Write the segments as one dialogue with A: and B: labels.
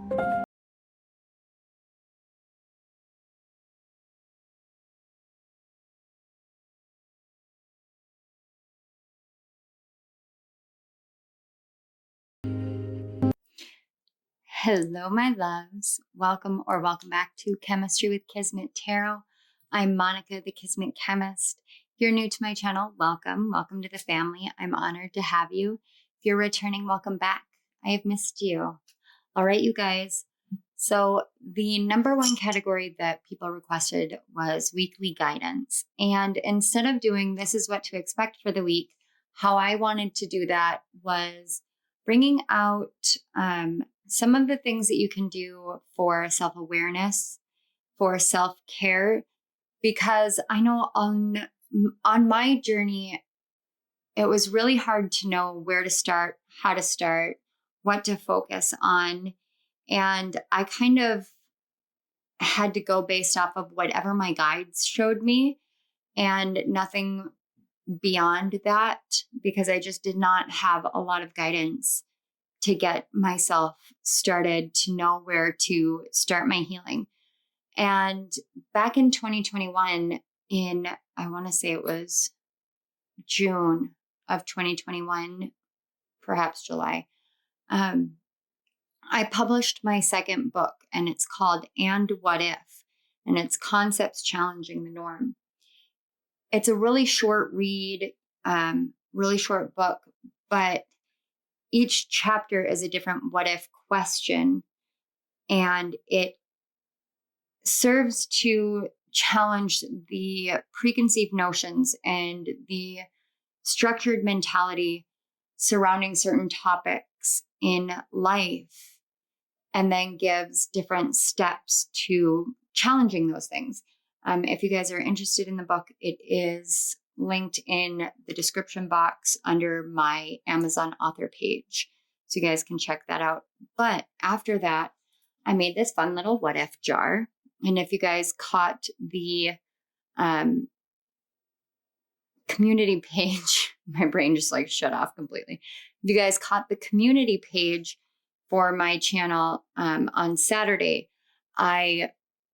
A: Hello, my loves. Welcome back to Chemistry with Kismet Tarot. I'm Monica, the Kismet Chemist. If you're new to my channel, welcome. Welcome to the family. I'm honored to have you. If you're returning, welcome back. I have missed you. All right, you guys. So the number one category that people requested was weekly guidance. And instead of doing this is what to expect for the week, how I wanted to do that was bringing out some of the things that you can do for self-awareness, for self-care, because I know on my journey, it was really hard to know where to start, how to start, what to focus on. And I kind of had to go based off of whatever my guides showed me and nothing beyond that, because I just did not have a lot of guidance to get myself started, to know where to start my healing. And back in 2021, I want to say it was June of 2021, perhaps July, I published my second book, and it's called And What If? And it's Concepts Challenging the Norm. It's a really short read, really short book, but each chapter is a different what if question, and it serves to challenge the preconceived notions and the structured mentality surrounding certain topics in life, and then gives different steps to challenging those things. If you guys are interested in the book, it is linked in the description box under my Amazon author page, so you guys can check that out. But after that, I made this fun little what if jar. And if you guys caught the community page, my brain just like shut off completely. If you guys caught the community page for my channel on Saturday, I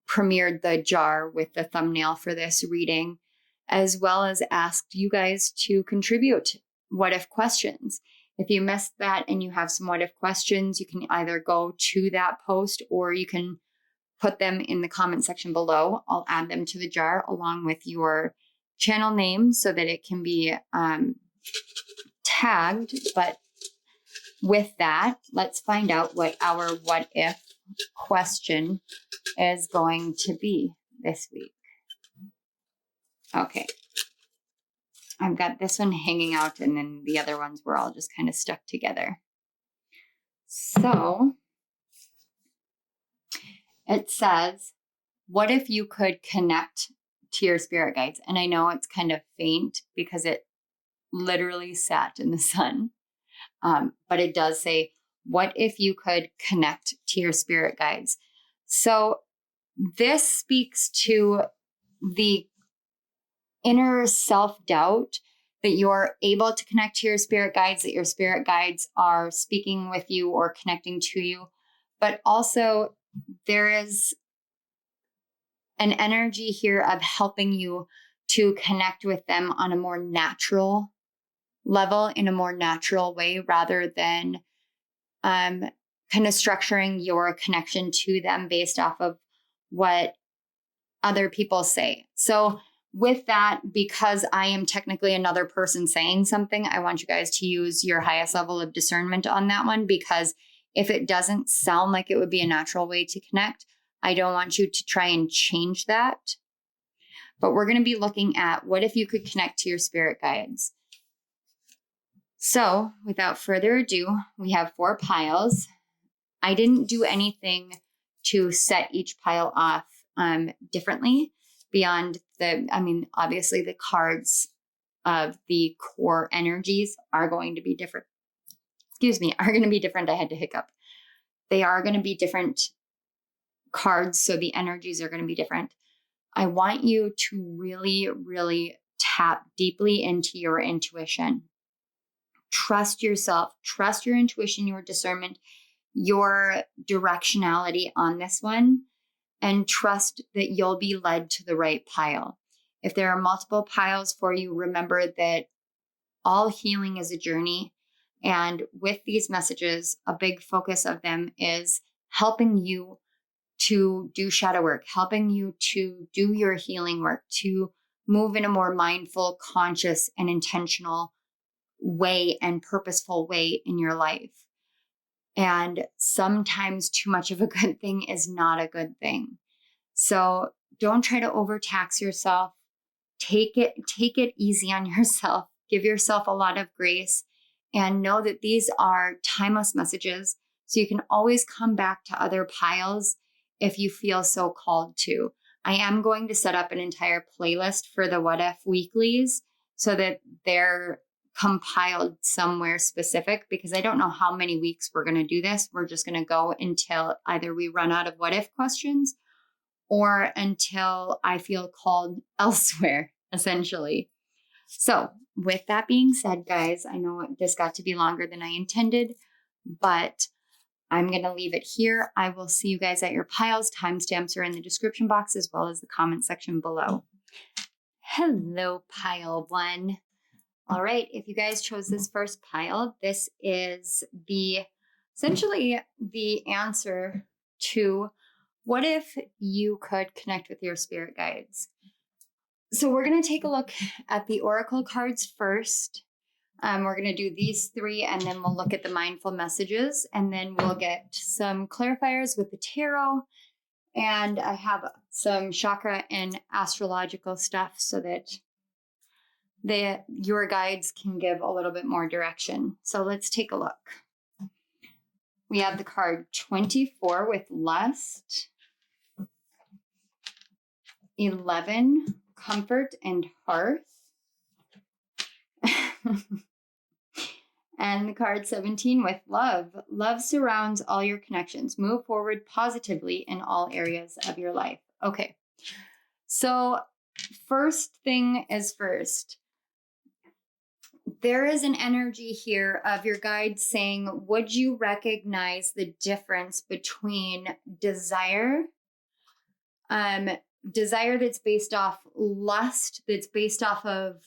A: premiered the jar with the thumbnail for this reading, as well as asked you guys to contribute what if questions. If you missed that and you have some what if questions, you can either go to that post or you can put them in the comment section below. I'll add them to the jar along with your channel name so that it can be tagged. But with that, let's find out what our what if question is going to be this week. Okay. I've got this one hanging out, and then the other ones were all just kind of stuck together. So it says, what if you could connect to your spirit guides? And I know it's kind of faint because it literally sat in the sun. But it does say, what if you could connect to your spirit guides? So this speaks to the inner self-doubt that you're able to connect to your spirit guides, that your spirit guides are speaking with you or connecting to you. But also there is an energy here of helping you to connect with them on a more natural level, in a more natural way, rather than kind of structuring your connection to them based off of what other people say. So with that, because I am technically another person saying something, I want you guys to use your highest level of discernment on that one, because if it doesn't sound like it would be a natural way to connect, I don't want you to try and change that. But we're going to be looking at what if you could connect to your spirit guides. So without further ado, we have 4 piles. I didn't do anything to set each pile off differently beyond obviously the cards of the core energies are going to be different. Are going to be different. I had to hiccup. They are going to be different cards, so the energies are going to be different. I want you to really, really tap deeply into your intuition. Trust yourself, trust your intuition, your discernment. your directionality on this one and trust that you'll be led to the right pile. If there are multiple piles for you, remember that all healing is a journey. And with these messages, a big focus of them is helping you to do shadow work, helping you to do your healing work, to move in a more mindful, conscious, and intentional way and purposeful way in your life. And sometimes too much of a good thing is not a good thing. So don't try to overtax yourself. Take it easy on yourself. Give yourself a lot of grace and know that these are timeless messages. So you can always come back to other piles if you feel so called to. I am going to set up an entire playlist for the What If weeklies so that they're compiled somewhere specific, because I don't know how many weeks we're going to do this. We're just going to go until either we run out of what if questions or until I feel called elsewhere, essentially. So with that being said, guys, I know this got to be longer than I intended, but I'm going to leave it here. I will see you guys at your piles. Timestamps are in the description box as well as the comment section below. Hello, pile one. All right, if you guys chose this first pile, this is essentially the answer to what if you could connect with your spirit guides. So we're going to take a look at the oracle cards first. We're going to do these three, and then we'll look at the mindful messages, and then we'll get some clarifiers with the tarot. And I have some chakra and astrological stuff so that your guides can give a little bit more direction. So let's take a look. We have the card 24 with lust, 11, comfort and hearth, and the card 17 with love. Love surrounds all your connections. Move forward positively in all areas of your life. Okay, so first thing is first. There is an energy here of your guides saying, would you recognize the difference between desire that's based off lust, that's based off of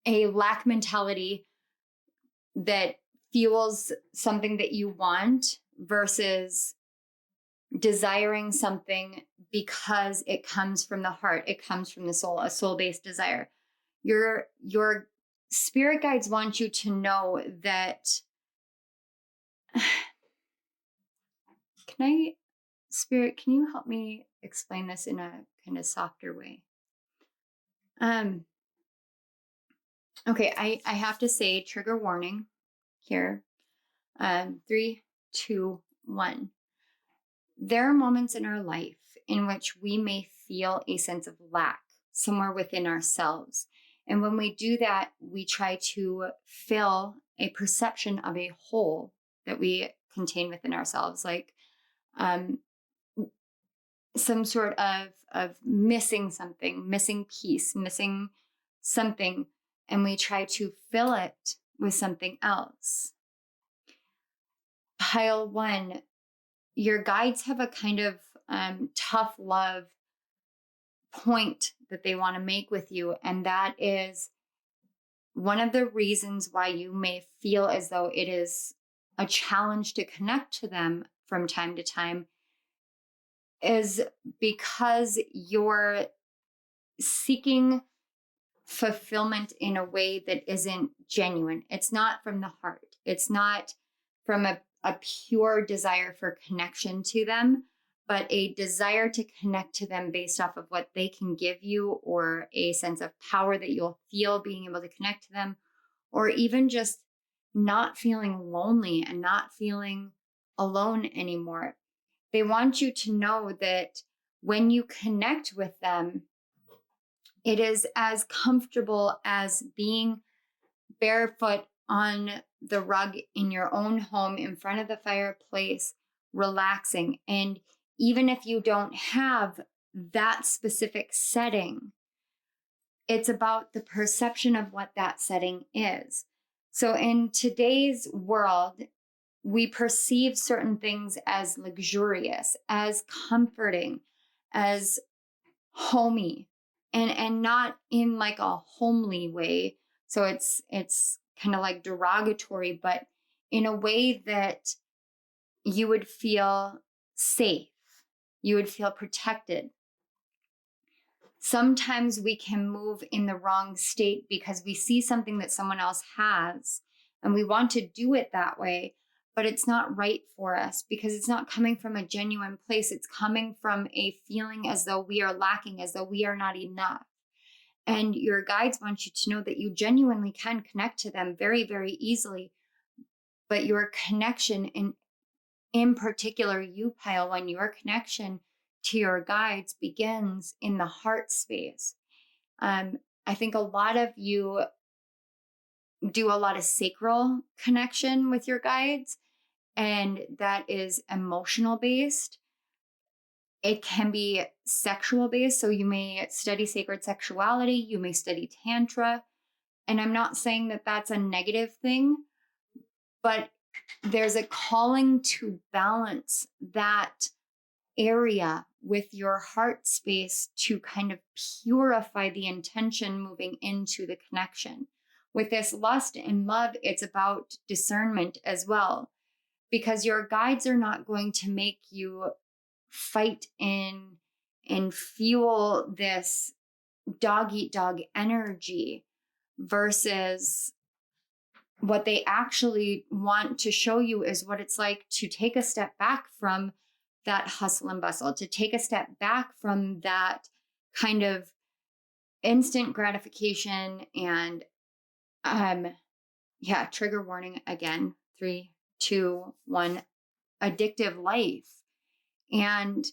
A: a lack mentality that fuels something that you want versus desiring something because it comes from the heart, it comes from the soul, a soul-based desire. Your spirit guides want you to know that Spirit, can you help me explain this in a kind of softer way? Okay, I have to say trigger warning here. 3, 2, 1. There are moments in our life in which we may feel a sense of lack somewhere within ourselves. And when we do that, we try to fill a perception of a hole that we contain within ourselves, like some sort of missing something, missing piece, missing something, and we try to fill it with something else. Pile one, your guides have a kind of tough love point that they want to make with you, and that is one of the reasons why you may feel as though it is a challenge to connect to them from time to time is because you're seeking fulfillment in a way that isn't genuine. It's not from the heart. It's not from a pure desire for connection to them, but a desire to connect to them based off of what they can give you, or a sense of power that you'll feel being able to connect to them, or even just not feeling lonely and not feeling alone anymore. They want you to know that when you connect with them, it is as comfortable as being barefoot on the rug in your own home in front of the fireplace, relaxing. And even if you don't have that specific setting, it's about the perception of what that setting is. So in today's world, we perceive certain things as luxurious, as comforting, as homey, and not in like a homely way. So it's kind of like derogatory, but in a way that you would feel safe, you would feel protected. Sometimes we can move in the wrong state because we see something that someone else has and we want to do it that way, but it's not right for us because it's not coming from a genuine place. It's coming from a feeling as though we are lacking, as though we are not enough. And your guides want you to know that you genuinely can connect to them very, very easily. But your connection, in particular, you, Pile, when your connection to your guides begins in the heart space. I think a lot of you do a lot of sacral connection with your guides, and that is emotional based. It can be sexual based. So you may study sacred sexuality, you may study Tantra. And I'm not saying that that's a negative thing, but there's a calling to balance that area with your heart space to kind of purify the intention moving into the connection. With this lust and love, it's about discernment as well, because your guides are not going to make you fight in and fuel this dog eat dog energy, versus what they actually want to show you is what it's like to take a step back from that hustle and bustle, to take a step back from that kind of instant gratification and trigger warning again, 3, 2, 1, addictive life, and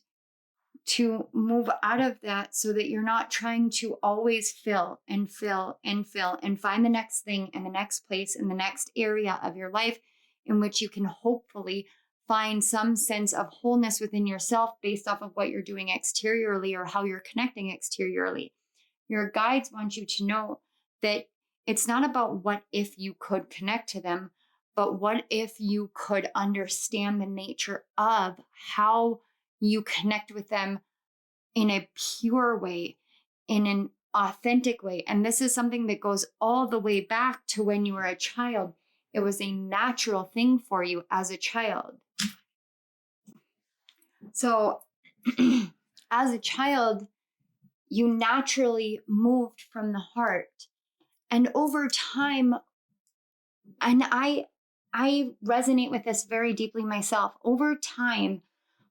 A: to move out of that so that you're not trying to always fill and fill and fill and find the next thing and the next place and the next area of your life in which you can hopefully find some sense of wholeness within yourself based off of what you're doing exteriorly or how you're connecting exteriorly. Your guides want you to know that it's not about what if you could connect to them, but what if you could understand the nature of how you connect with them in a pure way, in an authentic way. And this is something that goes all the way back to when you were a child. It was a natural thing for you as a child. So as a child, you naturally moved from the heart. And over time, and I resonate with this very deeply myself, over time,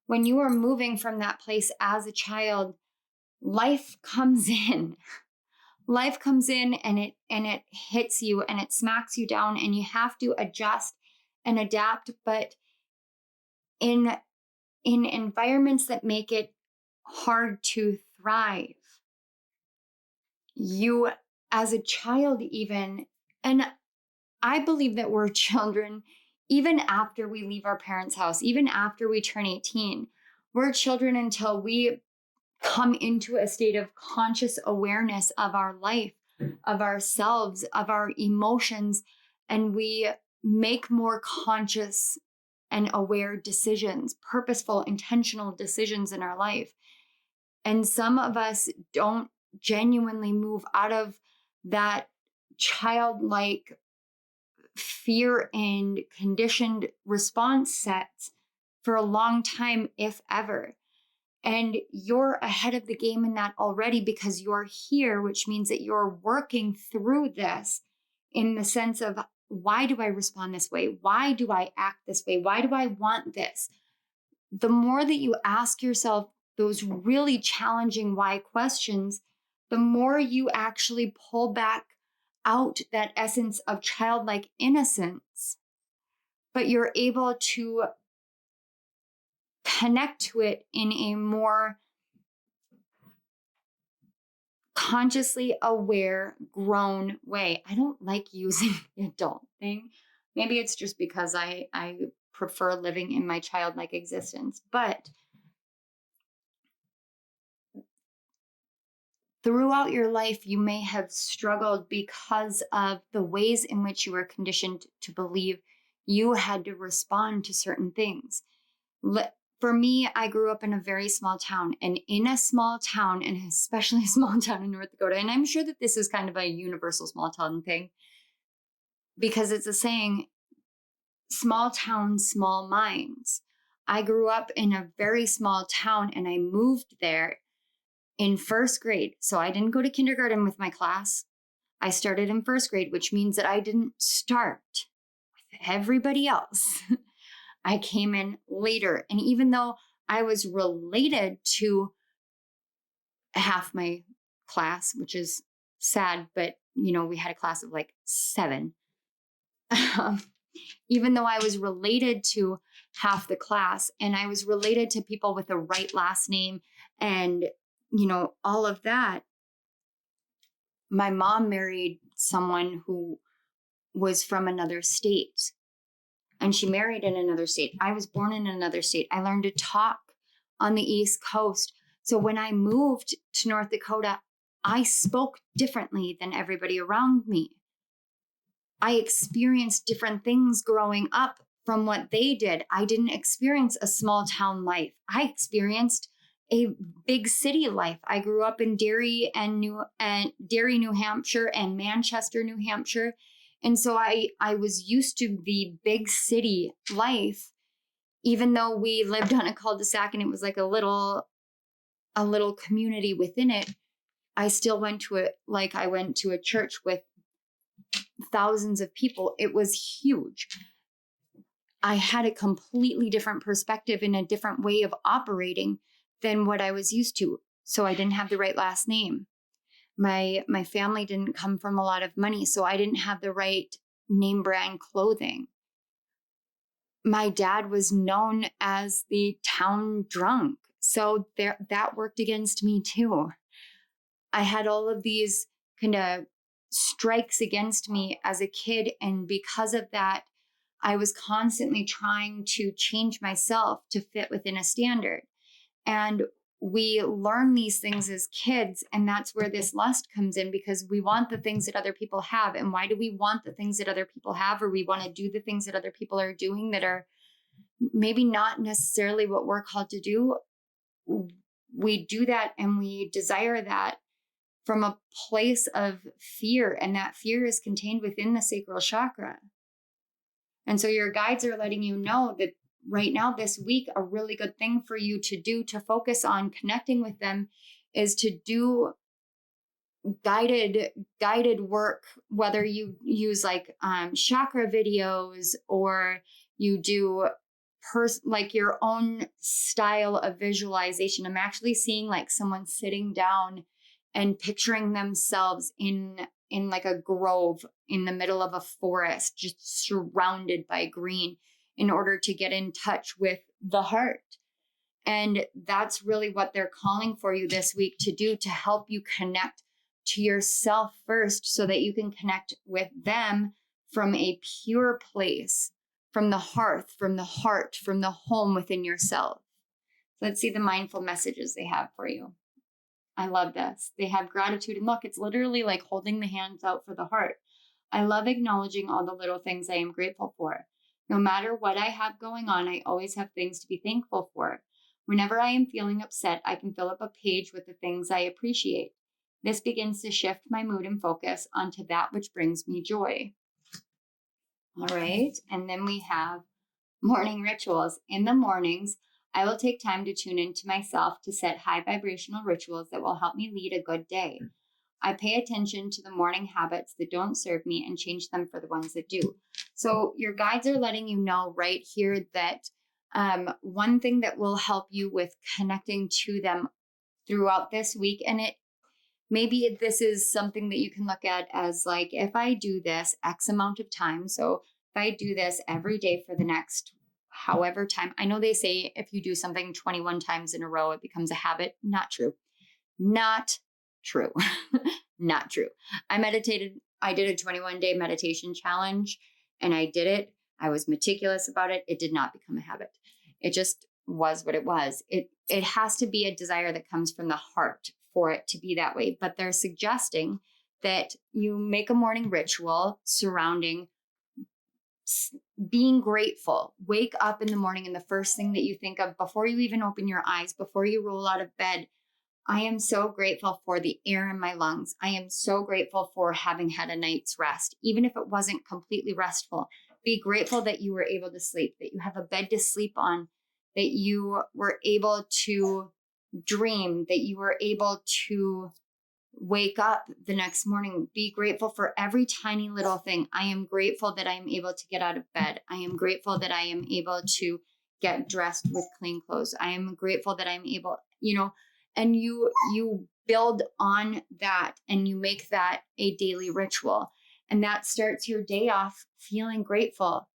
A: when you are moving from that place as a child, life comes in. Life comes in and it hits you and it smacks you down and you have to adjust and adapt. But in environments that make it hard to thrive, you as a child even, and I believe that we're children even after we leave our parents' house, even after we turn 18, we're children until we come into a state of conscious awareness of our life, of ourselves, of our emotions, and we make more conscious and aware decisions, purposeful, intentional decisions in our life. And some of us don't genuinely move out of that childlike fear and conditioned response sets for a long time, if ever. And you're ahead of the game in that already because you're here, which means that you're working through this in the sense of, why do I respond this way? Why do I act this way? Why do I want this? The more that you ask yourself those really challenging why questions, the more you actually pull back out that essence of childlike innocence, but you're able to connect to it in a more consciously aware, grown way. I don't like using the adult thing. Maybe it's just because I prefer living in my childlike existence. But throughout your life, you may have struggled because of the ways in which you were conditioned to believe You had to respond to certain things. For me, I grew up in a very small town, and in a small town, and especially a small town in North Dakota, and I'm sure that this is kind of a universal small town thing, because it's a saying, small towns, small minds. I grew up in a very small town, and I moved there in first grade. So I didn't go to kindergarten with my class. I started in first grade, which means that I didn't start with everybody else. I came in later. And even though I was related to half my class, which is sad, but we had a class of like 7. Even though I was related to half the class, and I was related to people with the right last name and, all of that, my mom married someone who was from another state, and she married in another state. I was born in another state. I learned to talk on the East Coast. So when I moved to North Dakota, I spoke differently than everybody around me. I experienced different things growing up from what they did. I didn't experience a small town life. I experienced a big city life. I grew up in Derry, New Hampshire, and Manchester, New Hampshire. And so I was used to the big city life, even though we lived on a cul-de-sac and it was like a little community within it. I still went to a church with thousands of people. It was huge. I had a completely different perspective and a different way of operating than what I was used to. So I didn't have the right last name. My family didn't come from a lot of money, so I didn't have the right name brand clothing. My dad was known as the town drunk, so that worked against me too. I had all of these kind of strikes against me as a kid, and because of that, I was constantly trying to change myself to fit within a standard. And we learn these things as kids, and that's where this lust comes in, because we want the things that other people have. And why do we want the things that other people have, or we want to do the things that other people are doing that are maybe not necessarily what we're called to do? We do that and we desire that from a place of fear, and that fear is contained within the sacral chakra. And so your guides are letting you know that right now, this week, a really good thing for you to do to focus on connecting with them is to do guided work, whether you use like chakra videos, or you do like your own style of visualization. I'm actually seeing like someone sitting down and picturing themselves in like a grove in the middle of a forest, just surrounded by green, in order to get in touch with the heart. And that's really what they're calling for you this week to do, to help you connect to yourself first, so that you can connect with them from a pure place, from the hearth, from the heart, from the home within yourself. So let's see the mindful messages they have for you. I love this. They have gratitude. And look, it's literally like holding the hands out for the heart. I love acknowledging all the little things I am grateful for. No matter what I have going on, I always have things to be thankful for. Whenever I am feeling upset, I can fill up a page with the things I appreciate. This begins to shift my mood and focus onto that which brings me joy. All right. And then we have morning rituals. In the mornings, I will take time to tune into myself to set high vibrational rituals that will help me lead a good day. I pay attention to the morning habits that don't serve me and change them for the ones that do. So your guides are letting you know right here that one thing that will help you with connecting to them throughout this week, and maybe this is something that you can look at as like, if I do this X amount of time, so if I do this every day for the next however time, I know they say if you do something 21 times in a row, it becomes a habit. Not true. Not true. Not true. I did a 21-day meditation challenge, and I did it. I was meticulous about it. It did not become a habit. It just was what it was. It has to be a desire that comes from the heart for it to be that way. But they're suggesting that you make a morning ritual surrounding being grateful. Wake up in the morning and the first thing that you think of before you even open your eyes, before you roll out of bed, I am so grateful for the air in my lungs. I am so grateful for having had a night's rest, even if it wasn't completely restful. Be grateful that you were able to sleep, that you have a bed to sleep on, that you were able to dream, that you were able to wake up the next morning. Be grateful for every tiny little thing. I am grateful that I am able to get out of bed. I am grateful that I am able to get dressed with clean clothes. I am grateful that I'm able, and you build on that and you make that a daily ritual. And that starts your day off feeling grateful.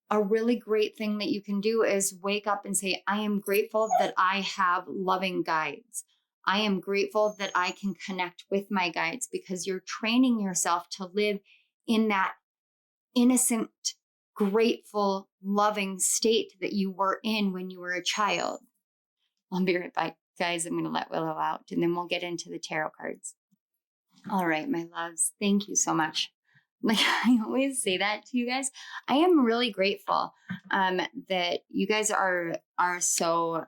A: A really great thing that you can do is wake up and say, I am grateful that I have loving guides. I am grateful that I can connect with my guides, because you're training yourself to live in that innocent, grateful, loving state that you were in when you were a child. I'll be right back, guys. I'm going to let Willow out and then we'll get into the tarot cards. All right, my loves. Thank you so much. Like I always say that to you guys. I am really grateful that you guys are so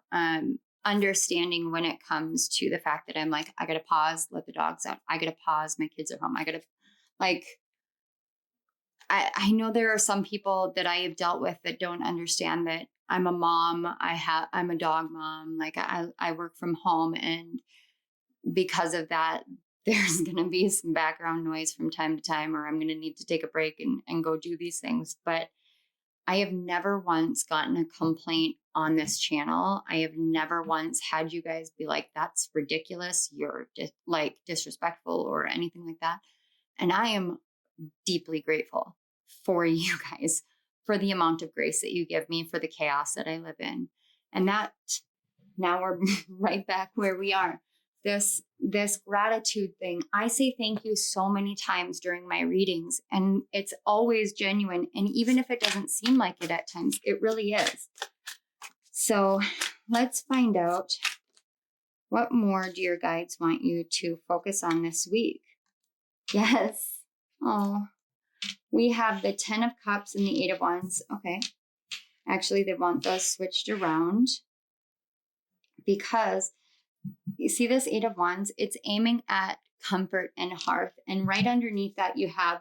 A: understanding when it comes to the fact that I'm like, I got to pause, let the dogs out. I got to pause. My kids are home. I got to I know there are some people that I have dealt with that don't understand that I'm a mom. I'm a dog mom. Like I work from home, and because of that, there's going to be some background noise from time to time, or I'm going to need to take a break and go do these things. But I have never once gotten a complaint on this channel. I have never once had you guys be like, that's ridiculous. You're disrespectful or anything like that. And I am deeply grateful for you guys, for the amount of grace that you give me, for the chaos that I live in. And that now we're right back where we are. This gratitude thing, I say thank you so many times during my readings, and it's always genuine. And even if it doesn't seem like it at times, it really is. So let's find out, what more do your guides want you to focus on this week? Yes. Oh, we have the 10 of Cups and the 8 of Wands. Okay. Actually, they want those switched around, because you see this 8 of Wands, it's aiming at comfort and hearth. And right underneath that, you have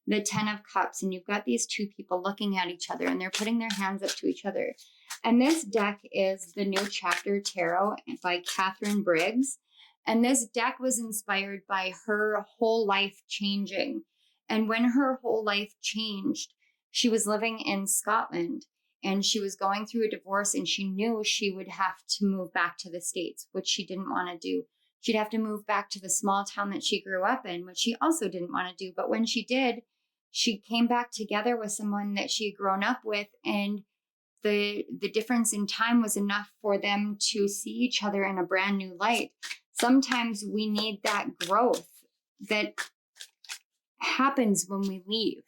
A: the 10 of Cups, and you've got these two people looking at each other, and they're putting their hands up to each other. And this deck is the New Chapter Tarot by Catherine Briggs. And this deck was inspired by her whole life changing. And when her whole life changed, she was living in Scotland, and she was going through a divorce, and she knew she would have to move back to the States, which she didn't want to do. She'd have to move back to the small town that she grew up in, which she also didn't want to do. But when she did, she came back together with someone that she had grown up with, and the difference in time was enough for them to see each other in a brand new light. Sometimes we need that growth that happens when we leave,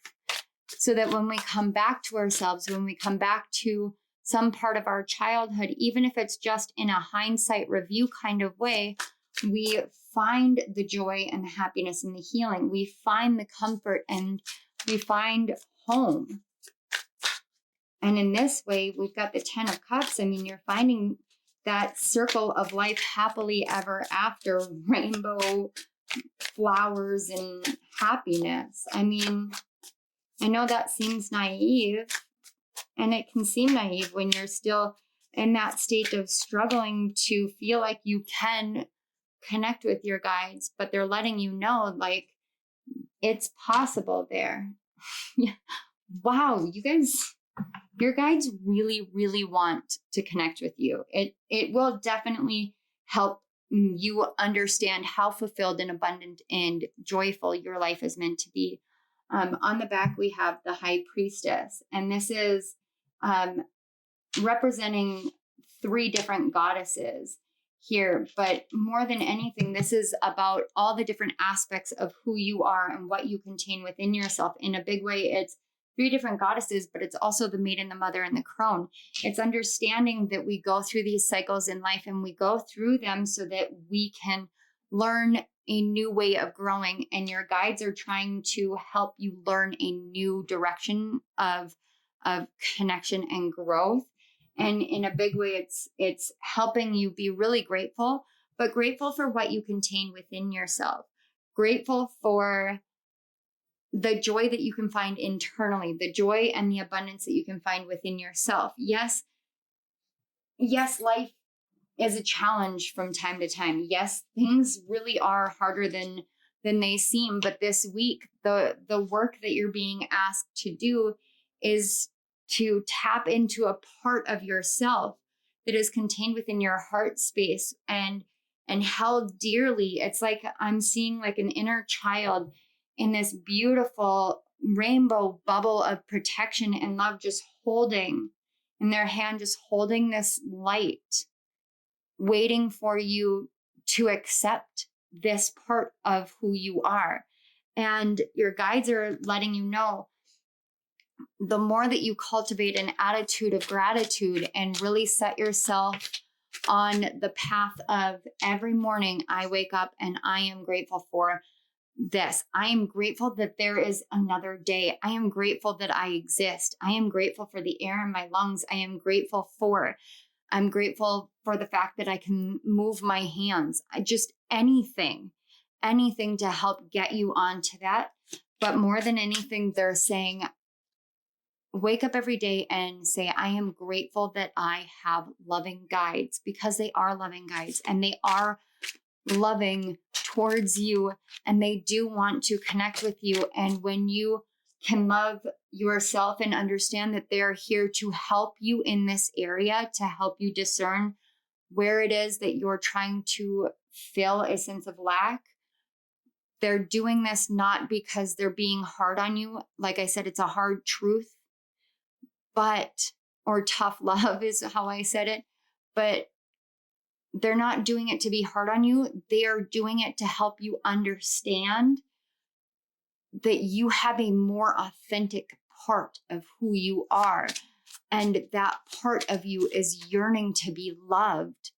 A: so that when we come back to ourselves, when we come back to some part of our childhood, even if it's just in a hindsight review kind of way, we find the joy and the happiness and the healing. We find the comfort and we find home. And in this way, we've got the 10 of Cups. I mean, you're finding that circle of life happily ever after, rainbow flowers and happiness. I mean, I know that seems naive, and it can seem naive when you're still in that state of struggling to feel like you can connect with your guides, but they're letting you know, like, it's possible there. Wow, you guys, your guides really, really want to connect with you. It will definitely help you understand how fulfilled and abundant and joyful your life is meant to be. On the back, we have the High Priestess, and this is representing 3 different goddesses here. But more than anything, this is about all the different aspects of who you are and what you contain within yourself. In a big way, it's 3 different goddesses, but it's also the maiden, the mother, and the crone. It's understanding that we go through these cycles in life, and we go through them so that we can learn a new way of growing, and your guides are trying to help you learn a new direction of connection and growth. And in a big way, it's helping you be really grateful, but grateful for what you contain within yourself. Grateful for the joy that you can find internally, the joy and the abundance that you can find within yourself. Yes, life is a challenge from time to time. Yes, things really are harder than they seem. But this week, the work that you're being asked to do is to tap into a part of yourself that is contained within your heart space and held dearly. It's like I'm seeing like an inner child in this beautiful rainbow bubble of protection and love, just holding in their hand, just holding this light, waiting for you to accept this part of who you are. And your guides are letting you know, the more that you cultivate an attitude of gratitude and really set yourself on the path of every morning, I wake up and I am grateful for this. I am grateful that there is another day. I am grateful that I exist. I am grateful for the air in my lungs. I'm grateful for the fact that I can move my hands. Just anything to help get you onto that. But more than anything, they're saying, wake up every day and say, I am grateful that I have loving guides, because they are loving guides and they are loving towards you and they do want to connect with you. And when you can love yourself and understand that they're here to help you in this area, to help you discern where it is that you're trying to fill a sense of lack, they're doing this not because they're being hard on you. Like I said, it's a hard truth, or tough love is how I said it, but they're not doing it to be hard on you. They are doing it to help you understand that you have a more authentic part of who you are. And that part of you is yearning to be loved,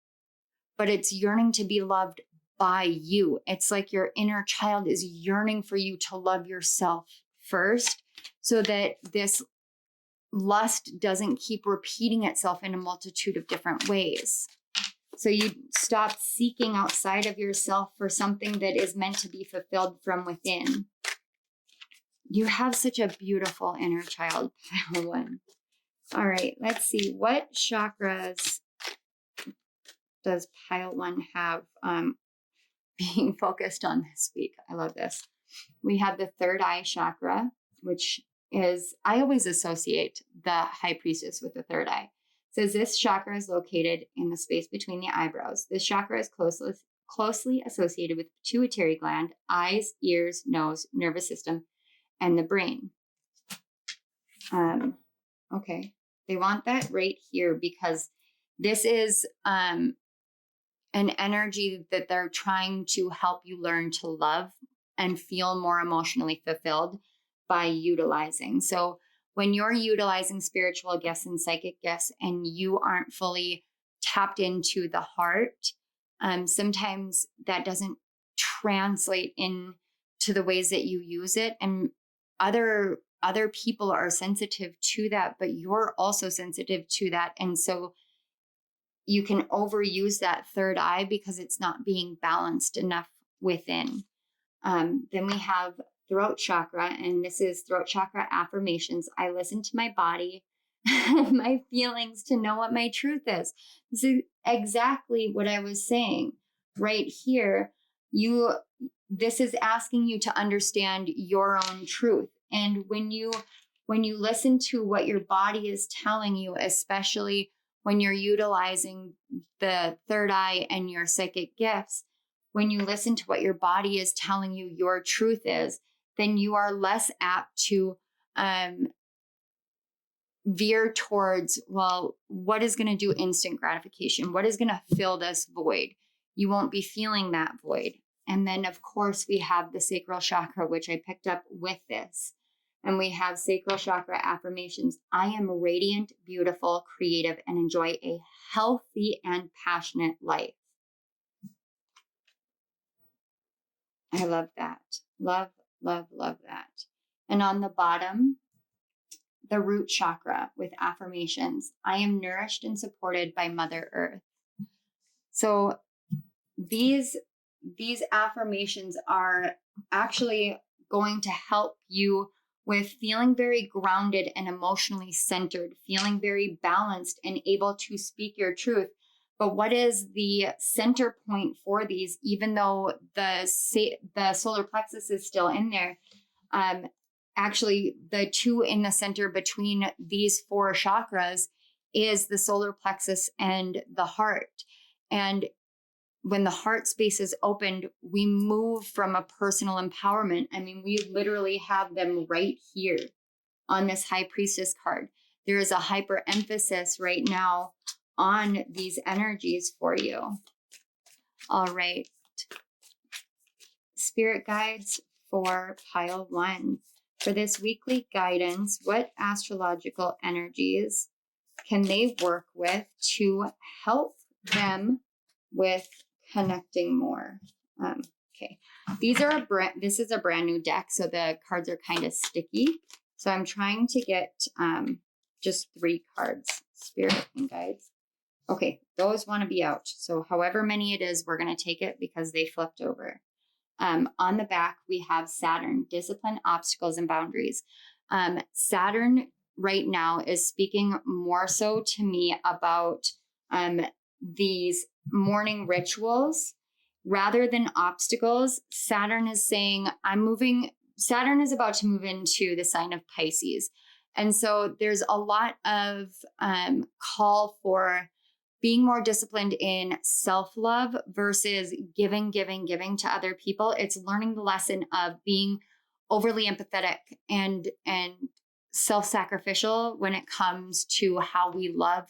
A: but it's yearning to be loved by you. It's like your inner child is yearning for you to love yourself first, so that this lust doesn't keep repeating itself in a multitude of different ways. So you stop seeking outside of yourself for something that is meant to be fulfilled from within. You have such a beautiful inner child, pile one. All right, let's see. What chakras does pile one have being focused on this week? I love this. We have the third eye chakra, which is, I always associate the high priestess with the third eye. It says this chakra is located in the space between the eyebrows. This chakra is closely associated with the pituitary gland, eyes, ears, nose, nervous system, and the brain. Okay. They want that right here because this is an energy that they're trying to help you learn to love and feel more emotionally fulfilled by utilizing. So when you're utilizing spiritual gifts and psychic gifts and you aren't fully tapped into the heart, sometimes that doesn't translate into the ways that you use it. And other people are sensitive to that, but you're also sensitive to that. And so you can overuse that third eye because it's not being balanced enough within. Then we have throat chakra, and this is throat chakra affirmations. I listen to my body and my feelings to know what my truth is. This is exactly what I was saying right here. This is asking you to understand your own truth. And when you listen to what your body is telling you, especially when you're utilizing the third eye and your psychic gifts, when you listen to what your body is telling you your truth is, then you are less apt to veer towards, well, what is going to do instant gratification? What is going to fill this void? You won't be feeling that void. And then, of course, we have the sacral chakra, which I picked up with this. And we have sacral chakra affirmations. I am radiant, beautiful, creative, and enjoy a healthy and passionate life. I love that. Love, love, love that. And on the bottom, the root chakra with affirmations. I am nourished and supported by Mother Earth. So these affirmations are actually going to help you with feeling very grounded and emotionally centered, feeling very balanced and able to speak your truth. But what is the center point for these, even though the solar plexus is still in there? Actually, the two in the center between these four chakras is the solar plexus and the heart. And when the heart space is opened, we move from a personal empowerment. I mean, we literally have them right here on this High Priestess card. There is a hyper emphasis right now on these energies for you. All right. Spirit guides for pile 1. For this weekly guidance, what astrological energies can they work with to help them with connecting more? Okay, this is a brand new deck, so the cards are kind of sticky. So I'm trying to get just 3 cards, Spirit and Guides. Okay, those want to be out. So however many it is, we're going to take it because they flipped over. On the back, we have Saturn, discipline, obstacles, and boundaries. Saturn right now is speaking more so to me about these morning rituals rather than obstacles. Saturn is saying, Saturn is about to move into the sign of Pisces. And so there's a lot of call for being more disciplined in self-love versus giving to other people. It's learning the lesson of being overly empathetic and self-sacrificial when it comes to how we love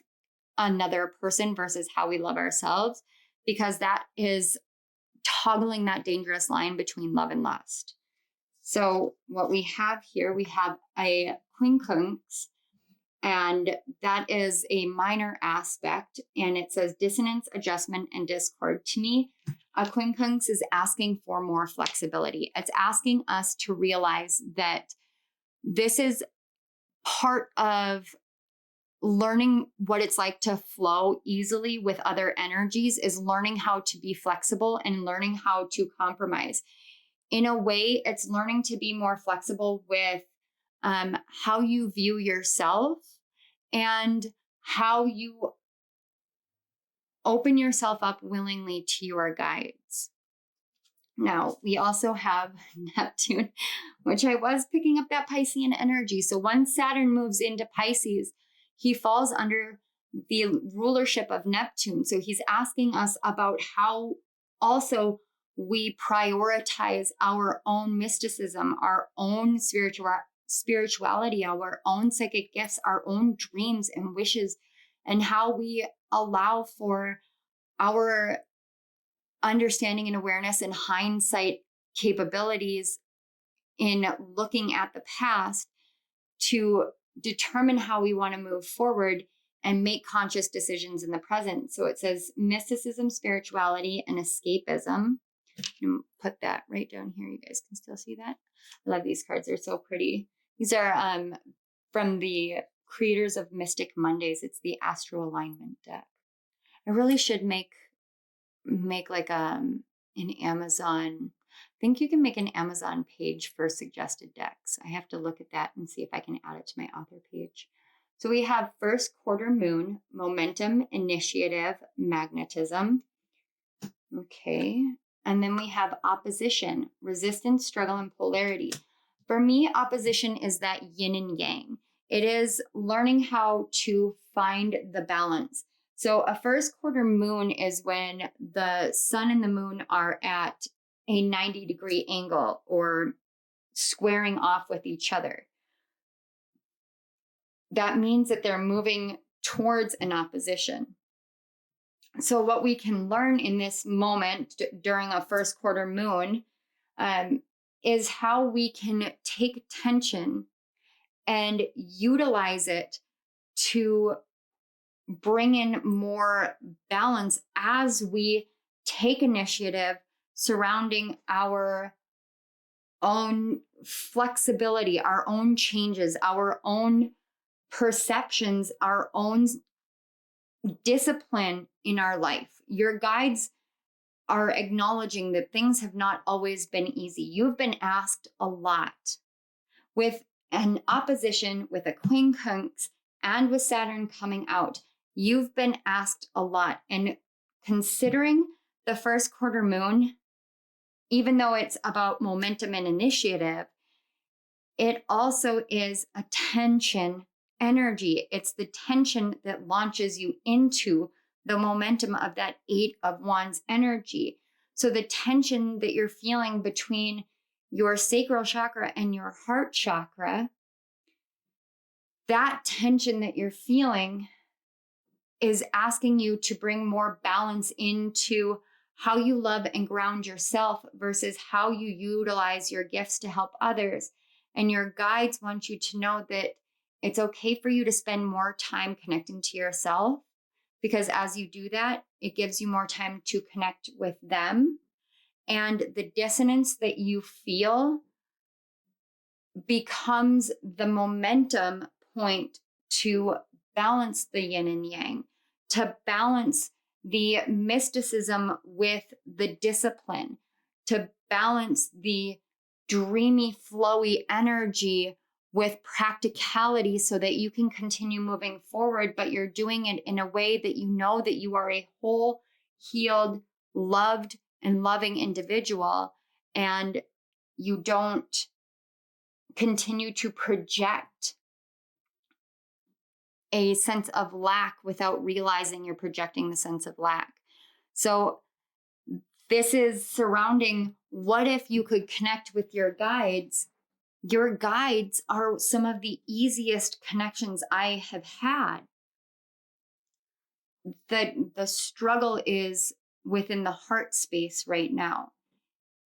A: another person versus how we love ourselves, because that is toggling that dangerous line between love and lust. So what we have here, we have a quincunx, and that is a minor aspect, and it says dissonance, adjustment, and discord. To me, a quincunx is asking for more flexibility. It's asking us to realize that this is part of learning what it's like to flow easily with other energies, is learning how to be flexible and learning how to compromise. In a way, it's learning to be more flexible with how you view yourself and how you open yourself up willingly to your guides. Now, we also have Neptune, which I was picking up that Piscean energy. So once Saturn moves into Pisces, he falls under the rulership of Neptune. So he's asking us about how also we prioritize our own mysticism, our own spirituality, our own psychic gifts, our own dreams and wishes, and how we allow for our understanding and awareness and hindsight capabilities in looking at the past to determine how we want to move forward and make conscious decisions in the present. So it says mysticism, spirituality, and escapism. Put that right down here. You guys can still see that. I love these cards. They're so pretty. These are from the creators of Mystic Mondays. It's the Astro Alignment deck. I really should make like an Amazon. I think you can make an Amazon page for suggested decks. I have to look at that and see if I can add it to my author page. So we have first quarter moon, momentum, initiative, magnetism. Okay. And then we have opposition, resistance, struggle, and polarity. For me, opposition is that yin and yang. It is learning how to find the balance. So a first quarter moon is when the sun and the moon are at a 90-degree angle or squaring off with each other. That means that they're moving towards an opposition. So what we can learn in this moment during a first quarter moon is how we can take tension and utilize it to bring in more balance as we take initiative surrounding our own flexibility, our own changes, our own perceptions, our own discipline in our life. Your guides are acknowledging that things have not always been easy. You've been asked a lot. With an opposition with a Queen Kunks and with Saturn coming out, you've been asked a lot. And considering the first quarter moon, even though it's about momentum and initiative, it also is a tension energy. It's the tension that launches you into the momentum of that 8 of Wands energy. So the tension that you're feeling between your sacral chakra and your heart chakra, that tension that you're feeling is asking you to bring more balance into how you love and ground yourself versus how you utilize your gifts to help others. And your guides want you to know that it's okay for you to spend more time connecting to yourself, because as you do that, it gives you more time to connect with them. And the dissonance that you feel becomes the momentum point to balance the yin and yang, to balance the mysticism with the discipline, to balance the dreamy, flowy energy with practicality so that you can continue moving forward, but you're doing it in a way that you know that you are a whole, healed, loved, and loving individual, and you don't continue to project a sense of lack without realizing you're projecting the sense of lack. So this is surrounding, what if you could connect with your guides? Your guides are some of the easiest connections I have had. The struggle is within the heart space right now.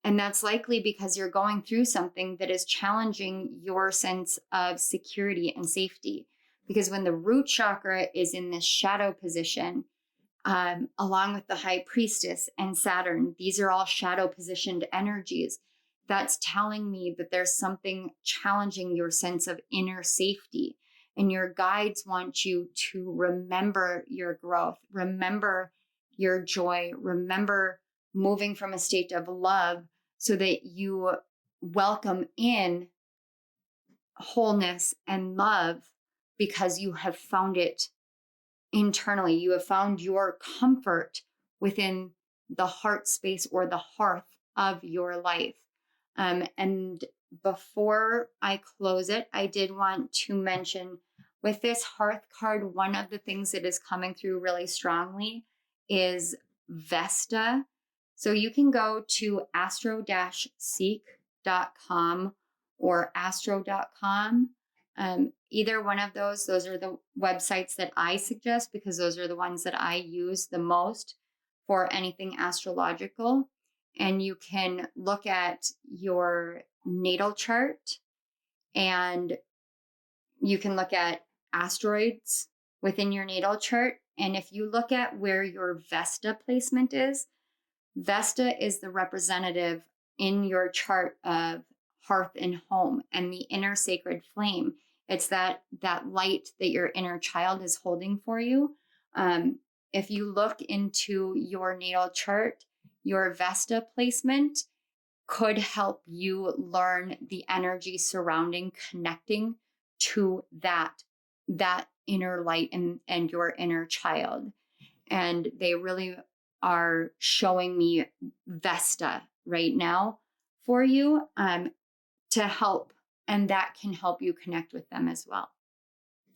A: And that's likely because you're going through something that is challenging your sense of security and safety. Because when the root chakra is in this shadow position, along with the high priestess and Saturn, these are all shadow positioned energies. That's telling me that there's something challenging your sense of inner safety. And your guides want you to remember your growth, remember your joy, remember moving from a state of love so that you welcome in wholeness and love because you have found it internally. You have found your comfort within the heart space or the hearth of your life. And before I close it, I did want to mention with this hearth card, one of the things that is coming through really strongly is Vesta. So you can go to astro-seek.com or astro.com. Either one of those are the websites that I suggest because those are the ones that I use the most for anything astrological. And you can look at your natal chart and you can look at asteroids within your natal chart. And if you look at where your Vesta placement is, Vesta is the representative in your chart of hearth and home and the inner sacred flame. It's that light that your inner child is holding for you. If you look into your natal chart, your Vesta placement could help you learn the energy surrounding connecting to that inner light and your inner child. And they really are showing me Vesta right now for you to help. And that can help you connect with them as well.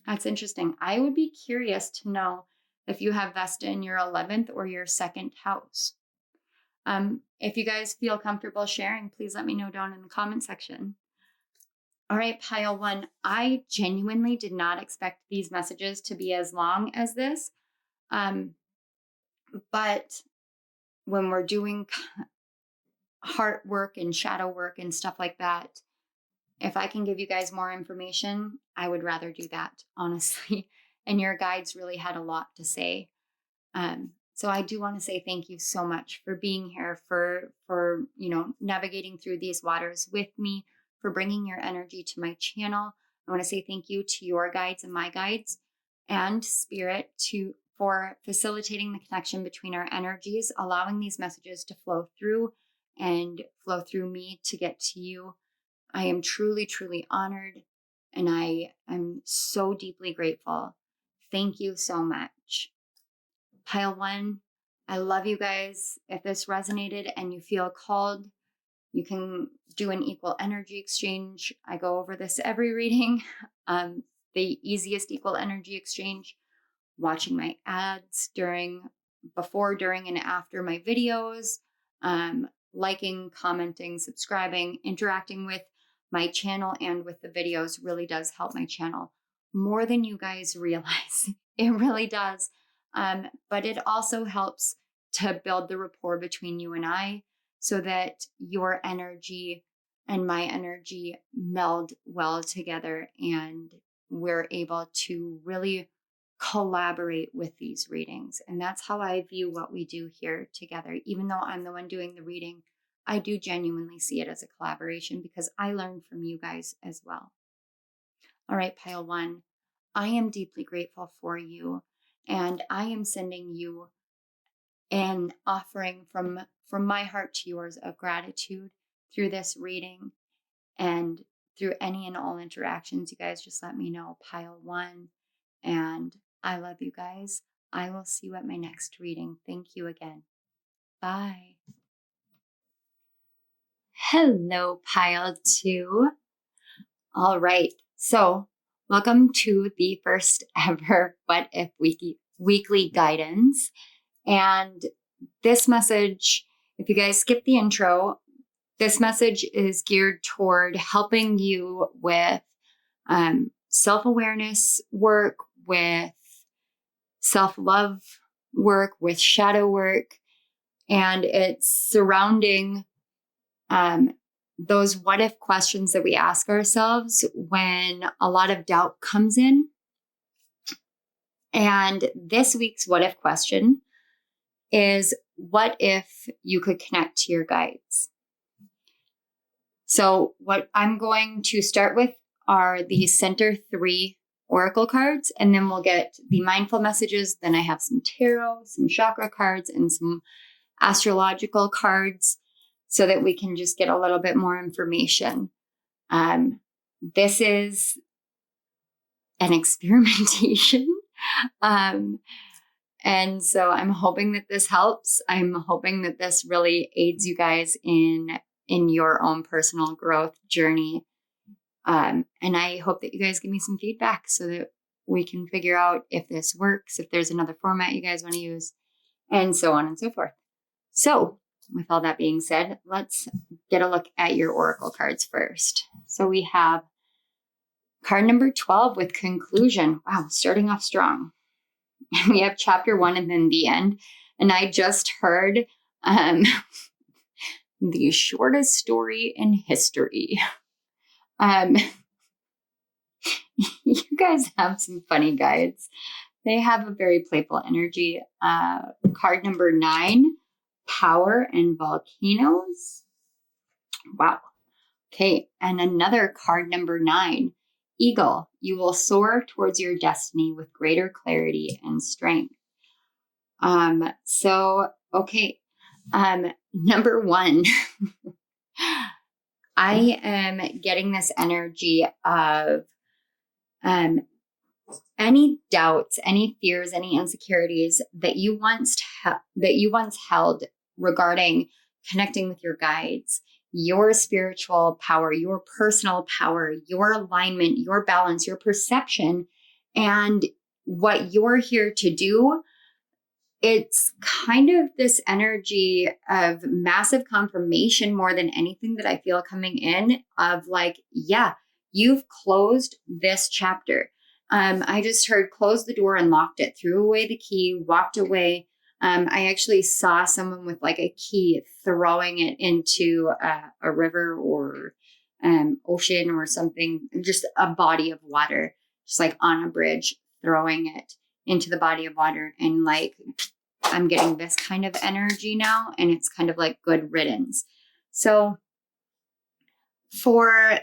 A: That's interesting. I would be curious to know if you have Vesta in your 11th or your 2nd house. If you guys feel comfortable sharing, please let me know down in the comment section. All right, pile 1. I genuinely did not expect these messages to be as long as this. But when we're doing heart work and shadow work and stuff like that, if I can give you guys more information, I would rather do that, honestly. And your guides really had a lot to say. So I do want to say thank you so much for being here, for navigating through these waters with me, for bringing your energy to my channel. I want to say thank you to your guides and my guides and spirit for facilitating the connection between our energies, allowing these messages to flow through me to get to you. I am truly, truly honored, and I am so deeply grateful. Thank you so much. Pile 1, I love you guys. If this resonated and you feel called, you can do an equal energy exchange. I go over this every reading. The easiest equal energy exchange, watching my ads before, during, and after my videos, liking, commenting, subscribing, interacting with my channel and with the videos really does help my channel more than you guys realize. It really does. But it also helps to build the rapport between you and I so that your energy and my energy meld well together and we're able to really collaborate with these readings. And that's how I view what we do here together. Even though I'm the one doing the reading, I do genuinely see it as a collaboration because I learn from you guys as well. All right, pile 1, I am deeply grateful for you, and I am sending you an offering from my heart to yours of gratitude through this reading and through any and all interactions. You guys just let me know, pile 1. And I love you guys. I will see you at my next reading. Thank you again. Bye. Hello, pile 2. All right. So welcome to the first ever What If weekly guidance. And this message, if you guys skip the intro, this message is geared toward helping you with self-awareness work, with self-love work, with shadow work, and it's surrounding those what if questions that we ask ourselves when a lot of doubt comes in. And this week's what if question is, what if you could connect to your guides? So what I'm going to start with are the center 3 oracle cards, and then we'll get the mindful messages. Then I have some tarot, some chakra cards, and some astrological cards so that we can just get a little bit more information. This is an experimentation. And so I'm hoping that this helps. I'm hoping that this really aids you guys in your own personal growth journey. And I hope that you guys give me some feedback so that we can figure out if this works, if there's another format you guys want to use, and so on and so forth. So with all that being said, let's get a look at your oracle cards first. So we have card number 12 with conclusion. Wow, starting off strong. We have chapter 1 and then the end. And I just heard the shortest story in history. You guys have some funny guides. They have a very playful energy. Card number 9, power and volcanoes. Wow. Okay. And another card number 9, eagle. You will soar towards your destiny with greater clarity and strength. Okay. Number 1, I am getting this energy of any doubts, any fears, any insecurities that you once held regarding connecting with your guides, your spiritual power, your personal power, your alignment, your balance, your perception, and what you're here to do. It's kind of this energy of massive confirmation more than anything that I feel coming in of like, yeah, you've closed this chapter. I just heard close the door and locked it, threw away the key, walked away. I actually saw someone with like a key throwing it into a river or ocean or something, just a body of water, just like on a bridge, throwing it into the body of water and like I'm getting this kind of energy now, and it's kind of like good riddance. So for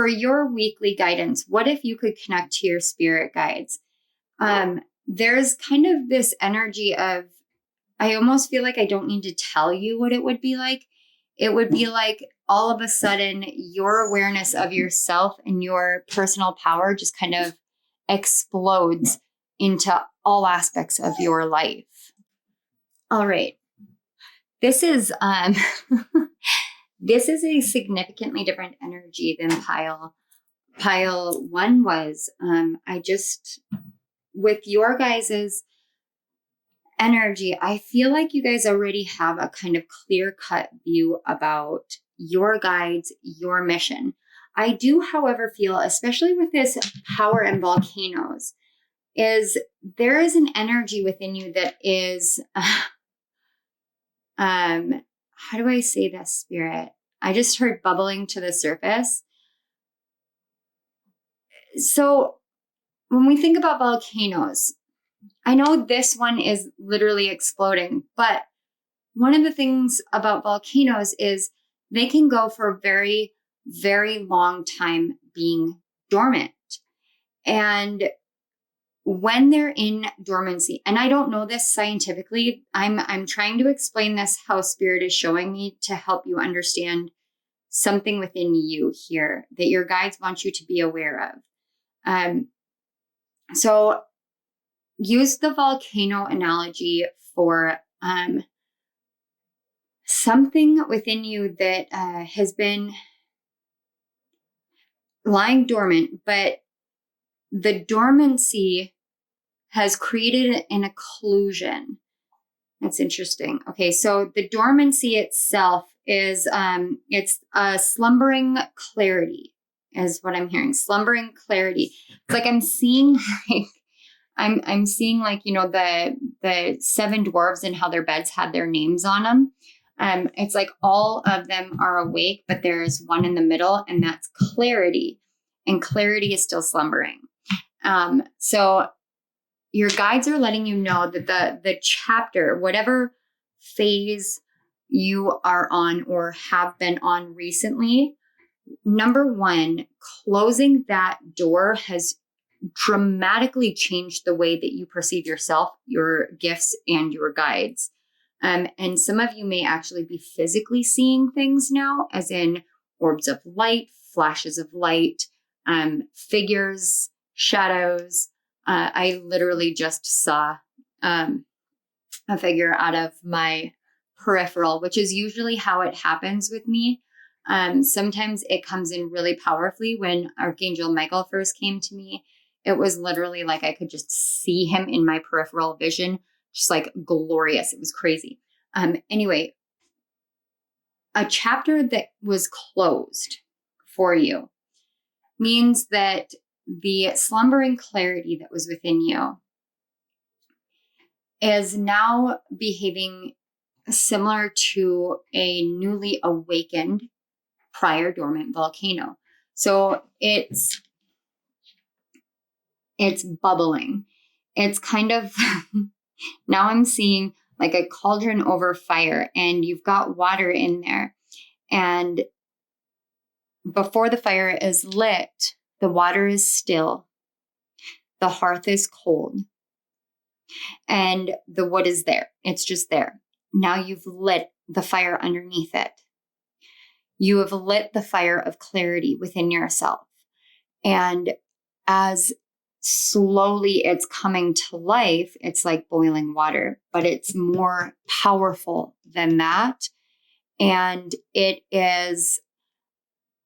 A: your weekly guidance, what if you could connect to your spirit guides? There's kind of this energy of, I almost feel like I don't need to tell you what it would be like. It would be like all of a sudden your awareness of yourself and your personal power just kind of explodes into all aspects of your life. All right. This is this is a significantly different energy than pile 1 was. With your guys's energy, I feel like you guys already have a kind of clear-cut view about your guides, your mission. I do, however, feel, especially with this power and volcanoes, is there is an energy within you that is, how do I say this, Spirit? I just heard bubbling to the surface. So when we think about volcanoes, I know this one is literally exploding, but one of the things about volcanoes is they can go for a very, very long time being dormant. And when they're in dormancy, and I don't know this scientifically, I'm trying to explain this how Spirit is showing me to help you understand something within you here that your guides want you to be aware of. So use the volcano analogy for something within you that has been lying dormant, but the dormancy has created an occlusion. That's interesting. Okay, so the dormancy itself is it's a slumbering clarity, is what I'm hearing. Slumbering clarity. It's like I'm seeing like I'm seeing like, you know, the 7 dwarves and how their beds had their names on them. It's like all of them are awake, but there's one in the middle, and that's clarity. And clarity is still slumbering. So your guides are letting you know that the chapter, whatever phase you are on or have been on recently, number 1, closing that door has dramatically changed the way that you perceive yourself, your gifts, and your guides. And some of you may actually be physically seeing things now, as in orbs of light, flashes of light, figures, shadows. I literally just saw a figure out of my peripheral, which is usually how it happens with me. Sometimes it comes in really powerfully. When Archangel Michael first came to me, it was literally like I could just see him in my peripheral vision, just like glorious. It was crazy. Anyway, a chapter that was closed for you means that the slumbering clarity that was within you is now behaving similar to a newly awakened prior dormant volcano. So it's bubbling. It's kind of, now I'm seeing like a cauldron over fire, and you've got water in there. And before the fire is lit, the water is still, the hearth is cold, and the wood is there. It's just there. Now you've lit the fire underneath it. You have lit the fire of clarity within yourself. And as slowly it's coming to life, it's like boiling water, but it's more powerful than that. And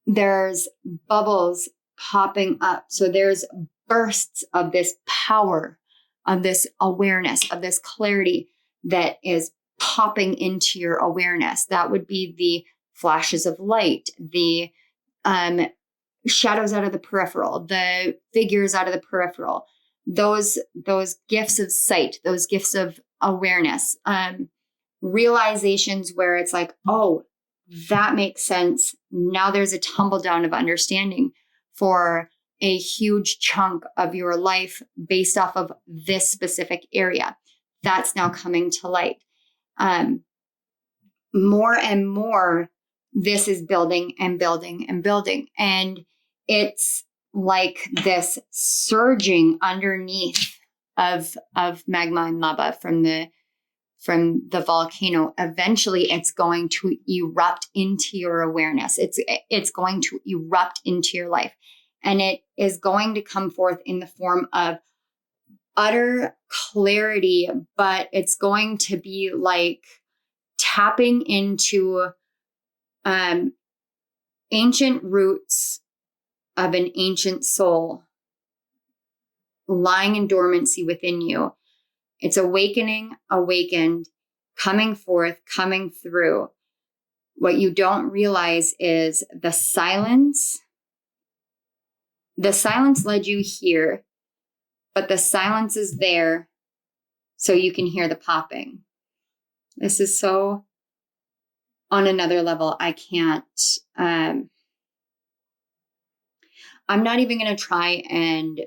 A: there's bubbles popping up. So there's bursts of this power, of this awareness, of this clarity that is popping into your awareness. That would be the flashes of light, the shadows out of the peripheral, the figures out of the peripheral, those gifts of sight, those gifts of awareness, realizations where it's like, oh, that makes sense. Now there's a tumble down of understanding for a huge chunk of your life based off of this specific area. that's now coming to light. More and more, this is building and building and building. And it's like this surging underneath of magma and lava from the volcano. Eventually it's going to erupt into your awareness. It's going to erupt into your life. And it is going to come forth in the form of utter clarity, but it's going to be like tapping into ancient roots of an ancient soul lying in dormancy within you. It's awakening, awakened, coming forth, coming through. What you don't realize is the silence. The silence led you here, but the silence is there so you can hear the popping. This is so on another level. I can't, I'm not even going to try and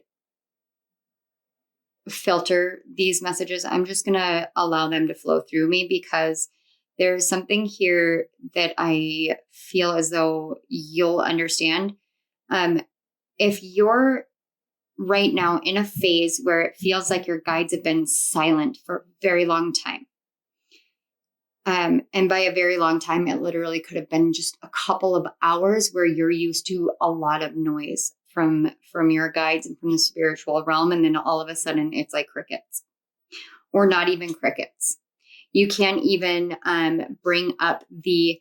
A: filter these messages. I'm just going to allow them to flow through me, because there's something here that I feel as though you'll understand. If you're right now in a phase where it feels like your guides have been silent for a very long time, and by a very long time, it literally could have been just a couple of hours where you're used to a lot of noise from your guides and from the spiritual realm. And then all of a sudden it's like crickets, or not even crickets. You can't even bring up the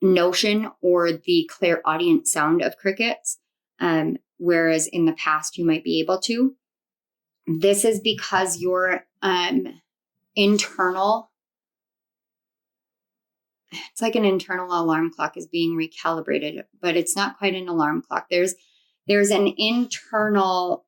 A: notion or the clairaudient sound of crickets. Whereas in the past you might be able to. This is because your internal, it's like an internal alarm clock is being recalibrated, but it's not quite an alarm clock. There's an internal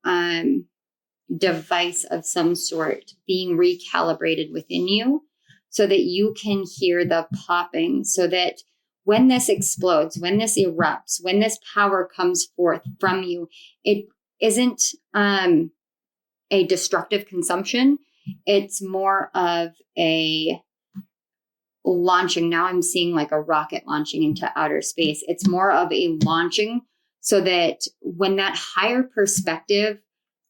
A: device of some sort being recalibrated within you so that you can hear the popping, so that when this explodes, when this erupts, when this power comes forth from you, it isn't a destructive consumption. It's more of a launching. Now I'm seeing like a rocket launching into outer space. It's more of a launching, so that when that higher perspective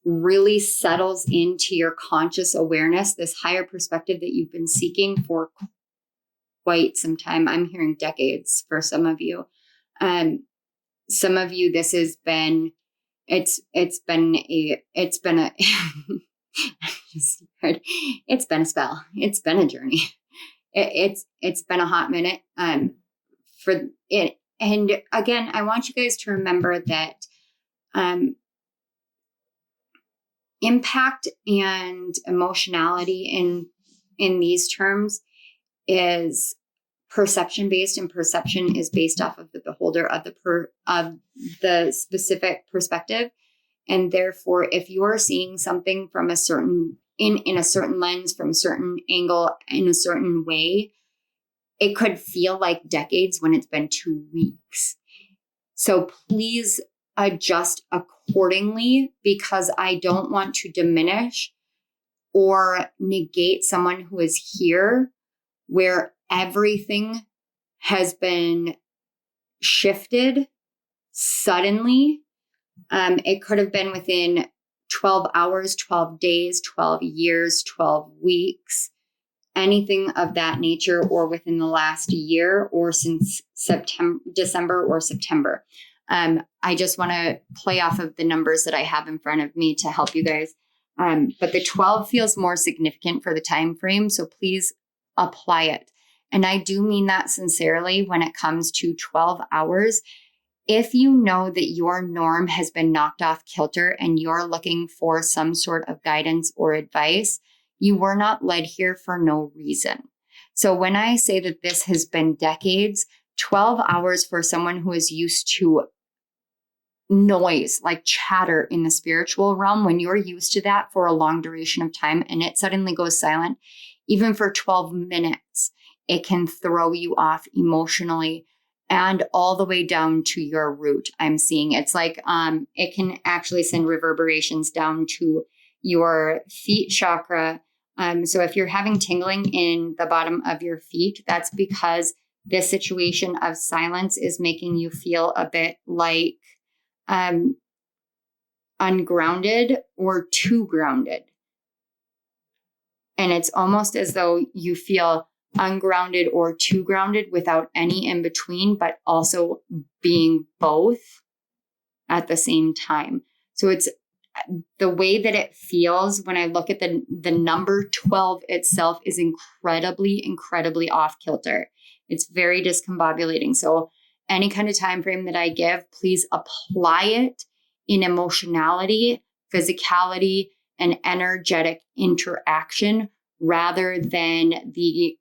A: really settles into your conscious awareness, this higher perspective that you've been seeking for quite some time. I'm hearing decades for some of you. Some of you, this has been, it's been a it's been a spell. It's been a journey. It's been a hot minute for it. And again, I want you guys to remember that impact and emotionality in these terms is perception based, and perception is based off of the beholder of the specific perspective. And therefore, if you're seeing something from a certain in a certain lens, from a certain angle, in a certain way, it could feel like decades when it's been 2 weeks. So please adjust accordingly, because I don't want to diminish or negate someone who is here where everything has been shifted suddenly. It could have been within 12 hours, 12 days, 12 years, 12 weeks, anything of that nature, or within the last year, or since December or September. I just want to play off of the numbers that I have in front of me to help you guys. But the 12 feels more significant for the time frame, so please apply it. And I do mean that sincerely when it comes to 12 hours. If you know that your norm has been knocked off kilter and you're looking for some sort of guidance or advice, you were not led here for no reason. So when I say that this has been decades, 12 hours for someone who is used to noise, like chatter in the spiritual realm, when you're used to that for a long duration of time and it suddenly goes silent, even for 12 minutes, it can throw you off emotionally and all the way down to your root. I'm seeing it's like it can actually send reverberations down to your feet chakra, So if you're having tingling in the bottom of your feet, that's because this situation of silence is making you feel a bit like ungrounded or too grounded. And it's almost as though you feel ungrounded or too grounded without any in between, but also being both at the same time. So it's the way that it feels when I look at the number 12 itself is incredibly off kilter. It's very discombobulating. So any kind of time frame that I give, please apply it in emotionality, physicality, and energetic interaction rather than the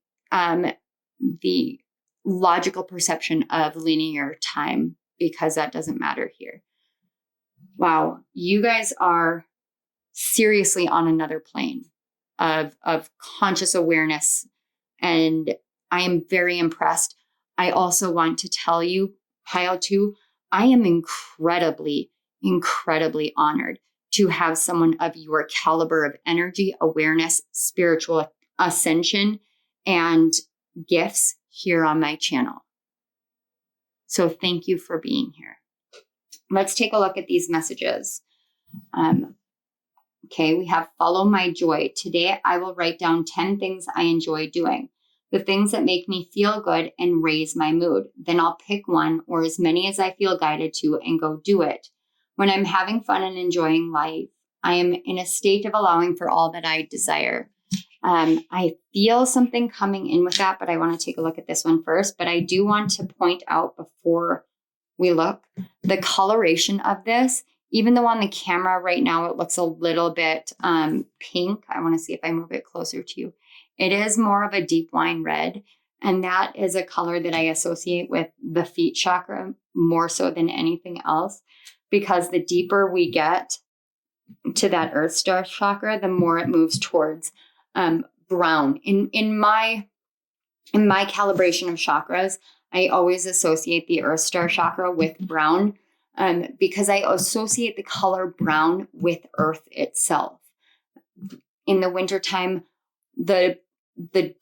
A: logical perception of linear time, because that doesn't matter here. Wow, you guys are seriously on another plane of conscious awareness, and I am very impressed. I also want to tell you, pile 2, I am incredibly honored to have someone of your caliber of energy, awareness, spiritual ascension, and gifts here on my channel. So thank you for being here. Let's take a look at these messages. Okay, we have follow my joy. Today, I will write down 10 things I enjoy doing, the things that make me feel good and raise my mood. Then I'll pick one or as many as I feel guided to and go do it. When I'm having fun and enjoying life, I am in a state of allowing for all that I desire. I feel something coming in with that, but I want to take a look at this one first. But I do want to point out before we look, the coloration of this, even though on the camera right now it looks a little bit pink. I want to see if I move it closer to you. It is more of a deep wine red, and that is a color that I associate with the feet chakra more so than anything else, because the deeper we get to that earth star chakra, the more it moves towards brown. In my calibration of chakras, I always associate the earth star chakra with brown because I associate the color brown with earth itself. In the wintertime, the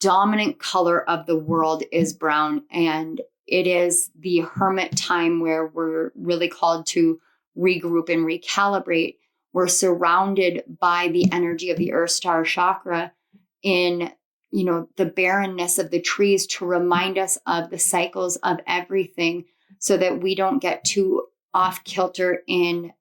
A: dominant color of the world is brown, and it is the hermit time where we're really called to regroup and recalibrate. We're surrounded by the energy of the earth star chakra in the barrenness of the trees to remind us of the cycles of everything, so that we don't get too off kilter in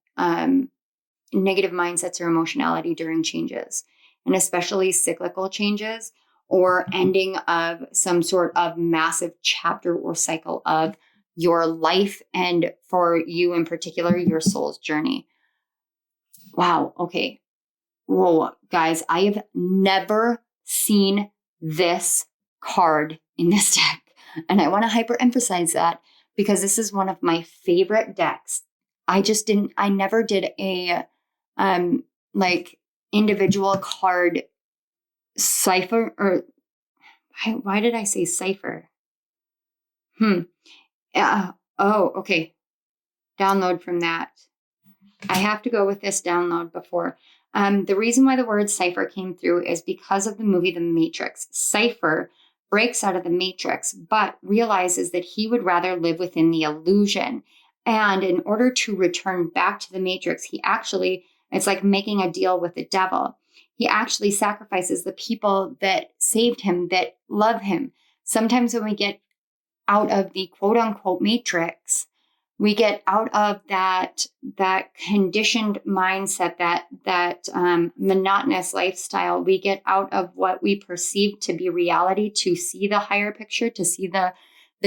A: negative mindsets or emotionality during changes, and especially cyclical changes or ending of some sort of massive chapter or cycle of your life, and for you in particular, your soul's journey. Wow. Okay. Whoa, guys, I have never seen this card in this deck. And I want to hyperemphasize that because this is one of my favorite decks. I never did a individual card cipher, or why did I say cipher? Okay. Download from that. I have to go with this download before. The reason why the word cipher came through is because of the movie The Matrix. Cypher breaks out of the Matrix, but realizes that he would rather live within the illusion. And in order to return back to the Matrix, it's like making a deal with the devil. He actually sacrifices the people that saved him, that love him. Sometimes when we get out of the quote unquote Matrix, we get out of that conditioned mindset, that monotonous lifestyle. We get out of what we perceive to be reality to see the higher picture, to see the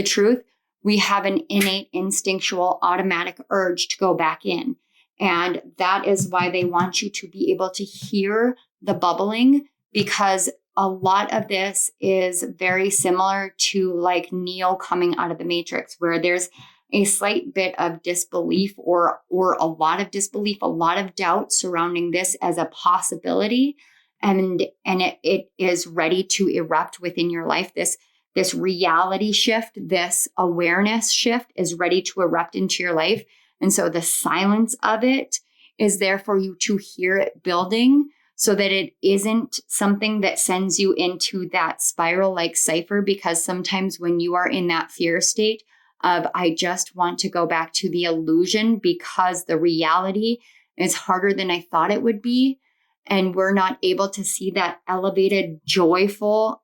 A: truth. We have an innate, instinctual, automatic urge to go back in. And that is why they want you to be able to hear the bubbling, because a lot of this is very similar to like Neo coming out of the Matrix, where there's a slight bit of disbelief or a lot of disbelief, a lot of doubt surrounding this as a possibility. And it is ready to erupt within your life. This reality shift, this awareness shift is ready to erupt into your life. And so the silence of it is there for you to hear it building, so that it isn't something that sends you into that spiral like cipher. Because sometimes when you are in that fear state of, I just want to go back to the illusion because the reality is harder than I thought it would be, and we're not able to see that elevated, joyful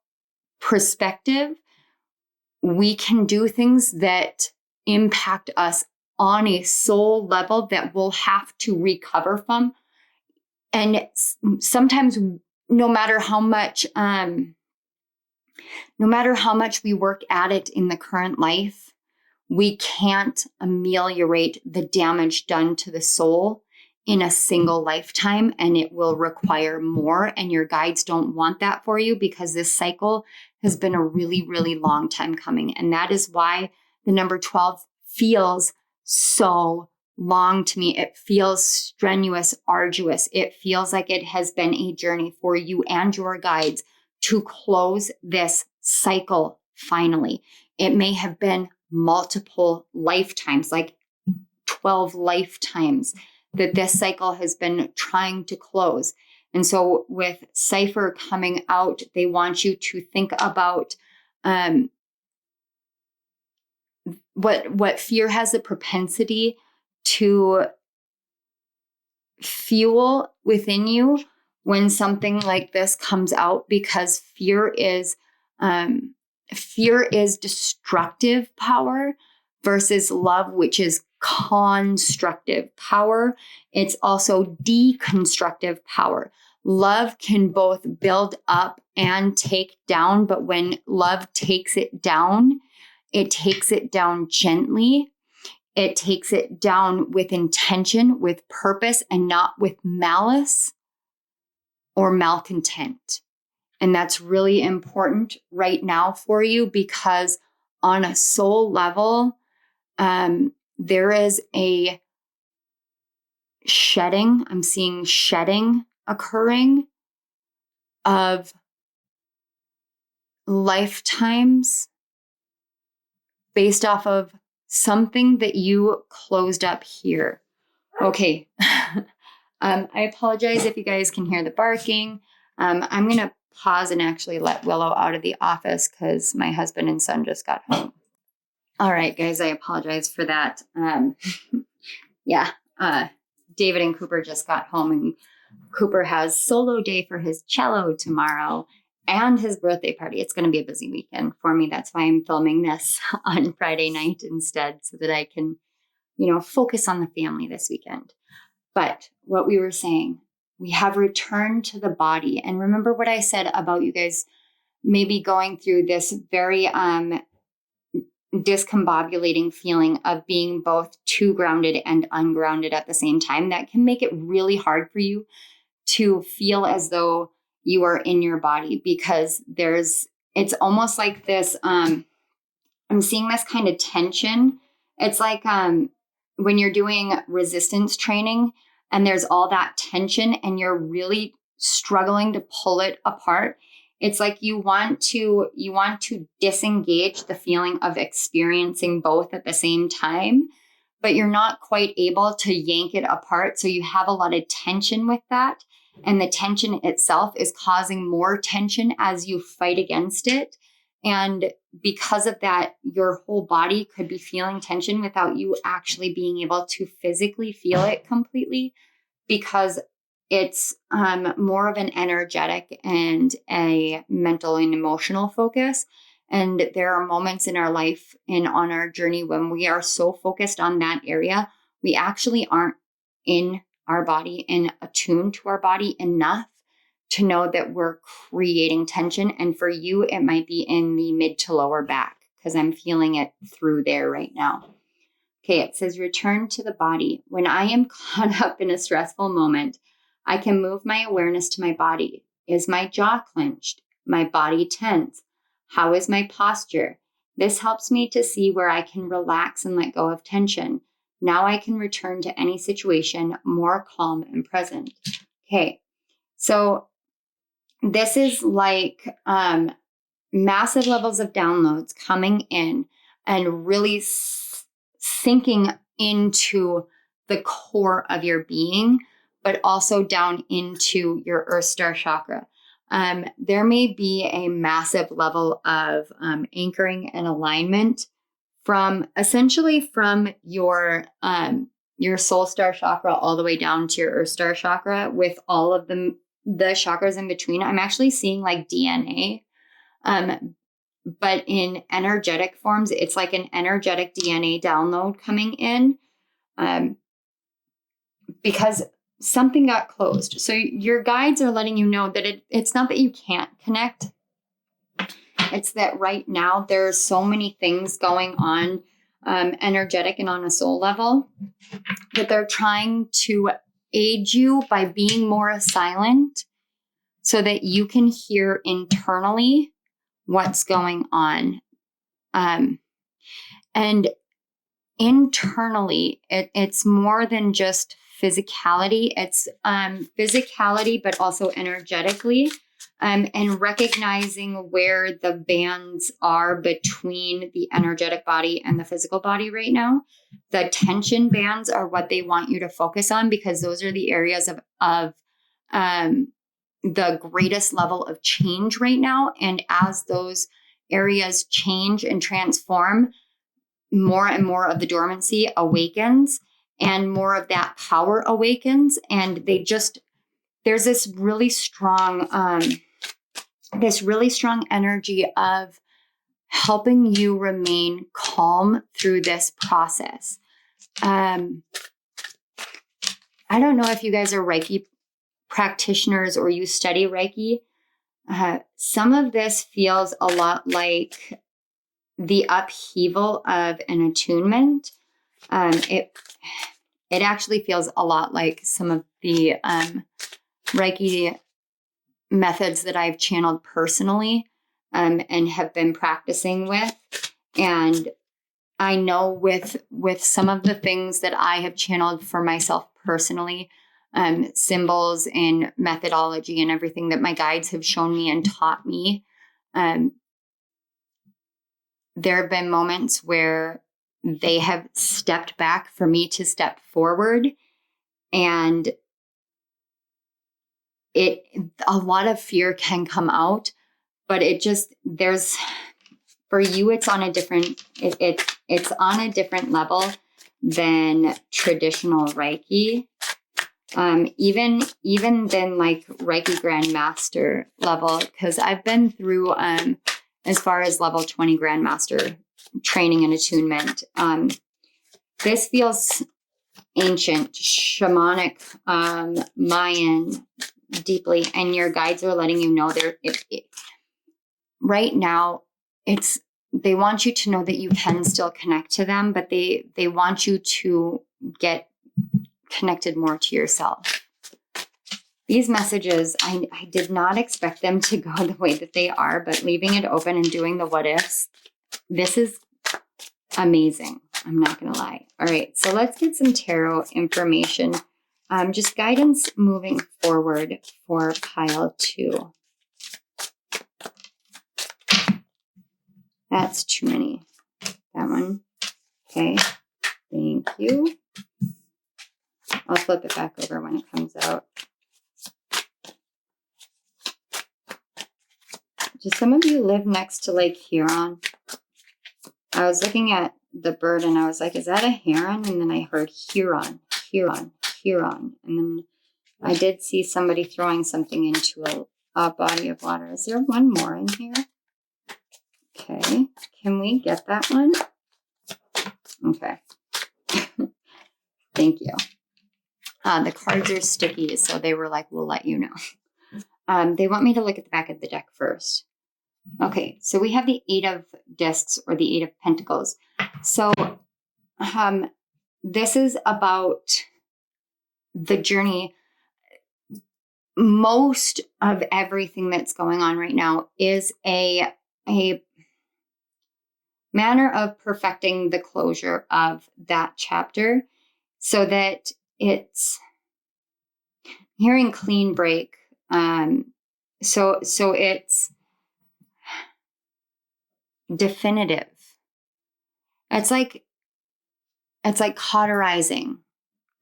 A: perspective, we can do things that impact us on a soul level that we'll have to recover from. And sometimes no matter how much we work at it in the current life, we can't ameliorate the damage done to the soul in a single lifetime, and it will require more. And your guides don't want that for you, because this cycle has been a really, really long time coming. And that is why the number 12 feels so long to me. It feels strenuous, arduous. It feels like it has been a journey for you and your guides to close this cycle finally. It may have been multiple lifetimes, like 12 lifetimes, that this cycle has been trying to close. And so with Cypher coming out, they want you to think about what fear has the propensity to fuel within you when something like this comes out, because fear is destructive power versus love, which is constructive power. It's also deconstructive power. Love can both build up and take down, but when love takes it down gently. It takes it down with intention, with purpose, and not with malice or malcontent. And that's really important right now for you, because on a soul level, there is a shedding. I'm seeing shedding occurring of lifetimes based off of something that you closed up here. Okay. I apologize if you guys can hear the barking. I'm going to pause and actually let Willow out of the office because my husband and son just got home. All right, guys, I apologize for that. David and Cooper just got home, and Cooper has solo day for his cello tomorrow and his birthday party. It's going to be a busy weekend for me. That's why I'm filming this on Friday night instead, so that I can, focus on the family this weekend. But what we were saying, we have returned to the body. And remember what I said about you guys maybe going through this very discombobulating feeling of being both too grounded and ungrounded at the same time. That can make it really hard for you to feel as though you are in your body, because it's almost like this, I'm seeing this kind of tension. It's like when you're doing resistance training and there's all that tension and you're really struggling to pull it apart. It's like you want to disengage the feeling of experiencing both at the same time, but you're not quite able to yank it apart. So you have a lot of tension with that. And the tension itself is causing more tension as you fight against it. And because of that, your whole body could be feeling tension without you actually being able to physically feel it completely, because it's more of an energetic and a mental and emotional focus. And there are moments in our life and on our journey when we are so focused on that area, we actually aren't in our body and attuned to our body enough to know that we're creating tension. And for you, it might be in the mid to lower back, because I'm feeling it through there right now. Okay, it says return to the body. When I am caught up in a stressful moment, I can move my awareness to my body. Is my jaw clenched? My body tense? How is my posture? This helps me to see where I can relax and let go of tension. Now I can return to any situation more calm and present. Okay, so this is like massive levels of downloads coming in and really sinking into the core of your being but also down into your Earth Star chakra. There may be a massive level of anchoring and alignment from your Soul Star chakra all the way down to your Earth Star chakra, with all of the chakras in between. I'm actually seeing like DNA, but in energetic forms. It's like an energetic DNA download coming in, because something got closed. So your guides are letting you know that it's not that you can't connect. It's that right now there's so many things going on, energetic and on a soul level, that they're trying to aid you by being more silent so that you can hear internally what's going on. And internally, it's more than just physicality. It's physicality, but also energetically, and recognizing where the bands are between the energetic body and the physical body right now. The tension bands are what they want you to focus on, because those are the areas of the greatest level of change right now. And as those areas change and transform, more and more of the dormancy awakens and more of that power awakens. And there's this really strong energy of helping you remain calm through this process. I don't know if you guys are Reiki practitioners or you study Reiki. Some of this feels a lot like the upheaval of an attunement. It actually feels a lot like some of the Reiki methods that I've channeled personally, and have been practicing with. And I know with some of the things that I have channeled for myself personally, symbols and methodology and everything that my guides have shown me and taught me, there have been moments where they have stepped back for me to step forward, and a lot of fear can come out, but for you, it's on a different, it's on a different level than traditional Reiki. Even than like Reiki Grandmaster level, because I've been through, as far as level 20 Grandmaster training and attunement. This feels ancient, shamanic, Mayan deeply, and your guides are letting you know right now they want you to know that you can still connect to them, but they want you to get connected more to yourself. These messages, I did not expect them to go the way that they are, but leaving it open and doing the what ifs, this is amazing. I'm not going to lie. All right, so let's get some tarot information. Just guidance moving forward for pile 2. That's too many. That one. Okay, thank you. I'll flip it back over when it comes out. Do some of you live next to Lake Huron? I was looking at the bird and I was like, is that a heron? And then I heard Huron, Huron, Huron. And then I did see somebody throwing something into a body of water. Is there one more in here? Okay. Can we get that one? Okay. Thank you. The cards are sticky, so they were like, we'll let you know. They want me to look at the back of the deck first. Okay, so we have the 8 of discs, or the 8 of pentacles. So this is about the journey. Most of everything that's going on right now is a manner of perfecting the closure of that chapter, so that it's hearing clean break. So it's definitive. It's like cauterizing.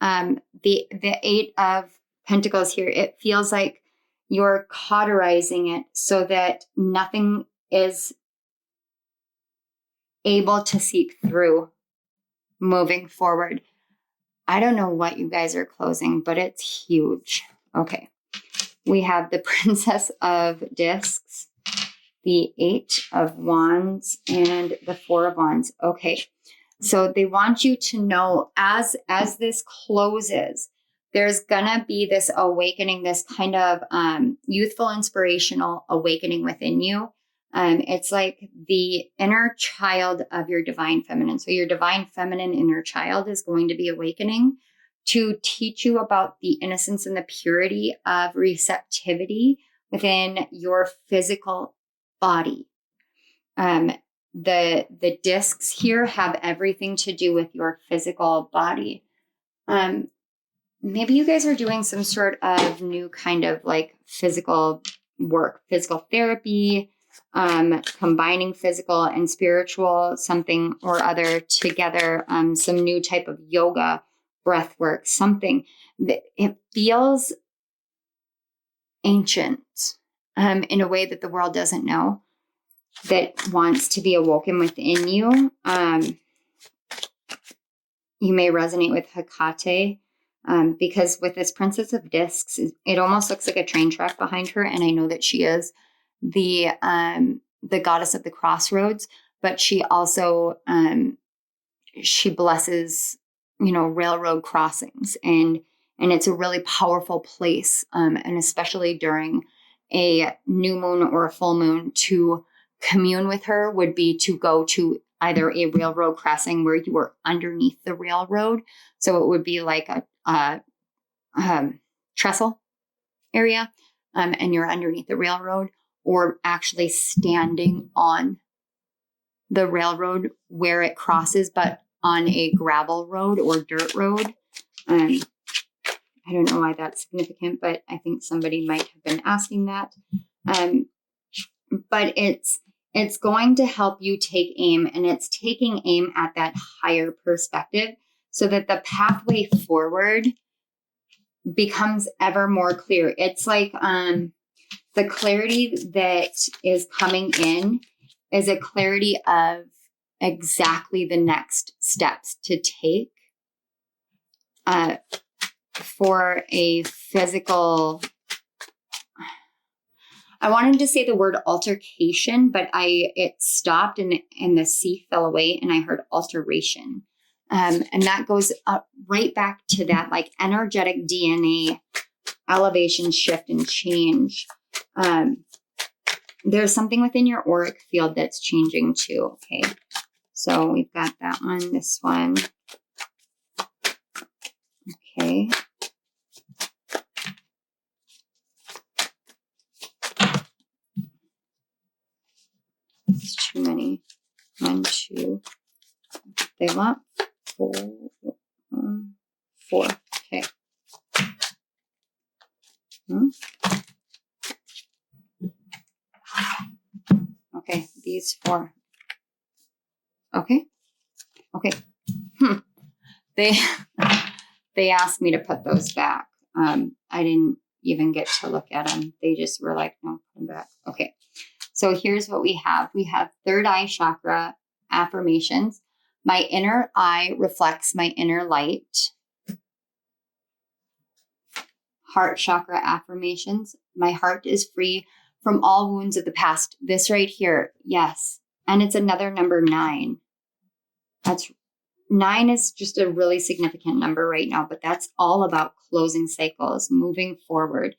A: The 8 of Pentacles here, it feels like you're cauterizing it so that nothing is able to seep through moving forward. I don't know what you guys are closing, but it's huge. Okay. We have the Princess of Discs, the Eight of Wands, and the Four of Wands. Okay. So they want you to know as this closes, there's gonna be this awakening, this kind of youthful, inspirational awakening within you. It's like the inner child of your divine feminine. So your divine feminine inner child is going to be awakening to teach you about the innocence and the purity of receptivity within your physical body. The discs here have everything to do with your physical body. Maybe you guys are doing some sort of new kind of like physical work, physical therapy, combining physical and spiritual, something or other together, some new type of yoga, breath work, something that it feels ancient in a way that the world doesn't know, that wants to be awoken within you. You may resonate with Hecate, because with this Princess of Discs, it almost looks like a train track behind her. And I know that she is the goddess of the crossroads, but she also, she blesses, railroad crossings, and it's a really powerful place. And especially during a new moon or a full moon, to commune with her would be to go to either a railroad crossing where you were underneath the railroad. So it would be like a trestle area, and you're underneath the railroad, or actually standing on the railroad where it crosses, but on a gravel road or dirt road. I don't know why that's significant, but I think somebody might have been asking that. But it's going to help you take aim, and it's taking aim at that higher perspective so that the pathway forward becomes ever more clear. It's like the clarity that is coming in is a clarity of exactly the next steps to take for a physical. I wanted to say the word altercation, but it stopped and the C fell away, and I heard alteration. And that goes right back to that like energetic DNA elevation, shift, and change. There's something within your auric field that's changing too. Okay. So we've got that one, this one. Okay. It's too many. 1, 2. They want 4. 4. Okay. Okay, these 4. Okay. Okay. They asked me to put those back. I didn't even get to look at them. They just were like, no, put them back. Okay. So here's what we have. We have third eye chakra affirmations. My inner eye reflects my inner light. Heart chakra affirmations. My heart is free from all wounds of the past. This right here. Yes. And it's another number 9. 9 is just a really significant number right now, but that's all about closing cycles, moving forward.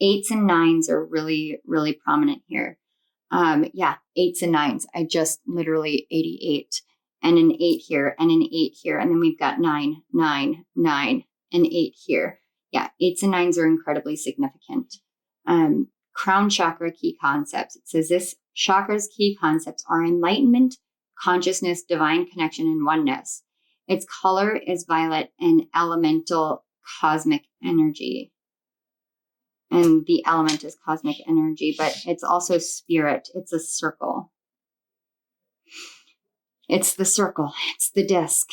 A: 8s and 9s are really, really prominent here. 8s and 9s. I just literally 88 and an 8 here and an 8 here. And then we've got 9, 9, 9, and 8 here. Yeah, 8s and 9s are incredibly significant. Crown chakra key concepts. It says this chakra's key concepts are enlightenment, consciousness, divine connection, and oneness. Its color is violet and elemental cosmic energy. And the element is cosmic energy, but it's also spirit. It's a circle. It's the circle. It's the disc.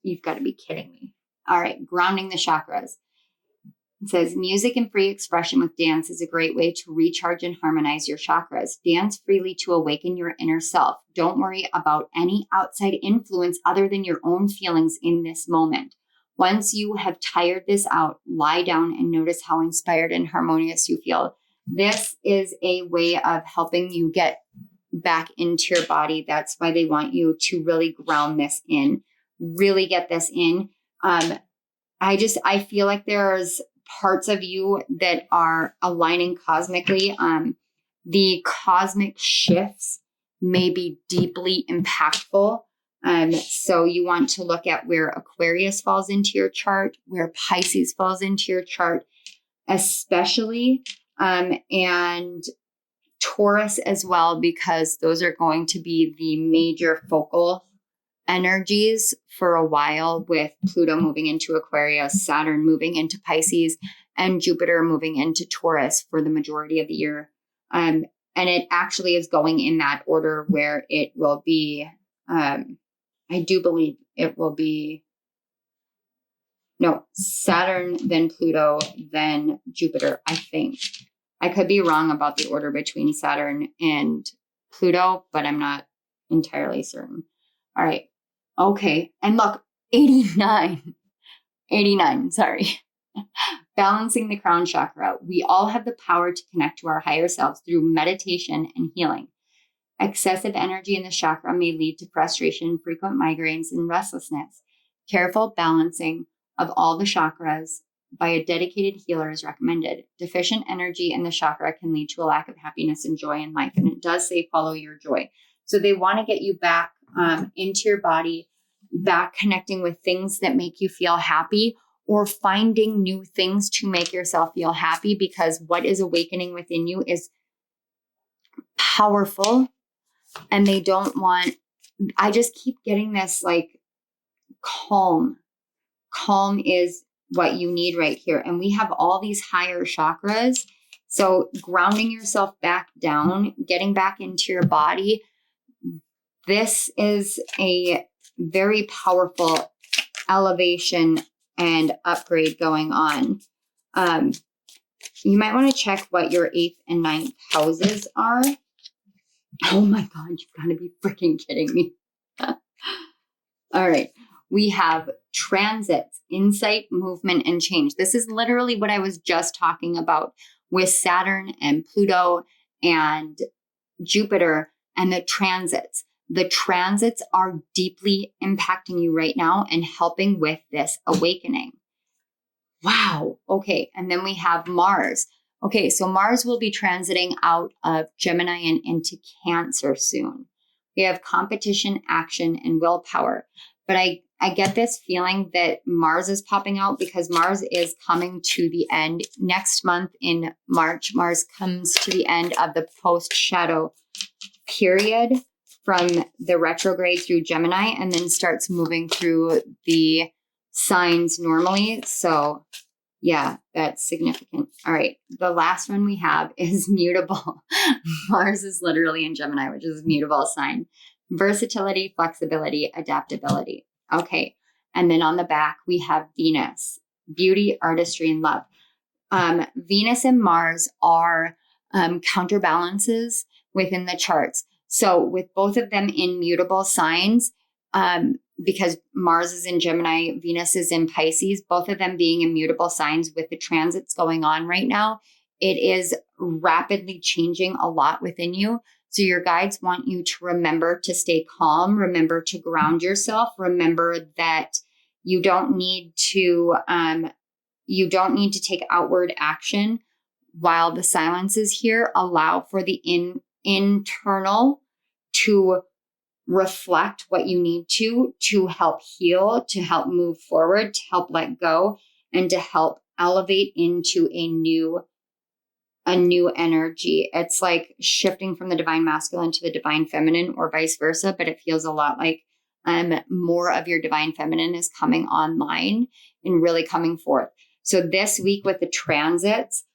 A: You've got to be kidding me. All right, grounding the chakras. It says music and free expression with dance is a great way to recharge and harmonize your chakras. Dance freely to awaken your inner self. Don't worry about any outside influence other than your own feelings in this moment. Once you have tired this out, lie down and notice how inspired and harmonious you feel. This is a way of helping you get back into your body. That's why they want you to really ground this in, really get this in. I feel like there's parts of you that are aligning cosmically. The cosmic shifts may be deeply impactful. So you want to look at where Aquarius falls into your chart, where Pisces falls into your chart, especially, and Taurus as well, because those are going to be the major focal energies for a while, with Pluto moving into Aquarius, Saturn moving into Pisces, and Jupiter moving into Taurus for the majority of the year. And it actually is going in that order where it will be, I do believe it will be, no, Saturn, then Pluto, then Jupiter, I think. I could be wrong about the order between Saturn and Pluto, but I'm not entirely certain. All right. Okay. And look, 89, sorry. Balancing the crown chakra. We all have the power to connect to our higher selves through meditation and healing. Excessive energy in the chakra may lead to frustration, frequent migraines, and restlessness. Careful balancing of all the chakras by a dedicated healer is recommended. Deficient energy in the chakra can lead to a lack of happiness and joy in life. And it does say follow your joy. So they want to get you back into your body, back connecting with things that make you feel happy, or finding new things to make yourself feel happy, because what is awakening within you is powerful. And they don't want, I just keep getting this like calm. Calm is what you need right here. And we have all these higher chakras. So grounding yourself back down, getting back into your body. This is a very powerful elevation and upgrade going on. You might want to check what your 8th and 9th houses are. Oh my God, you've got to be freaking kidding me. All right. We have transits, insight, movement, and change. This is literally what I was just talking about with Saturn and Pluto and Jupiter and the transits. The transits are deeply impacting you right now and helping with this awakening. Wow. Okay. And then we have Mars. Okay. So Mars will be transiting out of Gemini and into Cancer soon. We have competition, action, and willpower. But I get this feeling that Mars is popping out because Mars is coming to the end next month in March. Mars comes to the end of the post-shadow period from the retrograde through Gemini, and then starts moving through the signs normally. So yeah, that's significant. All right. The last one we have is mutable. Mars is literally in Gemini, which is a mutable sign. Versatility, flexibility, adaptability. Okay. And then on the back, we have Venus, beauty, artistry, and love. Venus and Mars are counterbalances within the charts. So with both of them in mutable signs, because Mars is in Gemini, Venus is in Pisces, both of them being immutable signs with the transits going on right now, it is rapidly changing a lot within you. So your guides want you to remember to stay calm, remember to ground yourself, remember that you don't need to take outward action while the silence is here. Allow for the internal to reflect what you need to help heal, to help move forward, to help let go, and to help elevate into a new energy. It's like shifting from the divine masculine to the divine feminine, or vice versa, but it feels a lot like more of your divine feminine is coming online and really coming forth. So this week with the transits,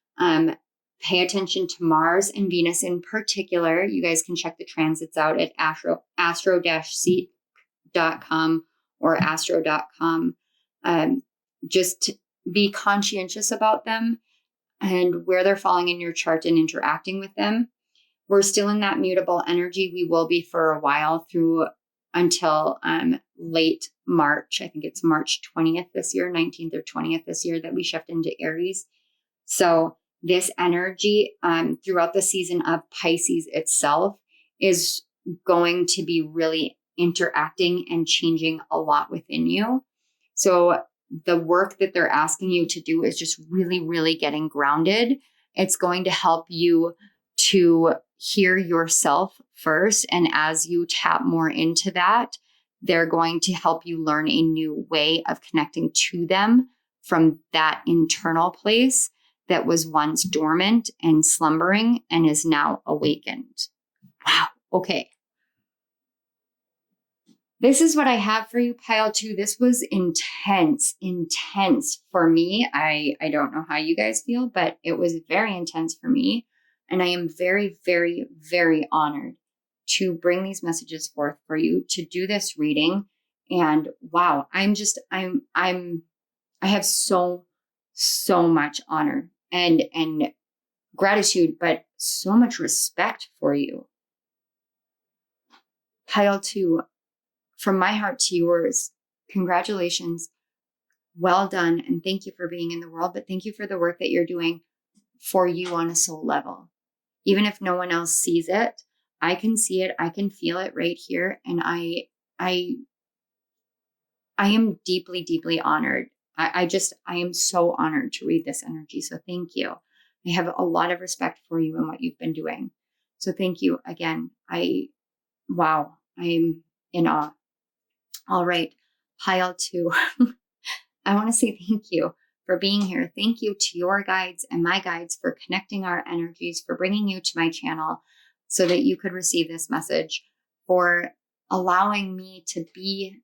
A: pay attention to Mars and Venus in particular. You guys can check the transits out at astro-seek.com or astro.com. just be conscientious about them and where they're falling in your chart and interacting with them. We're still in that mutable energy. We will be for a while through until late March. I think it's March 20th this year, 19th or 20th this year, that we shift into Aries. So this energy throughout the season of Pisces itself is going to be really interacting and changing a lot within you. So the work that they're asking you to do is just really, really getting grounded. It's going to help you to hear yourself first. And as you tap more into that, they're going to help you learn a new way of connecting to them from that internal place that was once dormant and slumbering and is now awakened. Wow. Okay. This is what I have for you, pile 2. This was intense for me. I don't know how you guys feel, but it was very intense for me. And I am very, very, very honored to bring these messages forth for you, to do this reading. And wow, I have so much honor and gratitude, but so much respect for you. Pile 2, from my heart to yours, congratulations. Well done. And thank you for being in the world, but thank you for the work that you're doing for you on a soul level. Even if no one else sees it, I can see it. I can feel it right here. And I am deeply, deeply honored. I am so honored to read this energy. So thank you. I have a lot of respect for you and what you've been doing. So thank you again. Wow, I'm in awe. All right, pile 2. I want to say thank you for being here. Thank you to your guides and my guides for connecting our energies, for bringing you to my channel so that you could receive this message, for allowing me to be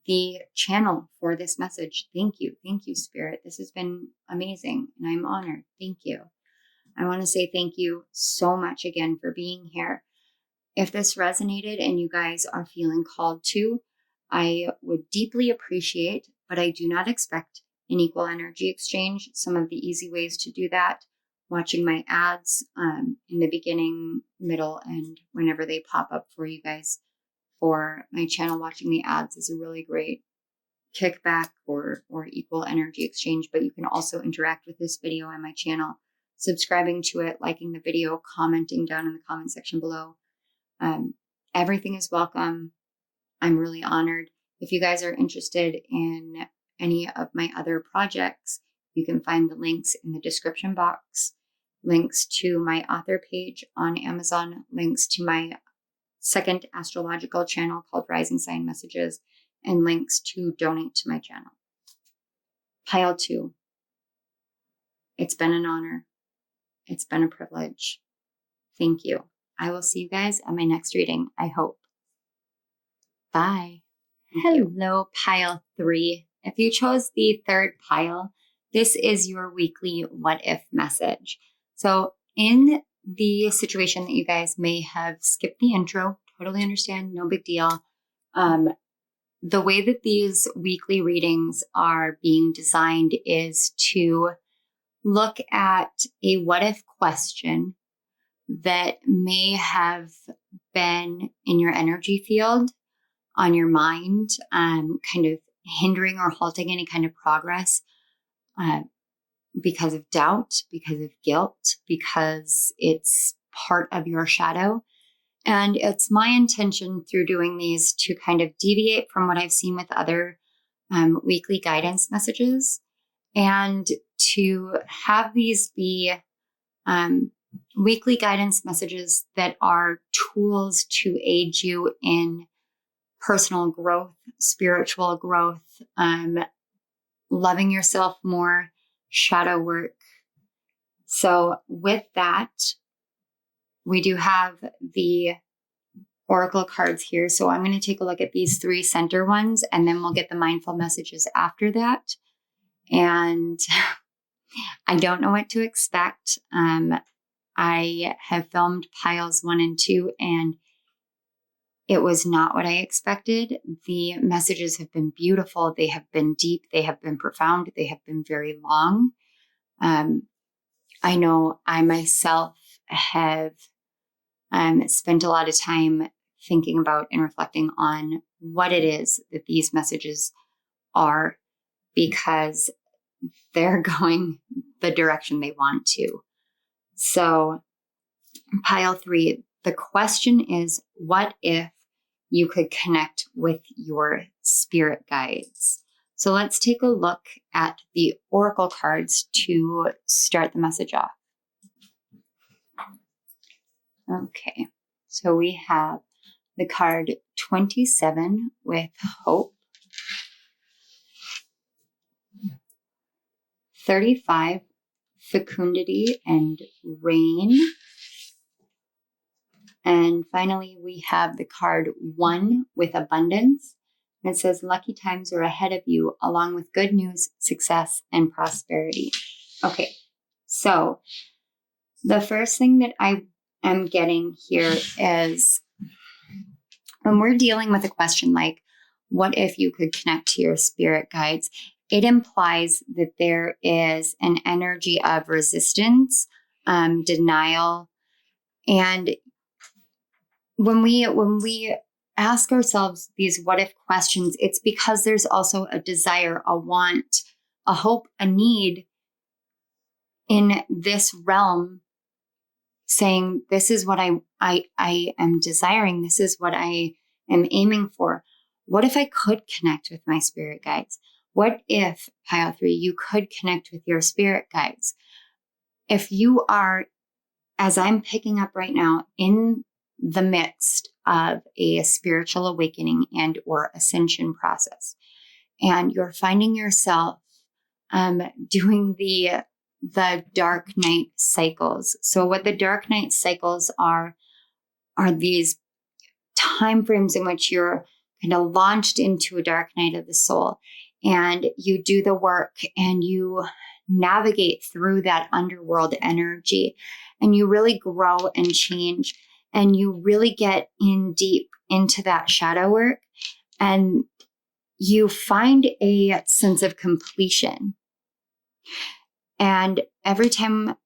A: the channel for this message. Thank you. Thank you, Spirit. This has been amazing and I'm honored. Thank you. I want to say thank you so much again for being here. If this resonated and you guys are feeling called to, I would deeply appreciate, but I do not expect an equal energy exchange. Some of the easy ways to do that, watching my ads in the beginning, middle, and whenever they pop up for you guys for my channel, watching the ads is a really great kickback or equal energy exchange. But you can also interact with this video on my channel, subscribing to it, liking the video, commenting down in the comment section below. Everything is welcome. I'm really honored. If you guys are interested in any of my other projects, you can find the links in the description box, links to my author page on Amazon, links to my second astrological channel called Rising Sign Messages, and links to donate to my channel. Pile 2. It's been an honor. It's been a privilege. Thank you. I will see you guys at my next reading, I hope. Bye. Hello, pile 3. If you chose the third pile, this is your weekly what if message. So in the situation that you guys may have skipped the intro, totally understand, no big deal. The way that these weekly readings are being designed is to look at a what if question that may have been in your energy field, on your mind, kind of hindering or halting any kind of progress because of doubt, because of guilt, because it's part of your shadow. And it's my intention through doing these to kind of deviate from what I've seen with other weekly guidance messages, and to have these be weekly guidance messages that are tools to aid you in personal growth, spiritual growth, loving yourself more, shadow work. So with that, we do have the oracle cards here. So I'm going to take a look at these 3 center ones, and then we'll get the mindful messages after that. And I don't know what to expect. I have filmed piles 1 and 2, and It was not what I expected. The messages have been beautiful. They have been deep. They have been profound. They have been very long. I know I myself have spent a lot of time thinking about and reflecting on what it is that these messages are, because they're going the direction they want to. So, pile 3, the question is, what if you could connect with your spirit guides? So let's take a look at the oracle cards to start the message off. Okay, so we have the card 27 with hope, 35, fecundity and rain, and finally we have the card 1 with abundance. And it says, lucky times are ahead of you, along with good news, success, and prosperity. Okay, so the first thing that I am getting here is, when we're dealing with a question like, what if you could connect to your spirit guides? It implies that there is an energy of resistance, denial. And when we ask ourselves these what if questions, it's because there's also a desire, a want, a hope, a need in this realm, saying, this is what I am desiring. This is what I am aiming for. What if I could connect with my spirit guides? What if, pile 3, you could connect with your spirit guides? If you are, as I'm picking up right now, in the midst of a spiritual awakening and or ascension process, and you're finding yourself doing the dark night cycles. So what the dark night cycles are these time frames in which you're kind of launched into a dark night of the soul, and you do the work and you navigate through that underworld energy, and you really grow and change, and you really get in deep into that shadow work, and you find a sense of completion. And every time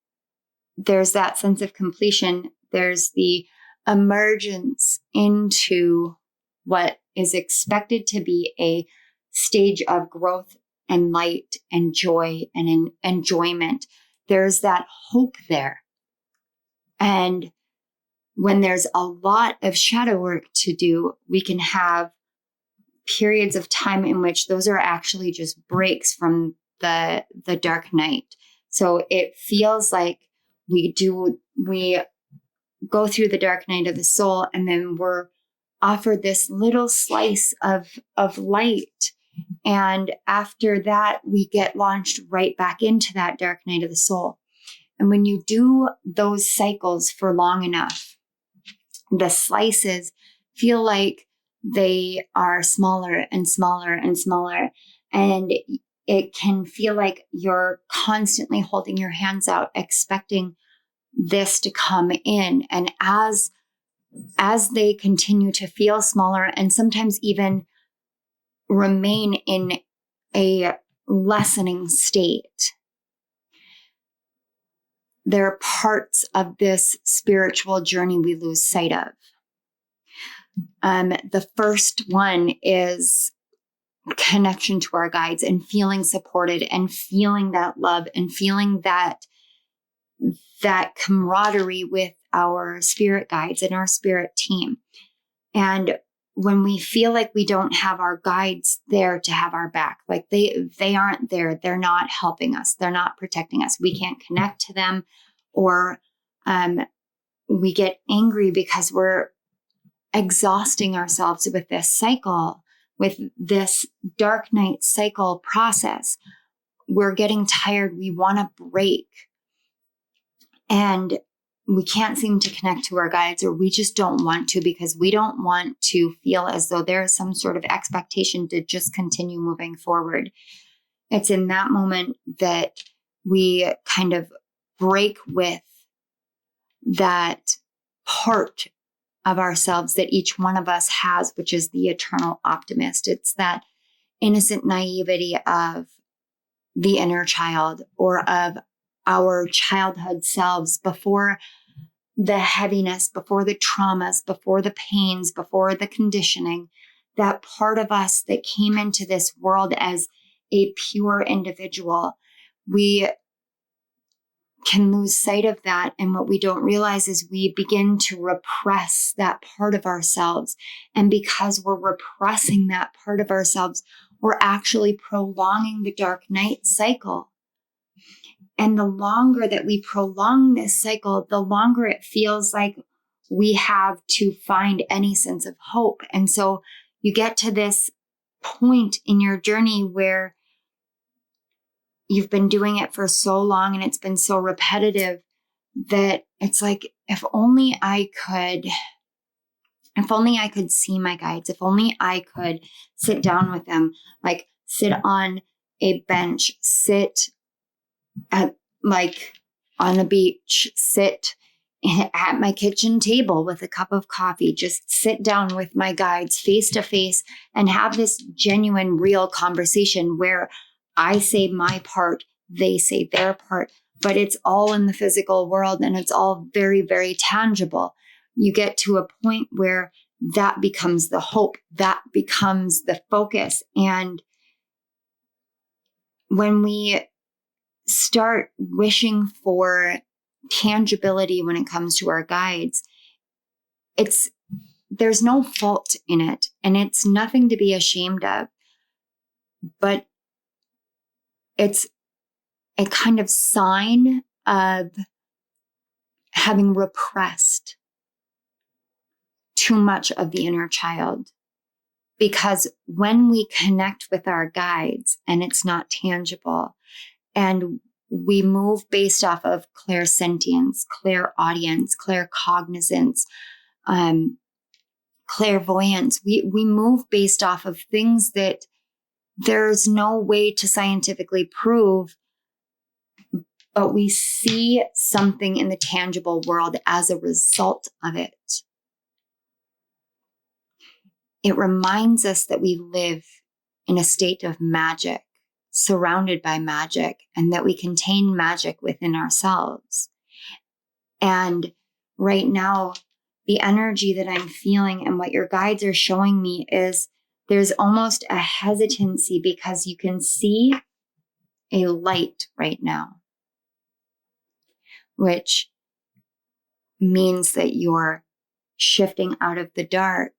A: there's that sense of completion, there's the emergence into what is expected to be a stage of growth and light and joy and enjoyment. There's that hope there. And when there's a lot of shadow work to do, we can have periods of time in which those are actually just breaks from the dark night. So it feels like we go through the dark night of the soul, and then we're offered this little slice of light. And after that, we get launched right back into that dark night of the soul. And when you do those cycles for long enough, the slices feel like they are smaller and smaller and smaller. And it can feel like you're constantly holding your hands out, expecting this to come in. And as they continue to feel smaller and sometimes even remain in a lessening state, there are parts of this spiritual journey we lose sight of. The first one is connection to our guides and feeling supported and feeling that love and feeling that camaraderie with our spirit guides and our spirit team. And when we feel like we don't have our guides there to have our back, like they aren't there, they're not helping us, they're not protecting us, we can't connect to them, or we get angry because we're exhausting ourselves with this cycle, with this dark night cycle process. We're getting tired, we want to break, and we can't seem to connect to our guides, or we just don't want to, because we don't want to feel as though there is some sort of expectation to just continue moving forward. It's in that moment that we kind of break with that part of ourselves that each one of us has, which is the eternal optimist. It's that innocent naivety of the inner child or of our childhood selves before the heaviness, before the traumas, before the pains, before the conditioning, that part of us that came into this world as a pure individual. We can lose sight of that. And what we don't realize is we begin to repress that part of ourselves. And because we're repressing that part of ourselves, we're actually prolonging the dark night cycle. And the longer that we prolong this cycle, the longer it feels like we have to find any sense of hope. And so you get to this point in your journey where you've been doing it for so long and it's been so repetitive that it's like, if only I could see my guides, if only I could sit down with them, like sit on a bench, sit at on a beach, sit at my kitchen table with a cup of coffee, just sit down with my guides face to face and have this genuine, real conversation where I say my part, they say their part, but it's all in the physical world and it's all very, very tangible. You get to a point where that becomes the hope, that becomes the focus. And when we start wishing for tangibility when it comes to our guides, there's no fault in it and it's nothing to be ashamed of, but it's a kind of sign of having repressed too much of the inner child. Because when we connect with our guides and it's not tangible, and we move based off of clairsentience, clairaudience, claircognizance, clairvoyance, we move based off of things that there's no way to scientifically prove, but we see something in the tangible world as a result of it. It reminds us that we live in a state of magic, surrounded by magic, and that we contain magic within ourselves. And right now, the energy that I'm feeling and what your guides are showing me is there's almost a hesitancy because you can see a light right now, which means that you're shifting out of the dark.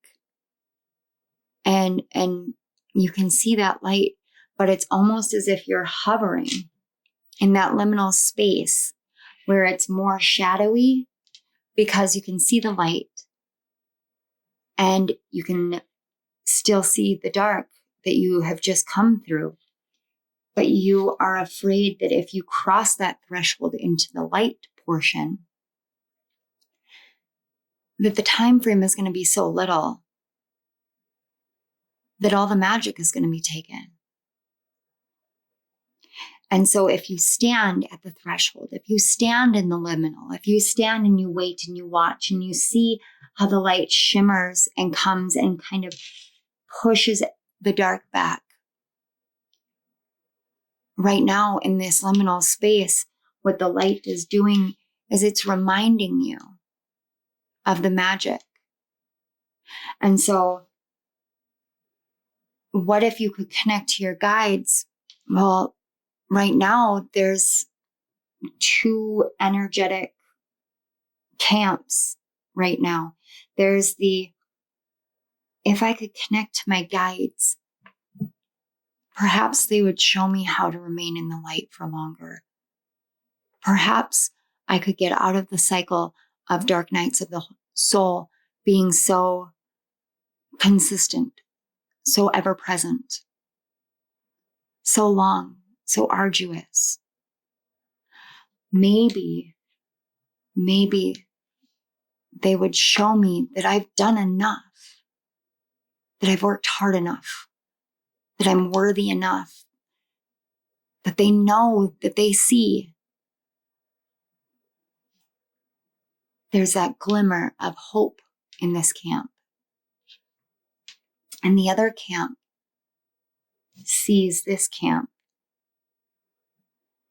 A: And you can see that light, but it's almost as if you're hovering in that liminal space where it's more shadowy because you can see the light and you can still see the dark that you have just come through. But you are afraid that if you cross that threshold into the light portion, that the time frame is going to be so little that all the magic is going to be taken. And so if you stand at the threshold, if you stand in the liminal, if you stand and you wait and you watch and you see how the light shimmers and comes and kind of pushes the dark back. Right now in this liminal space, what the light is doing is it's reminding you of the magic. And so what if you could connect to your guides? Well, right now there's two energetic camps right now. There's if I could connect to my guides, perhaps they would show me how to remain in the light for longer. Perhaps I could get out of the cycle of dark nights of the soul being so consistent, so ever present, so long, so arduous. Maybe they would show me that I've done enough, that I've worked hard enough, that I'm worthy enough, that they know, that they see. There's that glimmer of hope in this camp. And the other camp sees this camp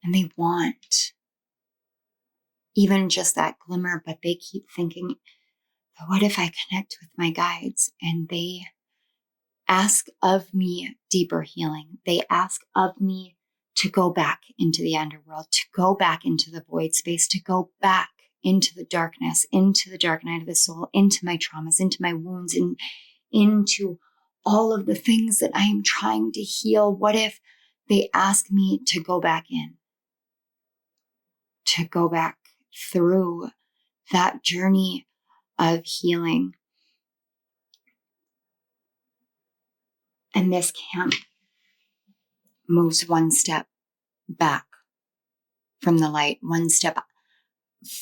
A: and they want even just that glimmer, but they keep thinking, what if I connect with my guides and they ask of me deeper healing? They ask of me to go back into the underworld, to go back into the void space, to go back into the darkness, into the dark night of the soul, into my traumas, into my wounds, and into all of the things that I am trying to heal. What if they ask me to go back in, to go back through that journey of healing? And this camp moves one step back from the light, one step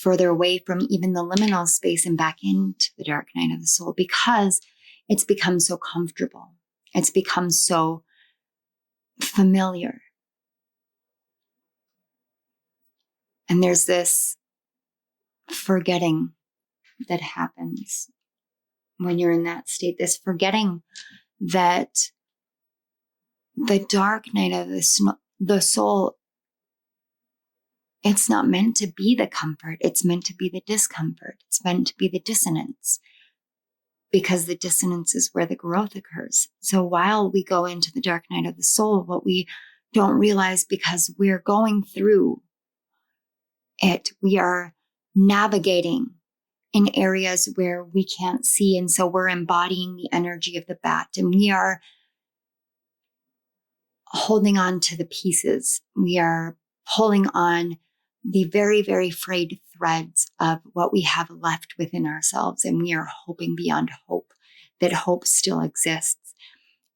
A: further away from even the liminal space and back into the dark night of the soul, because it's become so comfortable. It's become so familiar. And there's this forgetting that happens when you're in that state, this forgetting that the dark night of the soul, it's not meant to be the comfort. It's meant to be the discomfort. It's meant to be the dissonance, because the dissonance is where the growth occurs. So while we go into the dark night of the soul, what we don't realize, because we're going through it, we are navigating in areas where we can't see. And so we're embodying the energy of the bat, and we are holding on to the pieces. We are pulling on the very, very frayed threads of what we have left within ourselves. And we are hoping beyond hope that hope still exists.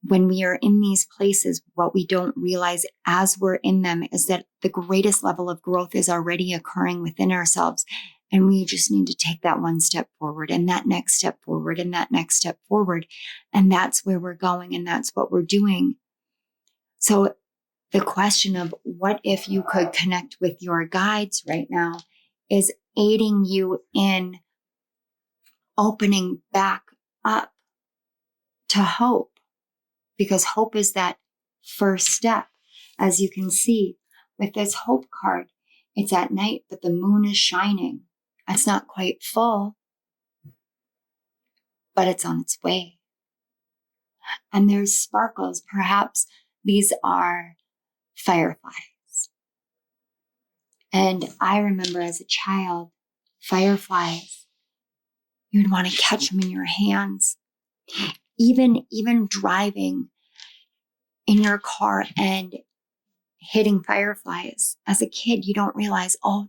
A: When we are in these places, what we don't realize as we're in them is that the greatest level of growth is already occurring within ourselves. And we just need to take that one step forward, and that next step forward, and that next step forward. And that's where we're going, and that's what we're doing. So the question of what if you could connect with your guides right now is aiding you in opening back up to hope, because hope is that first step. As you can see with this hope card, it's at night, but the moon is shining. It's not quite full, but it's on its way. And there's sparkles. Perhaps these are fireflies. And I remember as a child, fireflies, you'd want to catch them in your hands. Even driving in your car and hitting fireflies. As a kid, you don't realize, oh,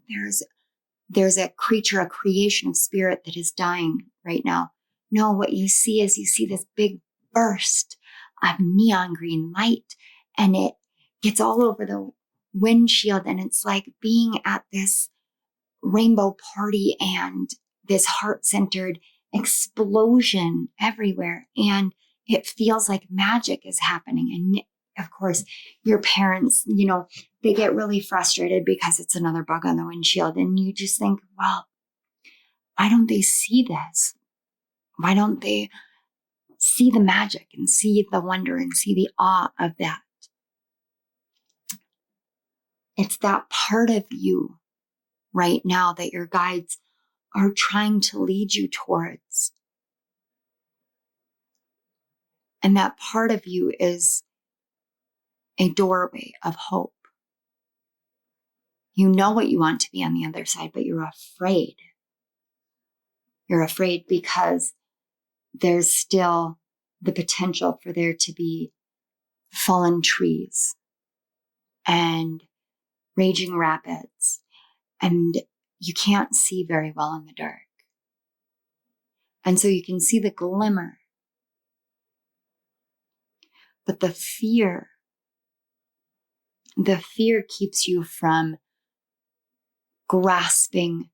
A: there's a creature, a creation of spirit that is dying right now. No, what you see is you see this big burst of neon green light, and it gets all over the windshield, and it's like being at this rainbow party and this heart-centered explosion everywhere. And it feels like magic is happening. And of course, your parents, they get really frustrated because it's another bug on the windshield. And you just think, well, why don't they see this? Why don't they see the magic and see the wonder and see the awe of that? It's that part of you right now that your guides are trying to lead you towards. And that part of you is a doorway of hope. You know what you want to be on the other side, but you're afraid. You're afraid because there's still the potential for there to be fallen trees and raging rapids, and you can't see very well in the dark. And so you can see the glimmer, but the fear keeps you from grasping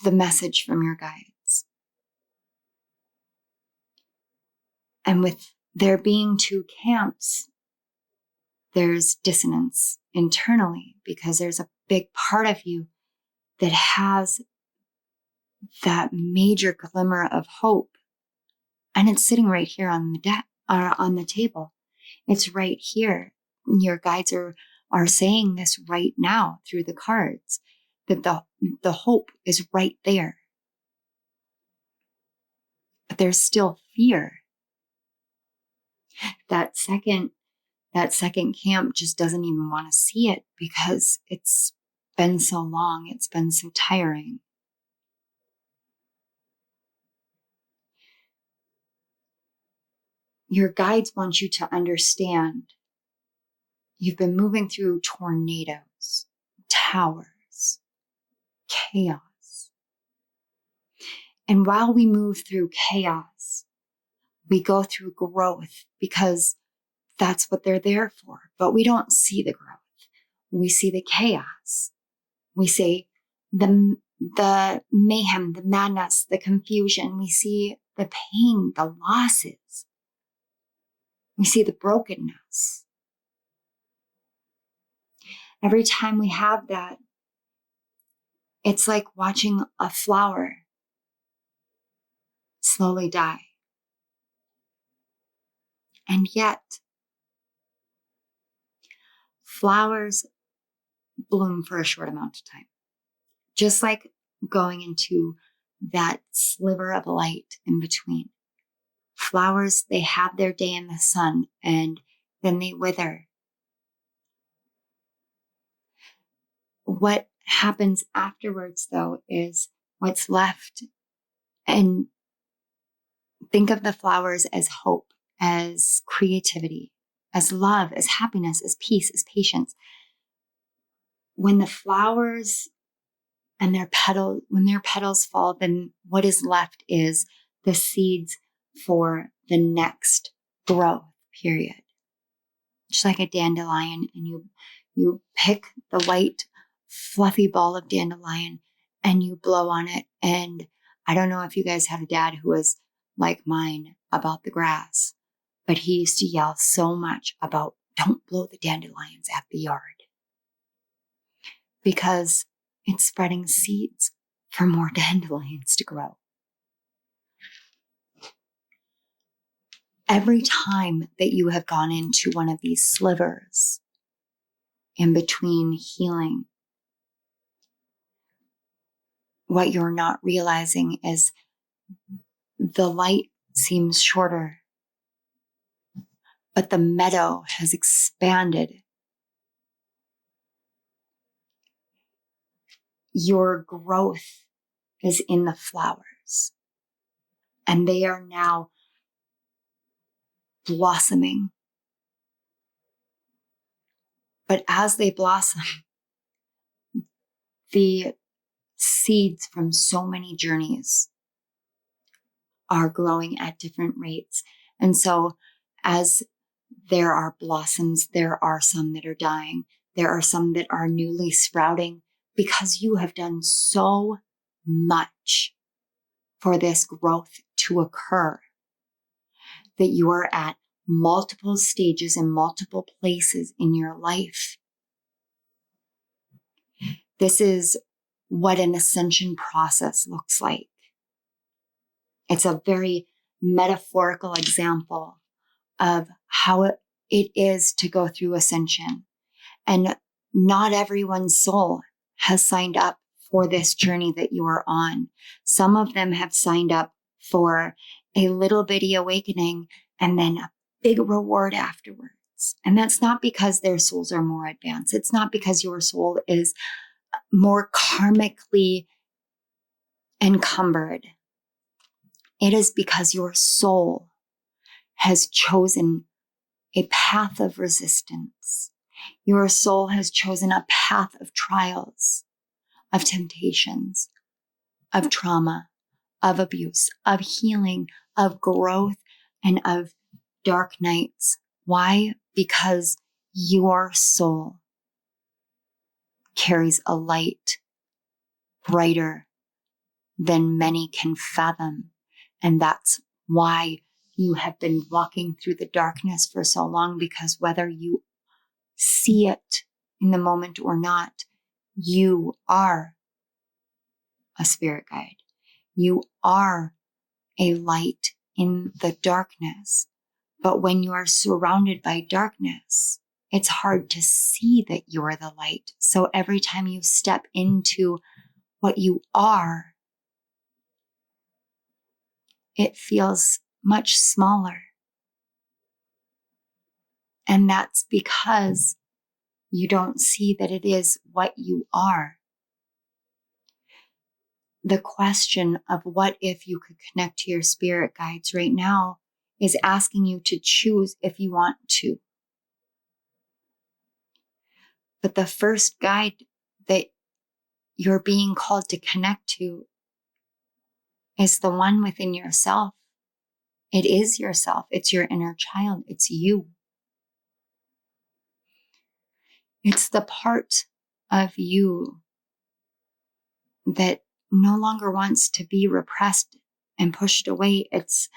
A: the message from your guides. And with there being two camps, there's dissonance internally, because there's a big part of you that has that major glimmer of hope. And it's sitting right here on the deck, or on the table. It's right here. Your guides are saying this right now through the cards, that the hope is right there. But there's still fear. That second camp just doesn't even want to see it because it's been so long. It's been so tiring. Your guides want you to understand you've been moving through tornadoes, towers, chaos. And while we move through chaos, we go through growth because that's what they're there for. But we don't see the growth. We see the chaos. We see the mayhem, the madness, the confusion. We see the pain, the losses. We see the brokenness. Every time we have that, it's like watching a flower slowly die. And yet, flowers bloom for a short amount of time. Just like going into that sliver of light in between. Flowers, they have their day in the sun and then they wither. What happens afterwards, though, is what's left. And think of the flowers as hope, as creativity, as love, as happiness, as peace, as patience. When the flowers and when their petals fall, then what is left is the seeds for the next growth period. Just like a dandelion, and you pick the white, fluffy ball of dandelion and you blow on it. And I don't know if you guys had a dad who was like mine about the grass, but he used to yell so much about don't blow the dandelions at the yard because it's spreading seeds for more dandelions to grow. Every time that you have gone into one of these slivers in between healing, what you're not realizing is the light seems shorter, but the meadow has expanded. Your growth is in the flowers, and they are now blossoming. But as they blossom, the seeds from so many journeys are growing at different rates. And so as there are blossoms, there are some that are dying. There are some that are newly sprouting because you have done so much for this growth to occur that you are at multiple stages in multiple places in your life. This is what an ascension process looks like. It's a very metaphorical example of how it is to go through ascension. And not everyone's soul has signed up for this journey that you are on. Some of them have signed up for a little bitty awakening and then a big reward afterwards. And that's not because their souls are more advanced. It's not because your soul is more karmically encumbered. It is because your soul has chosen a path of resistance. Your soul has chosen a path of trials, of temptations, of trauma, of abuse, of healing, of growth, and of dark nights. Why? Because your soul carries a light brighter than many can fathom. And that's why you have been walking through the darkness for so long, because whether you see it in the moment or not, you are a spirit guide. You are a light in the darkness. But when you are surrounded by darkness, it's hard to see that you are the light. So every time you step into what you are, it feels much smaller. And that's because you don't see that it is what you are. The question of what if you could connect to your spirit guides right now is asking you to choose if you want to. But the first guide that you're being called to connect to is the one within yourself. It is yourself. It's your inner child. It's you. It's the part of you that no longer wants to be repressed and pushed away. It's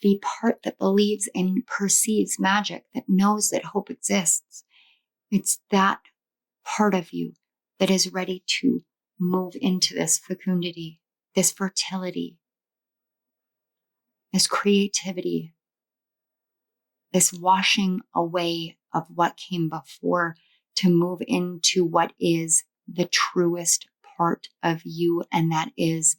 A: the part that believes and perceives magic, that knows that hope exists. It's that part of you that is ready to move into this fecundity, this fertility, this creativity, this washing away of what came before to move into what is the truest part of you. And that is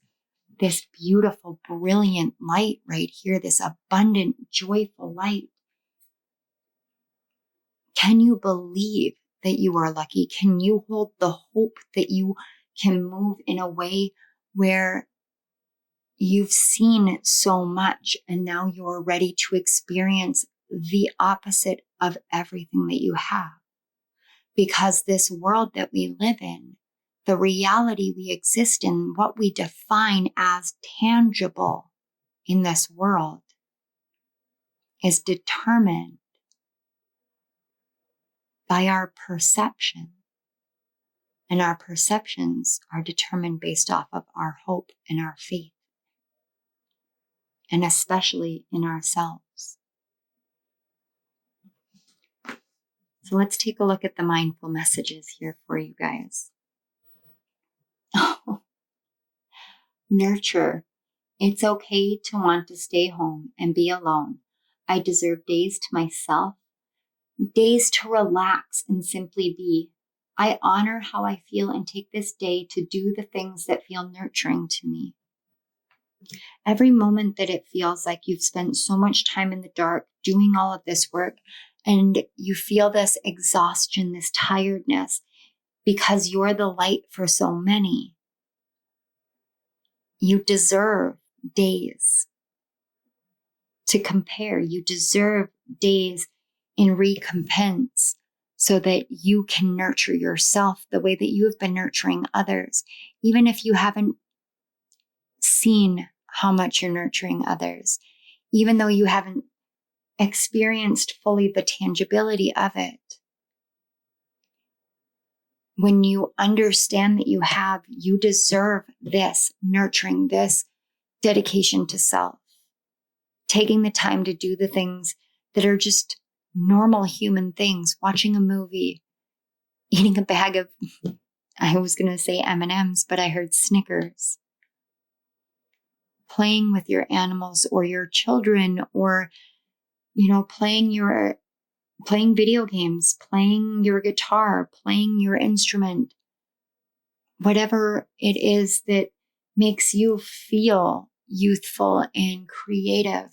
A: this beautiful, brilliant light right here, this abundant, joyful light. Can you believe that you are lucky? Can you hold the hope that you can move in a way where you've seen so much and now you're ready to experience the opposite of everything that you have? Because this world that we live in, the reality we exist in, what we define as tangible in this world, is determined by our perception. And our perceptions are determined based off of our hope and our faith, and especially in ourselves. So let's take a look at the mindful messages here for you guys. Nurture. It's okay to want to stay home and be alone. I deserve days to myself, days to relax and simply be. I honor how I feel and take this day to do the things that feel nurturing to me. Every moment that it feels like you've spent so much time in the dark doing all of this work and you feel this exhaustion, this tiredness, because you're the light for so many, you deserve days to compare. You deserve days in recompense so that you can nurture yourself the way that you have been nurturing others, even if you haven't seen how much you're nurturing others, even though you haven't experienced fully the tangibility of it. When you understand that you deserve this nurturing, this dedication to self, taking the time to do the things that are just normal human things, watching a movie, eating a bag of, I was going to say M&Ms, but I heard Snickers, playing with your animals or your children, or, playing video games, playing your guitar, playing your instrument, whatever it is that makes you feel youthful and creative,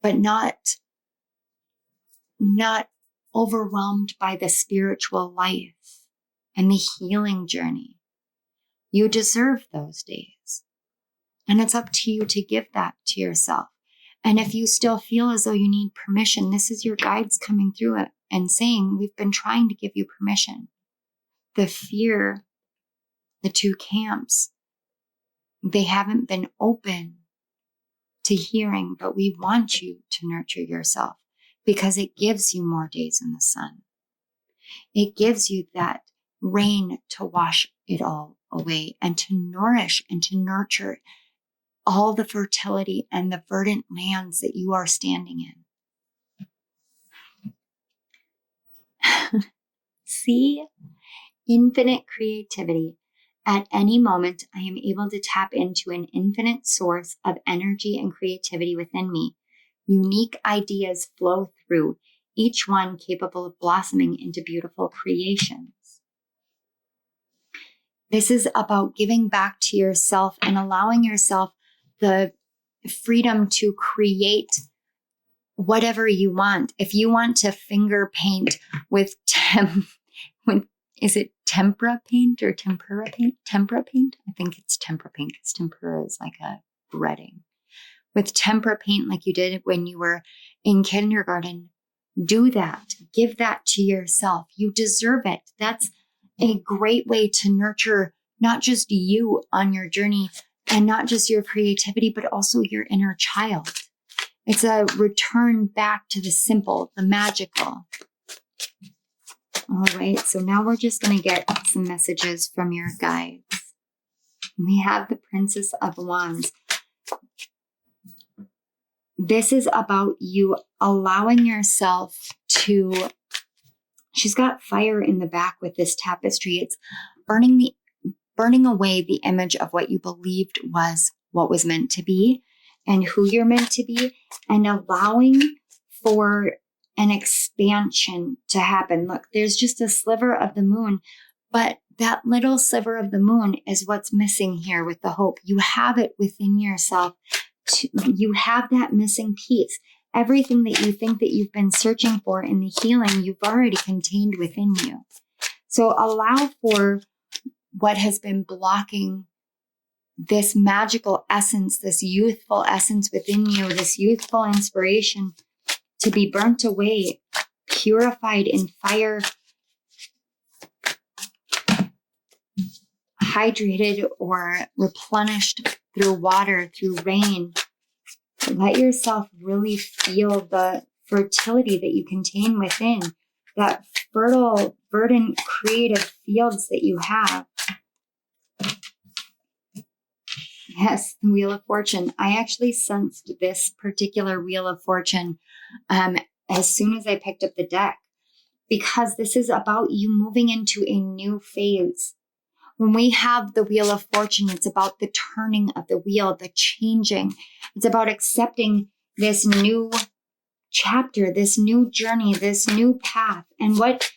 A: but not overwhelmed by the spiritual life and the healing journey. You deserve those days. And it's up to you to give that to yourself. And if you still feel as though you need permission, this is your guides coming through it and saying, we've been trying to give you permission. The fear, the two camps, they haven't been open to hearing, but we want you to nurture yourself because it gives you more days in the sun. It gives you that rain to wash it all away and to nourish and to nurture all the fertility and the verdant lands that you are standing in. See, infinite creativity. At any moment, I am able to tap into an infinite source of energy and creativity within me. Unique ideas flow through, each one capable of blossoming into beautiful creations. This is about giving back to yourself and allowing yourself the freedom to create whatever you want. If you want to finger paint with is it tempera paint or tempera paint? Tempera paint? I think it's tempera paint because tempera is like a breading. With tempera paint like you did when you were in kindergarten, do that. Give that to yourself. You deserve it. That's a great way to nurture not just you on your journey and not just your creativity, but also your inner child. It's a return back to the simple, the magical. All right, so now we're just going to get some messages from your guides. We have the Princess of Wands. This is about you allowing yourself to, she's got fire in the back with this tapestry. It's burning away the image of what you believed was what was meant to be and who you're meant to be, and allowing for an expansion to happen. Look, there's just a sliver of the moon, but that little sliver of the moon is what's missing here with the hope. You have it within yourself. You have that missing piece. Everything that you think that you've been searching for in the healing, you've already contained within you. So allow for what has been blocking this magical essence, this youthful essence within you, this youthful inspiration to be burnt away, purified in fire, hydrated or replenished through water, through rain. Let yourself really feel the fertility that you contain within, that fertile, verdant, creative fields that you have. Yes, the Wheel of Fortune. I actually sensed this particular Wheel of Fortune as soon as I picked up the deck, because this is about you moving into a new phase. When we have the Wheel of Fortune, it's about the turning of the wheel, the changing. It's about accepting this new chapter, this new journey, this new path. And what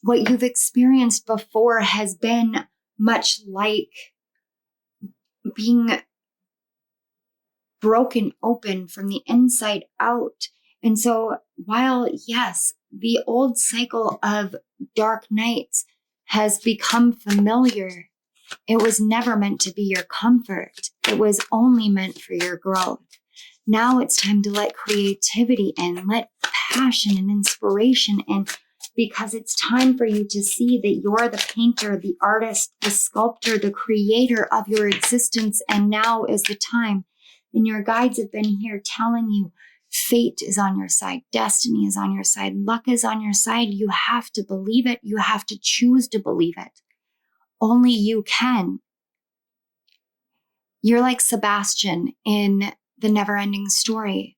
A: you've experienced before has been much like being broken open from the inside out. And so while, yes, the old cycle of dark nights has become familiar, it was never meant to be your comfort. It was only meant for your growth. Now it's time to let creativity in, let passion and inspiration in, because it's time for you to see that you're the painter, the artist, the sculptor, the creator of your existence. And now is the time. And your guides have been here telling you fate is on your side. Destiny is on your side. Luck is on your side. You have to believe it. You have to choose to believe it. Only you can. You're like Sebastian in The Never-Ending Story,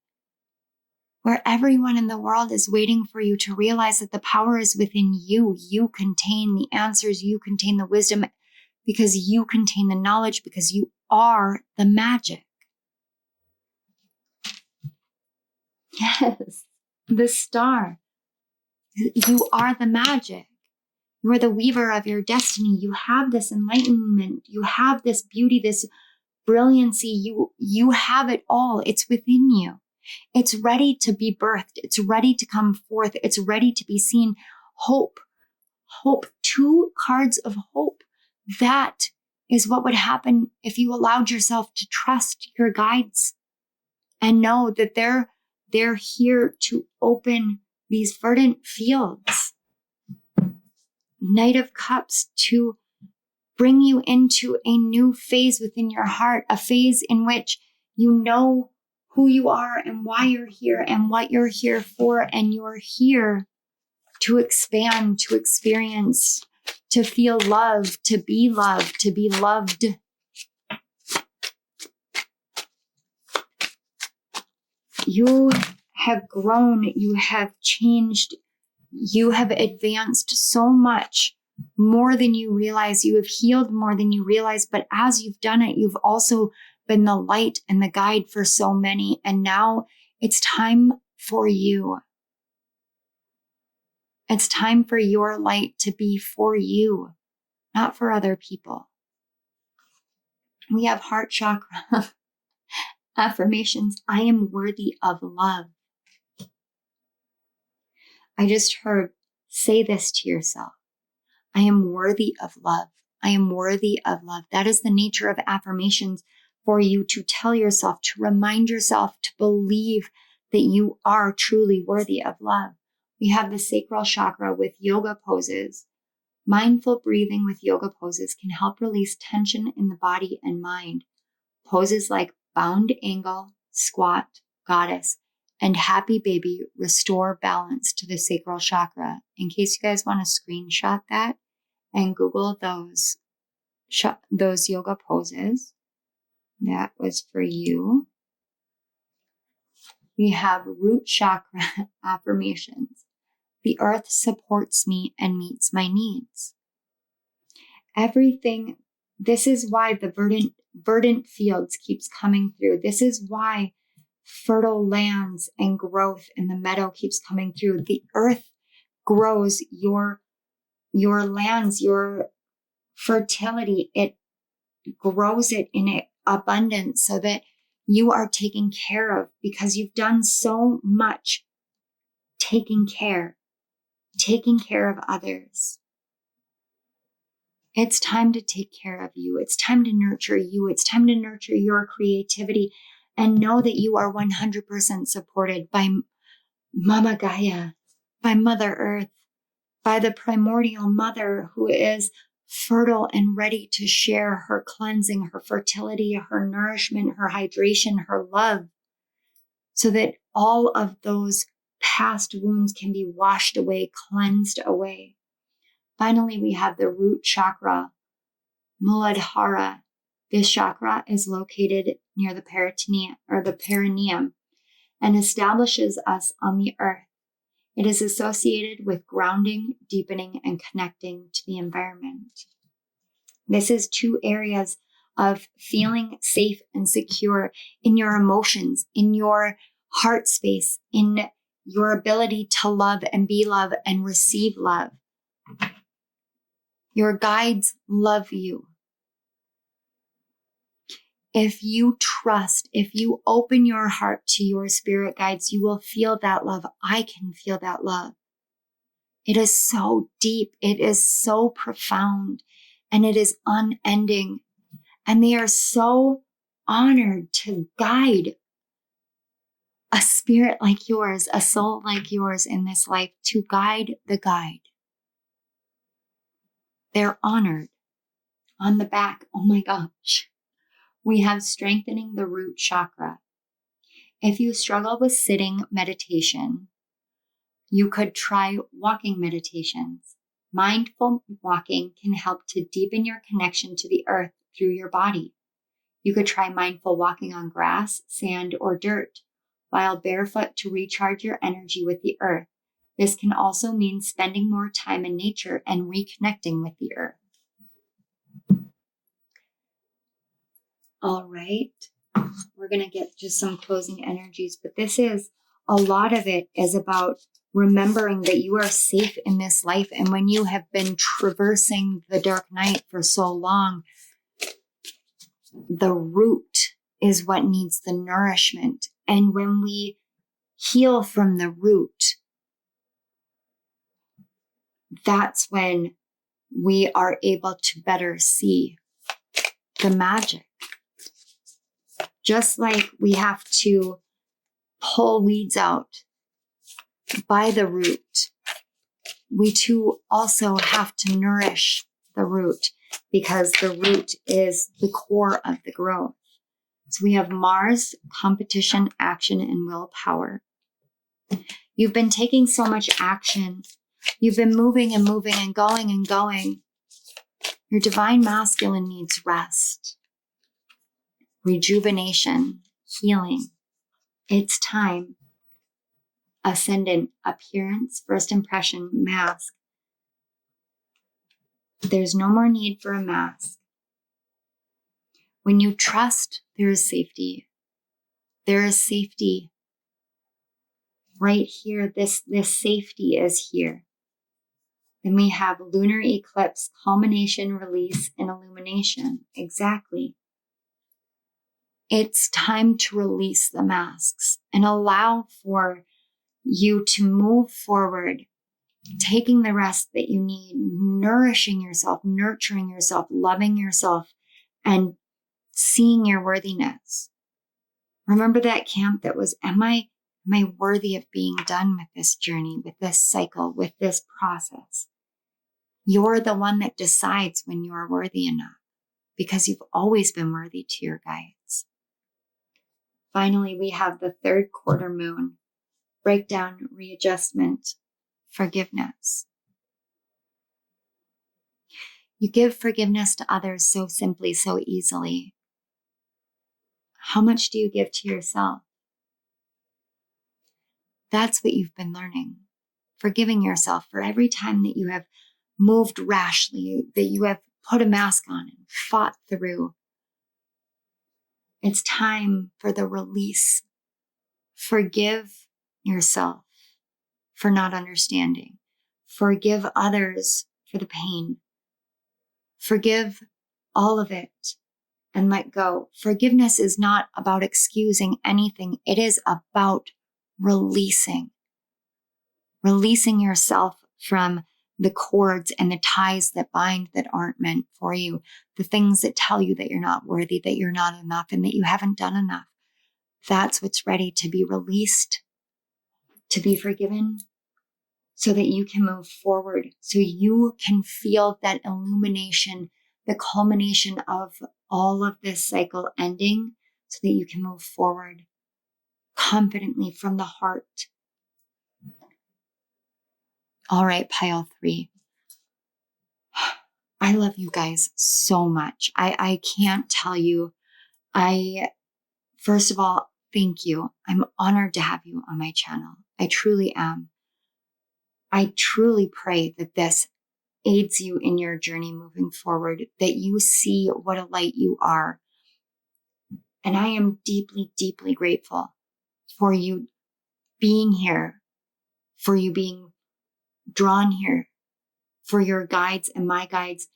A: where everyone in the world is waiting for you to realize that the power is within you. You contain the answers. You contain the wisdom because you contain the knowledge, because you are the magic. Yes, the star. You are the magic. You are the weaver of your destiny. You have this enlightenment. You have this beauty, this brilliancy. You have it all. It's within you. It's ready to be birthed. It's ready to come forth. It's ready to be seen. Hope. Hope. 2 cards of hope. That is what would happen if you allowed yourself to trust your guides and know that they're here to open these verdant fields. Knight of Cups, to bring you into a new phase within your heart, a phase in which you know who you are and why you're here and what you're here for, and you're here to expand, to experience, to feel love, to be loved, to be loved. You have grown, you have changed, you have advanced so much more than you realize. You have healed more than you realize. But as you've done it, you've also been the light and the guide for so many. And now it's time for you. It's time for your light to be for you, not for other people. We have heart chakra affirmations. I am worthy of love. I just heard, say this to yourself. I am worthy of love. I am worthy of love. That is the nature of affirmations, for you to tell yourself, to remind yourself, to believe that you are truly worthy of love. We have the sacral chakra with yoga poses. Mindful breathing with yoga poses can help release tension in the body and mind. Poses like bound angle, squat, goddess, and happy baby restore balance to the sacral chakra. In case you guys want to screenshot that and Google those yoga poses, that was for you. We have root chakra affirmations. The earth supports me and meets my needs. Everything, this is why the verdant fields keeps coming through. This is why fertile lands and growth in the meadow keeps coming through. The earth grows your lands, your fertility. It grows it in abundance so that you are taken care of, because you've done so much taking care of others. It's time to take care of you. It's time to nurture you. It's time to nurture your creativity, and know that you are 100% supported by Mama Gaia, by Mother Earth, by the primordial mother who is fertile and ready to share her cleansing, her fertility, her nourishment, her hydration, her love, so that all of those past wounds can be washed away, cleansed away. Finally, we have the root chakra, Muladhara. This chakra is located near the perineum and establishes us on the earth. It is associated with grounding, deepening, and connecting to the environment. This is 2 areas of feeling safe and secure in your emotions, in your heart space, in your ability to love and be love and receive love. Your guides love you. If you trust, if you open your heart to your spirit guides, you will feel that love. I can feel that love. It is so deep. It is so profound, and it is unending. And they are so honored to guide a spirit like yours, a soul like yours in this life, to guide the guide. They're honored. On the back, oh my gosh, we have strengthening the root chakra. If you struggle with sitting meditation, you could try walking meditations. Mindful walking can help to deepen your connection to the earth through your body. You could try mindful walking on grass, sand, or dirt, while barefoot to recharge your energy with the earth. This can also mean spending more time in nature and reconnecting with the earth. All right, we're going to get just some closing energies, but a lot of it is about remembering that you are safe in this life. And when you have been traversing the dark night for so long, the root is what needs the nourishment. And when we heal from the root, that's when we are able to better see the magic. Just like we have to pull weeds out by the root, we too also have to nourish the root, because the root is the core of the growth. So we have Mars, competition, action, and willpower. You've been taking so much action. You've been moving and moving and going and going. Your divine masculine needs rest, rejuvenation, healing. It's time. Ascendant, appearance, first impression, mask. There's no more need for a mask. When you trust, there is safety. There is safety right here. This safety is here. Then we have lunar eclipse, culmination, release, and illumination. Exactly. It's time to release the masks and allow for you to move forward, taking the rest that you need, nourishing yourself, nurturing yourself, loving yourself, and seeing your worthiness. Remember that camp that was, am I worthy of being done with this journey, with this cycle, with this process? You're the one that decides when you're worthy enough, because you've always been worthy to your guides. Finally, we have the third quarter moon, breakdown, readjustment, forgiveness. You give forgiveness to others so simply, so easily. How much do you give to yourself? That's what you've been learning. Forgiving yourself for every time that you have moved rashly, that you have put a mask on and fought through. It's time for the release. Forgive yourself for not understanding. Forgive others for the pain. Forgive all of it and let go. Forgiveness is not about excusing anything. It is about releasing yourself from the cords and the ties that bind that aren't meant for you, the things that tell you that you're not worthy, that you're not enough, and that you haven't done enough. That's what's ready to be released, to be forgiven, so that you can move forward, so you can feel that illumination, the culmination of all of this cycle ending, so that you can move forward confidently from the heart. All right, pile 3. I love you guys so much. I can't tell you. First of all, thank you. I'm honored to have you on my channel. I truly am. I truly pray that this aids you in your journey moving forward, that you see what a light you are. And I am deeply, deeply grateful for you being here, for you being drawn here, for your guides and my guides,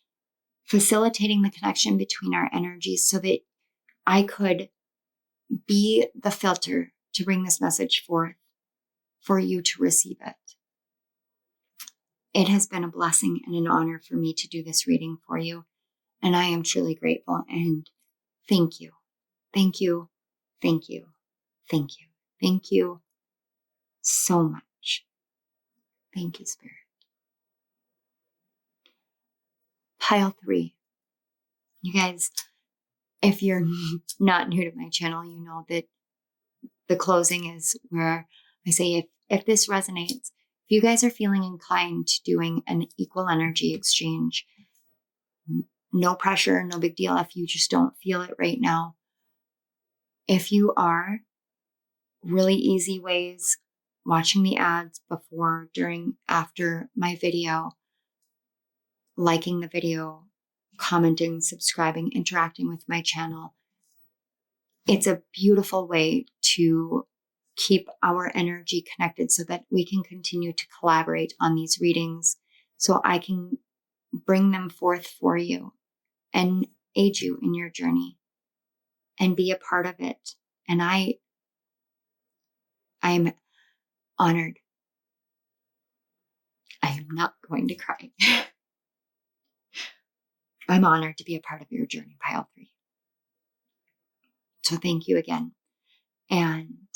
A: facilitating the connection between our energies so that I could be the filter to bring this message forth for you to receive it. It has been a blessing and an honor for me to do this reading for you. And I am truly grateful. And thank you. Thank you. Thank you. Thank you. Thank you so much. Thank you, Spirit. Pile 3. You guys, if you're not new to my channel, you know that the closing is where I say, if this resonates, if you guys are feeling inclined to doing an equal energy exchange, no pressure, no big deal if you just don't feel it right now. If you are, really easy ways, watching the ads before, during, after my video, liking the video, commenting, subscribing, interacting with my channel. It's a beautiful way to keep our energy connected so that we can continue to collaborate on these readings, so I can bring them forth for you and aid you in your journey and be a part of it. And I'm honored. I am not going to cry. I'm honored to be a part of your journey, pile 3. So thank you again. And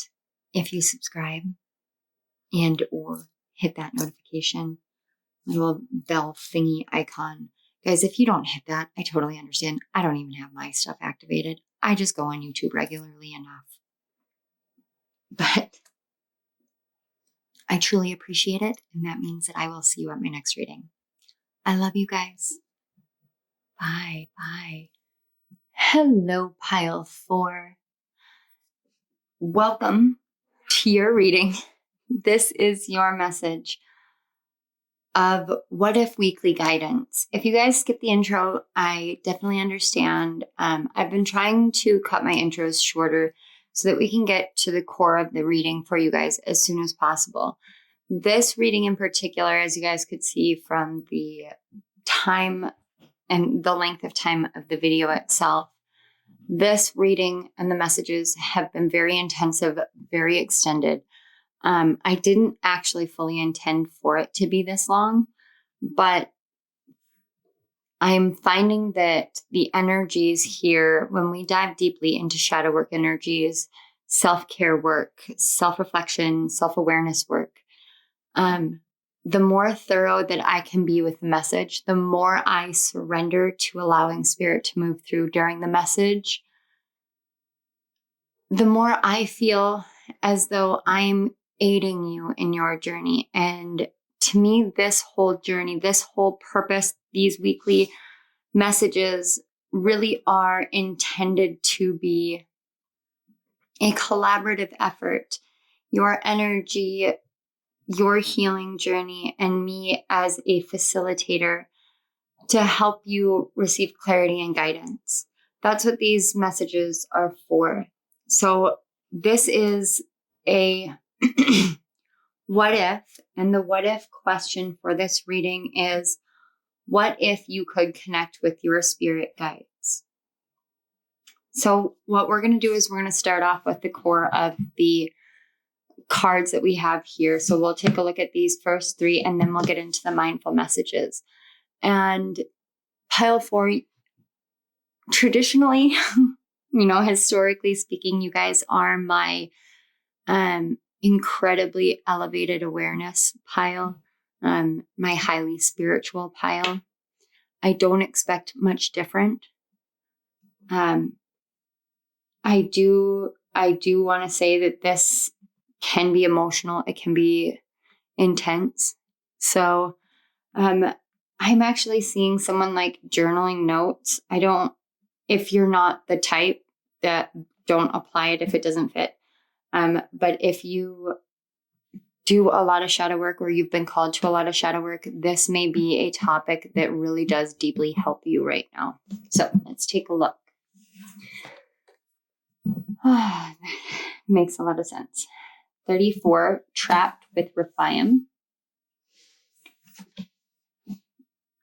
A: if you subscribe and or hit that notification, little bell thingy icon. Guys, if you don't hit that, I totally understand. I don't even have my stuff activated. I just go on YouTube regularly enough. But I truly appreciate it. And that means that I will see you at my next reading. I love you guys. Bye. Bye. Hello, pile 4. Welcome to your reading. This is your message. of What If Weekly Guidance. If you guys skip the intro, I definitely understand. I've been trying to cut my intros shorter so that we can get to the core of the reading for you guys as soon as possible. This reading in particular, as you guys could see from the time and the length of time of the video itself, this reading and the messages have been very intensive, very extended. I didn't actually fully intend for it to be this long, but I'm finding that the energies here, when we dive deeply into shadow work energies, self-care work, self-reflection, self-awareness work, the more thorough that I can be with the message, the more I surrender to allowing spirit to move through during the message, the more I feel as though I'm aiding you in your journey. And to me, this whole journey, this whole purpose, these weekly messages really are intended to be a collaborative effort. Your energy, your healing journey, and me as a facilitator to help you receive clarity and guidance. That's what these messages are for. So this is a what if, and the what if question for this reading is, what if you could connect with your spirit guides? So what we're going to do is we're going to start off with the core of the cards that we have here. So we'll take a look at these first three, and then we'll get into the mindful messages. And pile 4, traditionally, historically speaking, you guys are my incredibly elevated awareness pile, my highly spiritual pile. I don't expect much different. I do want to say that this can be emotional. It can be intense. So I'm actually seeing someone like journaling notes. If you're not the type, that don't apply it if it doesn't fit. But if you do a lot of shadow work, or you've been called to a lot of shadow work, this may be a topic that really does deeply help you right now. So let's take a look. Makes a lot of sense. 34, trapped with Rephiam.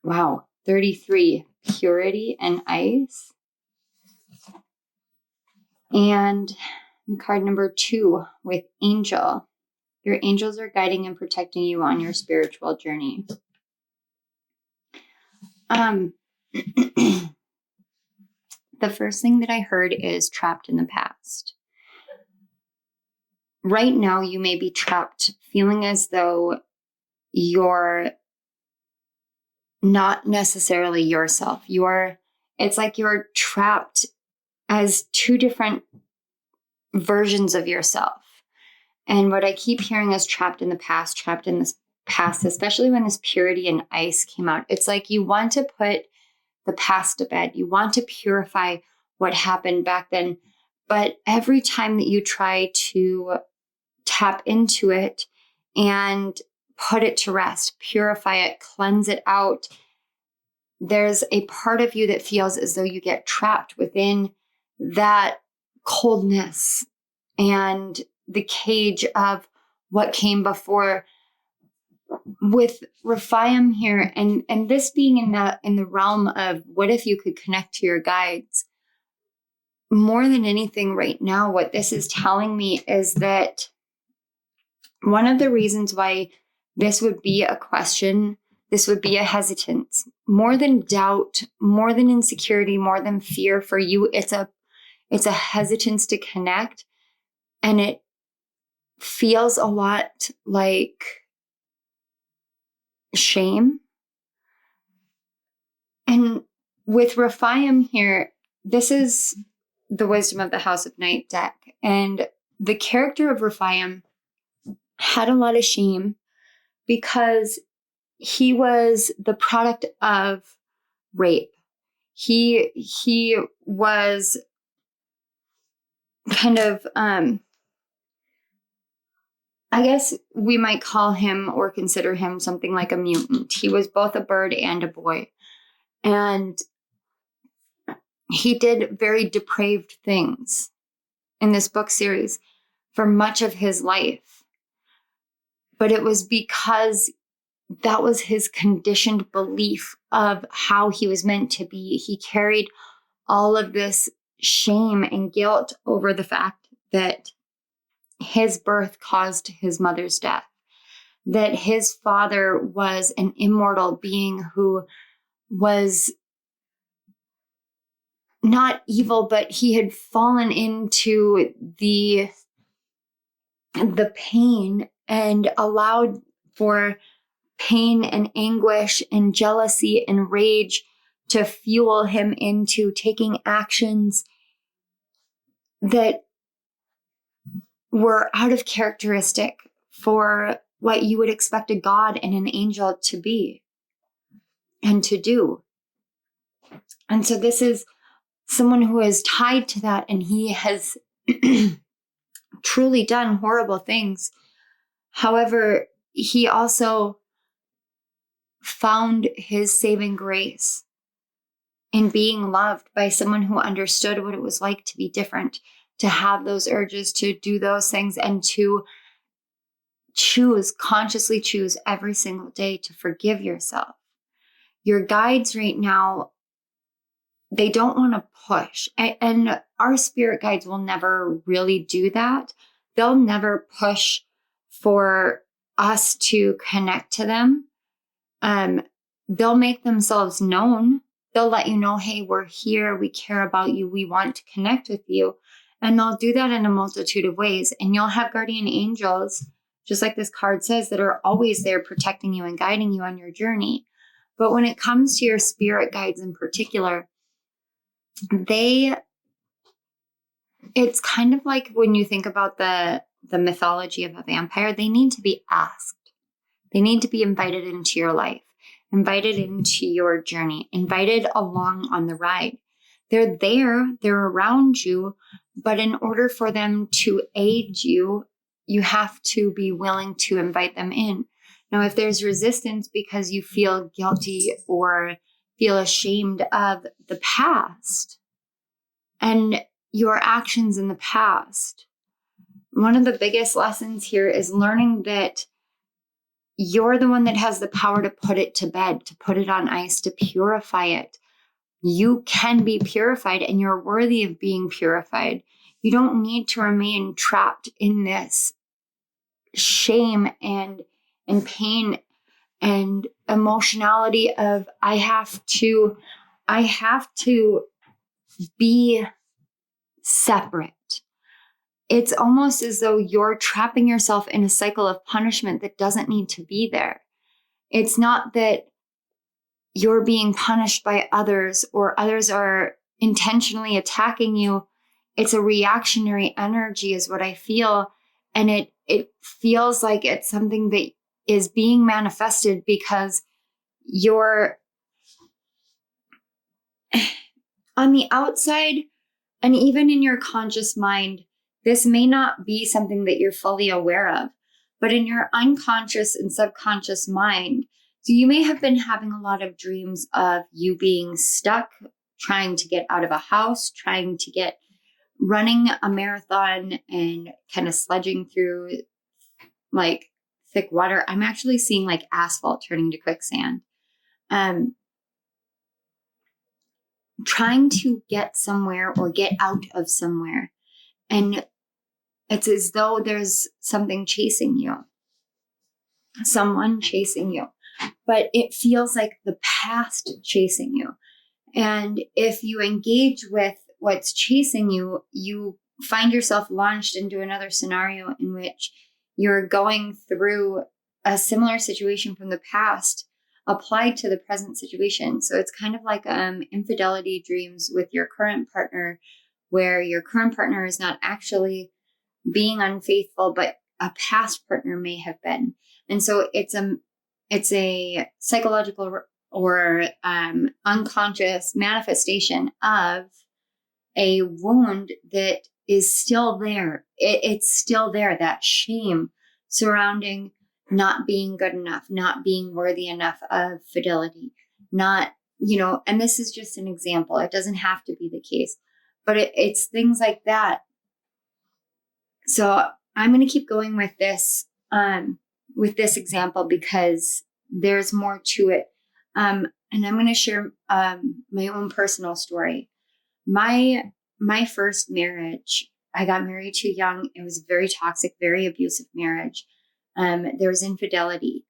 A: Wow. 33, purity and ice. And card number 2 with angel. Your angels are guiding and protecting you on your spiritual journey. The first thing that I heard is trapped in the past. Right now, you may be trapped, feeling as though you're not necessarily yourself. It's like you're trapped as two different versions of yourself. And what I keep hearing is trapped in the past, especially when this purity and ice came out. It's like you want to put the past to bed. You want to purify what happened back then. But every time that you try to tap into it and put it to rest, purify it, cleanse it out, there's a part of you that feels as though you get trapped within that coldness and the cage of what came before. With Rephiam here, and this being in the realm of what if you could connect to your guides, more than anything right now, what this is telling me is that one of the reasons why this would be a question, this would be a hesitance, more than doubt, more than insecurity, more than fear for you, it's a hesitance to connect. And it feels a lot like shame. And with Rephiam here, this is the Wisdom of the House of Night deck. And the character of Rephiam had a lot of shame because he was the product of rape. He was kind of, I guess we might call him or consider him something like a mutant. He was both a bird and a boy. And he did very depraved things in this book series for much of his life. But it was because that was his conditioned belief of how he was meant to be. He carried all of this shame and guilt over the fact that his birth caused his mother's death, that his father was an immortal being who was not evil, but he had fallen into the pain and allowed for pain and anguish and jealousy and rage to fuel him into taking actions that were out of characteristic for what you would expect a god and an angel to be and to do. And so this is someone who is tied to that, and he has truly done horrible things. However, he also found his saving grace in being loved by someone who understood what it was like to be different, to have those urges, to do those things, and to consciously choose every single day to forgive yourself. Your guides right now, they don't want to push. And our spirit guides will never really do that. They'll never push for us to connect to them. They'll make themselves known. They'll let you know, hey, we're here. We care about you. We want to connect with you. And they'll do that in a multitude of ways. And you'll have guardian angels, just like this card says, that are always there protecting you and guiding you on your journey. But when it comes to your spirit guides in particular, it's kind of like when you think about the mythology of a vampire, they need to be asked. They need to be invited into your life, invited into your journey, invited along on the ride. They're there, they're around you, but in order for them to aid you, you have to be willing to invite them in. Now, if there's resistance because you feel guilty or feel ashamed of the past and your actions in the past, one of the biggest lessons here is learning that you're the one that has the power to put it to bed, to put it on ice, to purify it. You can be purified and you're worthy of being purified. You don't need to remain trapped in this shame and pain and emotionality of I have to be separate. It's almost as though you're trapping yourself in a cycle of punishment that doesn't need to be there. It's not that you're being punished by others or others are intentionally attacking you. It's a reactionary energy is what I feel. And it feels like it's something that is being manifested because you're on the outside and even in your conscious mind, this may not be something that you're fully aware of, but in your unconscious and subconscious mind, so you may have been having a lot of dreams of you being stuck, trying to get out of a house, running a marathon and kind of sledging through like thick water. I'm actually seeing like asphalt turning to quicksand. Trying to get somewhere or get out of somewhere. And it's as though there's something chasing you, someone chasing you, but it feels like the past chasing you. And if you engage with what's chasing you, you find yourself launched into another scenario in which you're going through a similar situation from the past applied to the present situation. So it's kind of like infidelity dreams with your current partner, where your current partner is not actually being unfaithful, but a past partner may have been. And so it's a psychological or unconscious manifestation of a wound that is still there. It's still there, that shame, surrounding not being good enough, not being worthy enough of fidelity, not, and this is just an example. It doesn't have to be the case, but it's things like that. So I'm going to keep going with this example because there's more to it. And I'm going to share my own personal story. My first marriage, I got married too young. It was a very toxic, very abusive marriage. There was infidelity.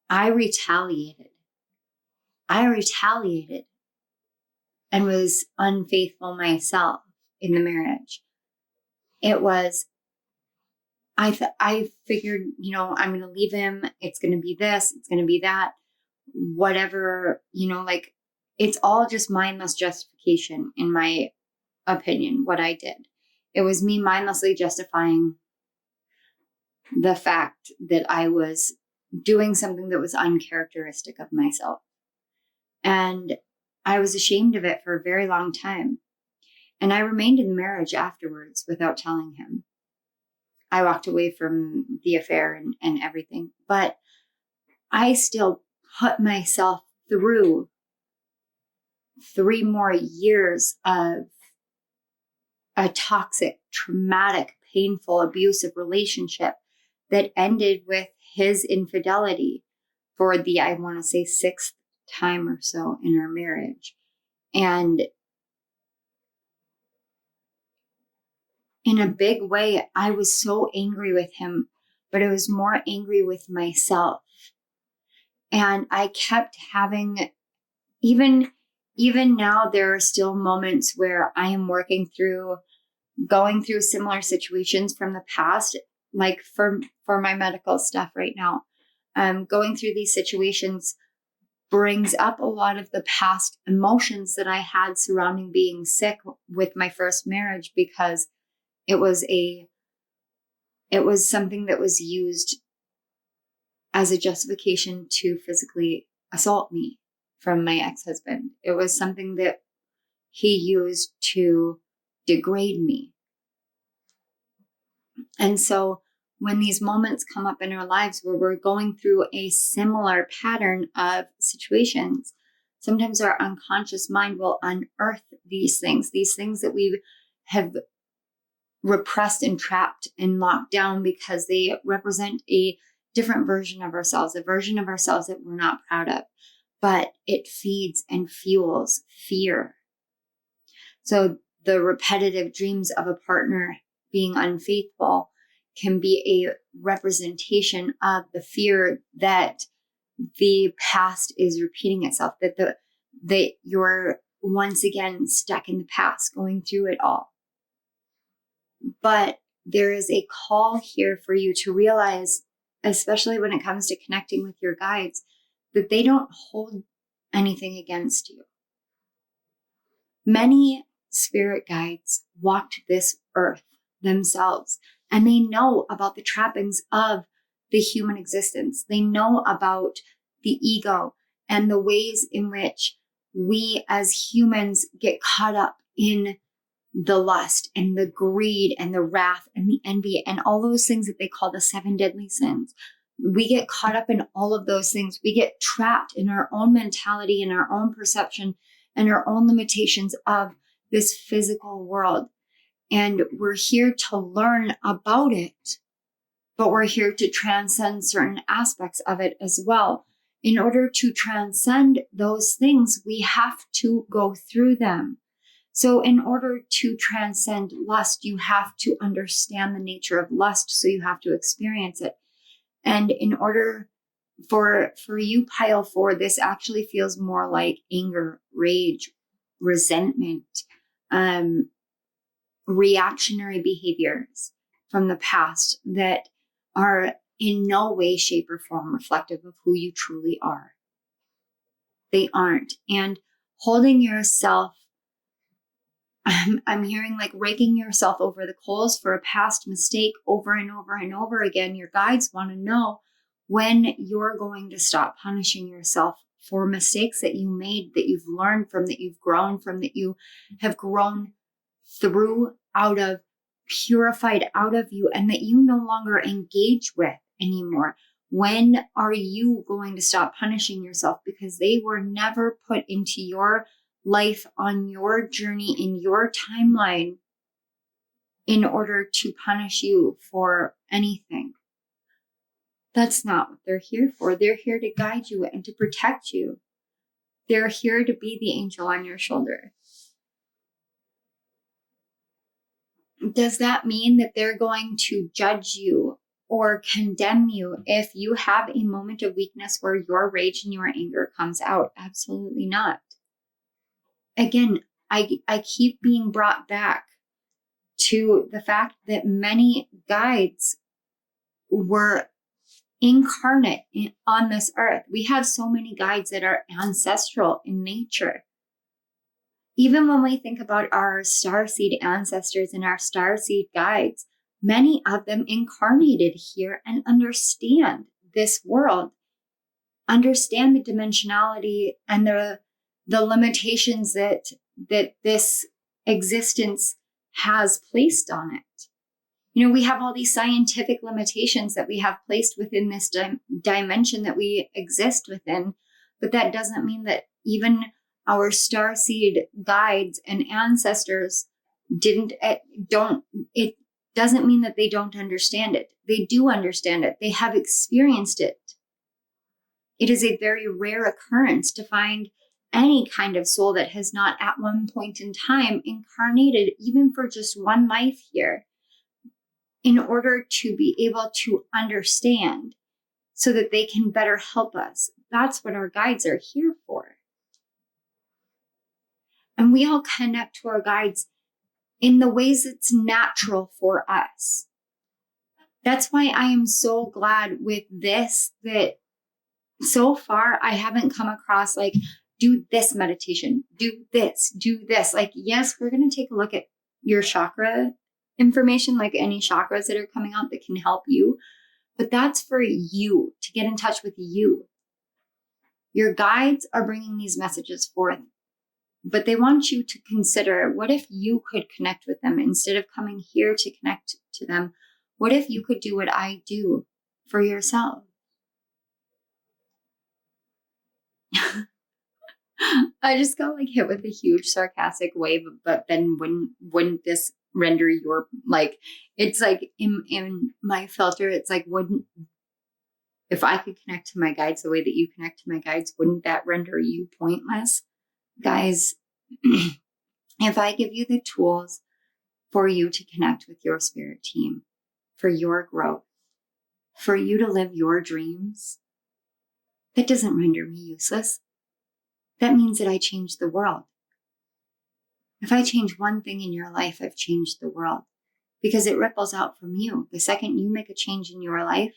A: I retaliated and was unfaithful myself in the marriage. It was, I figured, I'm going to leave him. It's going to be this, it's going to be that, whatever, like it's all just mindless justification in my opinion, what I did. It was me mindlessly justifying the fact that I was doing something that was uncharacteristic of myself. And I was ashamed of it for a very long time. And I remained in the marriage afterwards without telling him. I walked away from the affair and everything, but I still put myself through 3 more years of a toxic, traumatic, painful, abusive relationship that ended with his infidelity for the, I want to say, 6th time or so in our marriage. And in a big way, I was so angry with him, but I was more angry with myself. And I kept having, even now, there are still moments where I am going through similar situations from the past, like for my medical stuff right now. Going through these situations brings up a lot of the past emotions that I had surrounding being sick with my first marriage, because it was something that was used as a justification to physically assault me from my ex-husband. It was something that he used to degrade me. And so when these moments come up in our lives where we're going through a similar pattern of situations, sometimes our unconscious mind will unearth these things that we have repressed and trapped and locked down because they represent a different version of ourselves, a version of ourselves that we're not proud of, but it feeds and fuels fear. So the repetitive dreams of a partner being unfaithful can be a representation of the fear that the past is repeating itself, that you're once again stuck in the past, going through it all. But there is a call here for you to realize, especially when it comes to connecting with your guides, that they don't hold anything against you. Many spirit guides walked this earth themselves, and they know about the trappings of the human existence. They know about the ego and the ways in which we as humans get caught up in the lust and the greed and the wrath and the envy and all those things that they call the 7 deadly sins. We get caught up in all of those things. We get trapped in our own mentality and our own perception and our own limitations of this physical world. And we're here to learn about it, but we're here to transcend certain aspects of it as well. In order to transcend those things, we have to go through them. So in order to transcend lust, you have to understand the nature of lust. So you have to experience it. And in order for you, pile 4, this actually feels more like anger, rage, resentment, reactionary behaviors from the past that are in no way, shape, or form reflective of who you truly are. They aren't. And holding yourself, I'm hearing like raking yourself over the coals for a past mistake over and over and over again. Your guides want to know when you're going to stop punishing yourself for mistakes that you made, that you've learned from, that you've grown from, that you have grown through out of purified out of you and that you no longer engage with anymore? When are you going to stop punishing yourself? Because they were never put into your life on your journey in your timeline in order to punish you for anything. That's not what they're here for. They're here to guide you and to protect you. They're here to be the angel on your shoulder. Does that mean that they're going to judge you or condemn you if you have a moment of weakness where your rage and your anger comes out? Absolutely not. Again, I keep being brought back to the fact that many guides were incarnate on this earth. We have so many guides that are ancestral in nature. Even when we think about our starseed ancestors and our starseed guides, many of them incarnated here and understand this world, understand the dimensionality and the limitations that this existence has placed on it. You know, we have all these scientific limitations that we have placed within this dimension that we exist within, but that doesn't mean that even our starseed guides and ancestors it doesn't mean that they don't understand it. They do understand it. They have experienced it. It is a very rare occurrence to find any kind of soul that has not at one point in time incarnated, even for just one life here, in order to be able to understand so that they can better help us. That's what our guides are here for. And we all connect to our guides in the ways it's natural for us. That's why I am so glad with this that so far I haven't come across like, do this meditation, do this. Like, yes, we're going to take a look at your chakra information, like any chakras that are coming out that can help you. But that's for you to get in touch with you. Your guides are bringing these messages forth, but they want you to consider, what if you could connect with them instead of coming here to connect to them? What if you could do what I do for yourself? I just got like hit with a huge sarcastic wave, but then wouldn't this render your, like, it's like in my filter, it's like, if I could connect to my guides the way that you connect to my guides, wouldn't that render you pointless? Guys, if I give you the tools for you to connect with your spirit team, for your growth, for you to live your dreams, that doesn't render me useless. That means that I changed the world. If I change one thing in your life, I've changed the world, because it ripples out from you. The second you make a change in your life,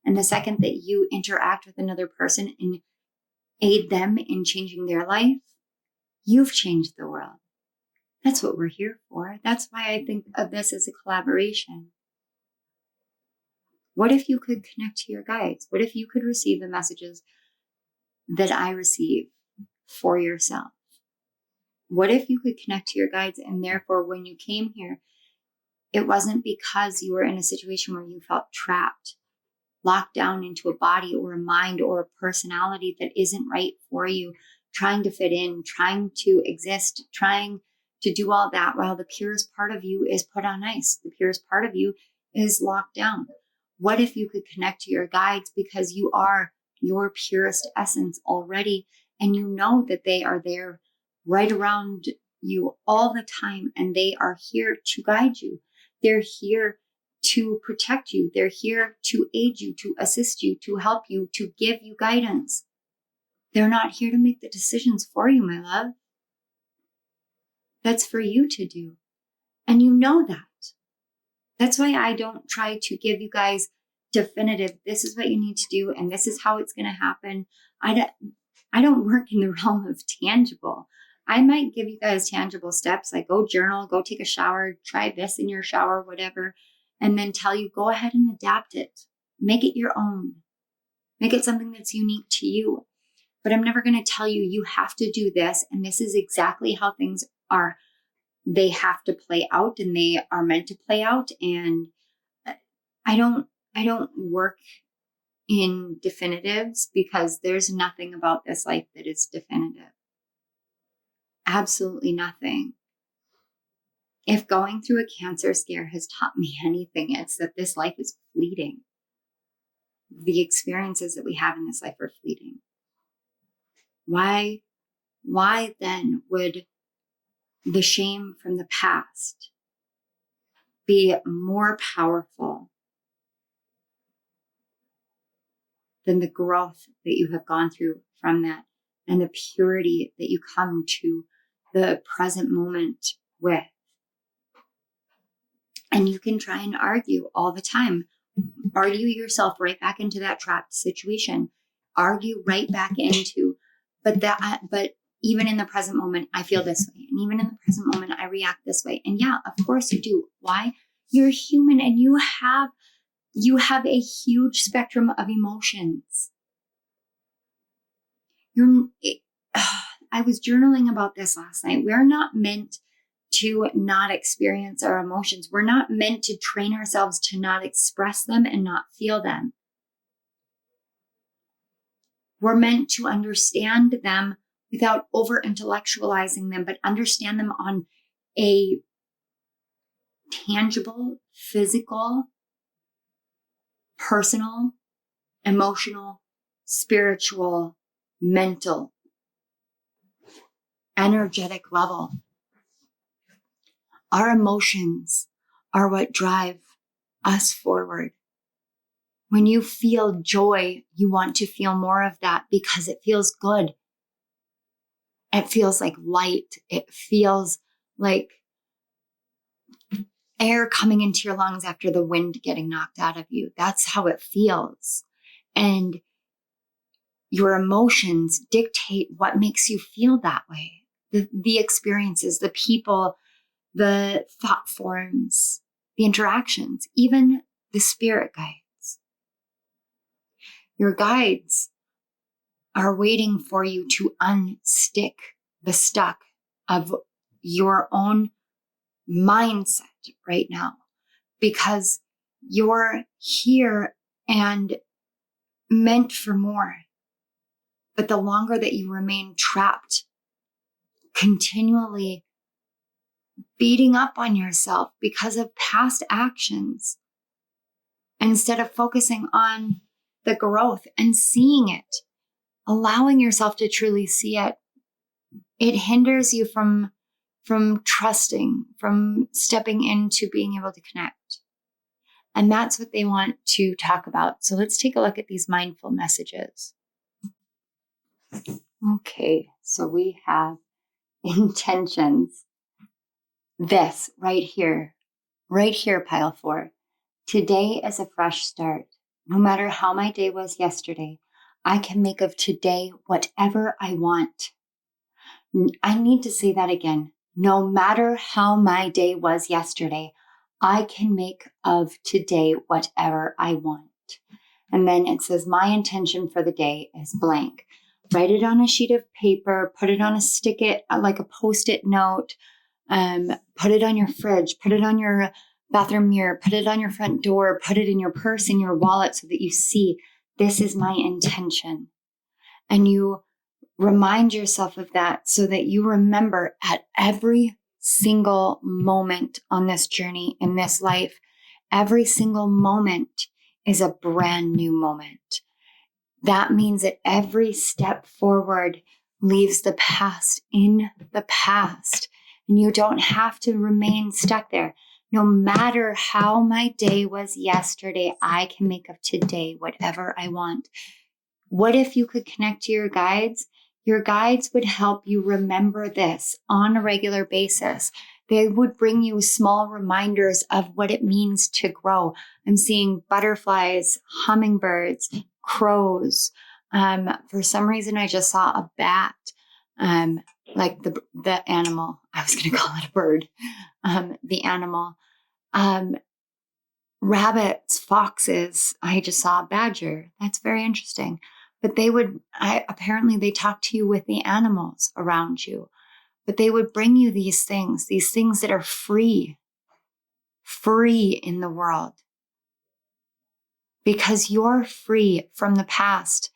A: and the second that you interact with another person and aid them in changing their life, you've changed the world. That's what we're here for. That's why I think of this as a collaboration. What if you could connect to your guides? What if you could receive the messages that I receive for yourself? What if you could connect to your guides, and therefore when you came here, it wasn't because you were in a situation where you felt trapped, locked down into a body or a mind or a personality that isn't right for you, trying to fit in, trying to exist, trying to do all that while the purest part of you is put on ice. The purest part of you is locked down. What if you could connect to your guides because you are your purest essence already, and you know that they are there right around you all the time, and they are here to guide you. They're here to protect you. They're here to aid you, to assist you, to help you, to give you guidance. They're not here to make the decisions for you, my love. That's for you to do. And you know that. That's why I don't try to give you guys definitive, this is what you need to do, and this is how it's going to happen. I don't work in the realm of tangible. I might give you guys tangible steps, like go journal, go take a shower, try this in your shower, whatever, and then tell you, go ahead and adapt it. Make it your own. Make it something that's unique to you. But I'm never going to tell you, you have to do this, and this is exactly how things are. they have to play out and they are meant to play out. And I don't work in definitives because there's nothing about this life that is definitive. Absolutely nothing. If going through a cancer scare has taught me anything, it's that this life is fleeting. The experiences that we have in this life are fleeting. Why then would the shame from the past be more powerful than the growth that you have gone through from that and the purity that you come to the present moment with? And you can try and argue all the time. Argue yourself right back into that trapped situation. Argue right back into, but even in the present moment, I feel this way. And even in the present moment, I react this way. And yeah, of course you do. Why? You're human and you have a huge spectrum of emotions. I was journaling about this last night. We're not meant to not experience our emotions. We're not meant to train ourselves to not express them and not feel them. We're meant to understand them without over-intellectualizing them, but understand them on a tangible, physical, personal, emotional, spiritual, mental, energetic level. Our emotions are what drive us forward. When you feel joy, you want to feel more of that because it feels good. It feels like light. It feels like air coming into your lungs after the wind getting knocked out of you. That's how it feels. And your emotions dictate what makes you feel that way. The experiences, the people, the thought forms, the interactions, even the spirit guides. Your guides are waiting for you to unstick the stuck of your own mindset right now, because you're here and meant for more. But the longer that you remain trapped, continually beating up on yourself because of past actions, instead of focusing on the growth and seeing it, allowing yourself to truly see it, it hinders you from trusting, from stepping into being able to connect. And that's what they want to talk about. So let's take a look at these mindful messages. Okay, so we have intentions. This right here, pile 4. Today is a fresh start. No matter how my day was yesterday, I can make of today whatever I want. I need to say that again. No matter how my day was yesterday, I can make of today whatever I want. And then it says, my intention for the day is blank. Write it on a sheet of paper, put it on like a Post-it note, put it on your fridge, put it on your bathroom mirror, put it on your front door, put it in your purse, in your wallet, so that you see, this is my intention. And you remind yourself of that so that you remember at every single moment on this journey in this life, every single moment is a brand new moment. That means that every step forward leaves the past in the past, and you don't have to remain stuck there. No matter how my day was yesterday, I can make of today whatever I want. What if you could connect to your guides? Your guides would help you remember this on a regular basis. They would bring you small reminders of what it means to grow. I'm seeing butterflies, hummingbirds, crows. For some reason, I just saw a bat, like the animal. I was going to call it a bird. The animal. Rabbits, foxes. I just saw a badger. That's very interesting. But apparently they talk to you with the animals around you. But they would bring you these things that are free in the world. Because you're free from the past.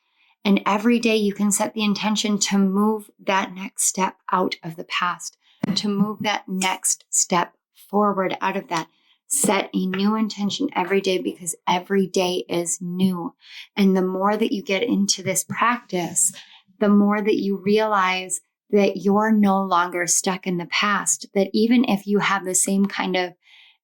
A: And every day you can set the intention to move that next step out of the past, to move that next step forward out of that. Set a new intention every day, because every day is new. And the more that you get into this practice, the more that you realize that you're no longer stuck in the past, that even if you have the same kind of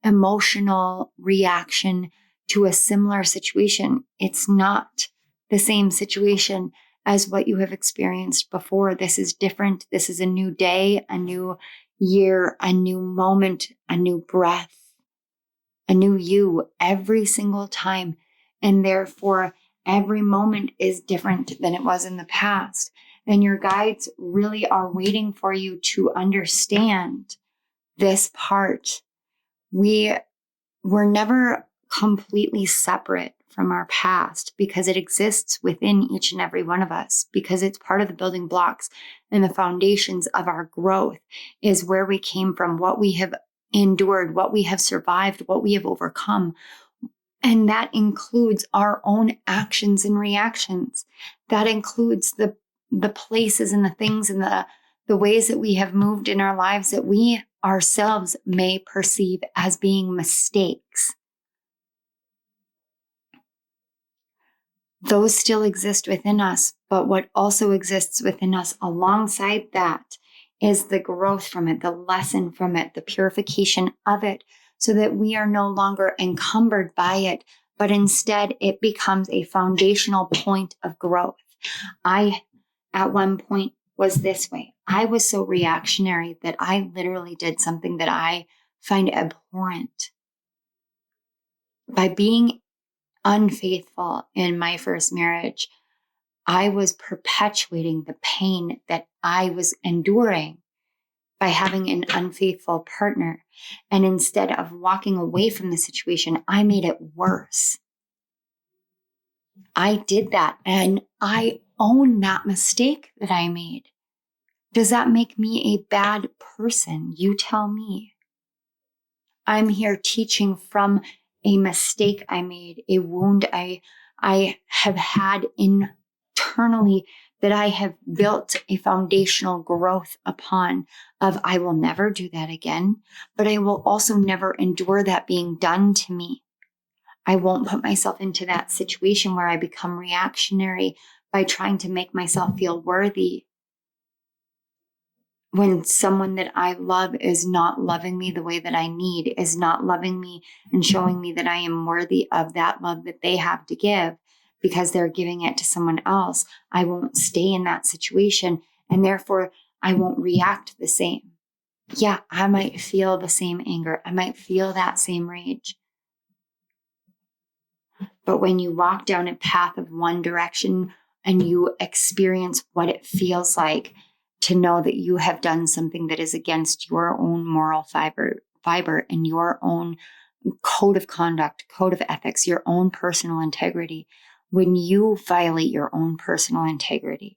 A: emotional reaction to a similar situation, it's not the same situation as what you have experienced before. This is different. This is a new day, a new year, a new moment, a new breath, a new you every single time. And therefore, every moment is different than it was in the past. And your guides really are waiting for you to understand this part. We're never completely separate from our past, because it exists within each and every one of us, because it's part of the building blocks and the foundations of our growth is where we came from, what we have endured, what we have survived, what we have overcome. And that includes our own actions and reactions. That includes the places and the things and the ways that we have moved in our lives that we ourselves may perceive as being mistakes. Those still exist within us, but what also exists within us alongside that is the growth from it, the lesson from it, the purification of it, so that we are no longer encumbered by it, but instead it becomes a foundational point of growth. I, at one point, was this way. I was so reactionary that I literally did something that I find abhorrent. By being unfaithful in my first marriage, I was perpetuating the pain that I was enduring by having an unfaithful partner. And instead of walking away from the situation, I made it worse. I did that, and I own that mistake that I made. Does that make me a bad person? You tell me. I'm here teaching from a mistake I made, a wound I have had internally that I have built a foundational growth upon of I will never do that again, but I will also never endure that being done to me. I won't put myself into that situation where I become reactionary by trying to make myself feel worthy when someone that I love is not loving me the way that I need, is not loving me and showing me that I am worthy of that love that they have to give because they're giving it to someone else. I won't stay in that situation, and therefore I won't react the same. Yeah, I might feel the same anger. I might feel that same rage. But when you walk down a path of one direction and you experience what it feels like to know that you have done something that is against your own moral fiber and your own code of conduct, code of ethics, your own personal integrity, when you violate your own personal integrity.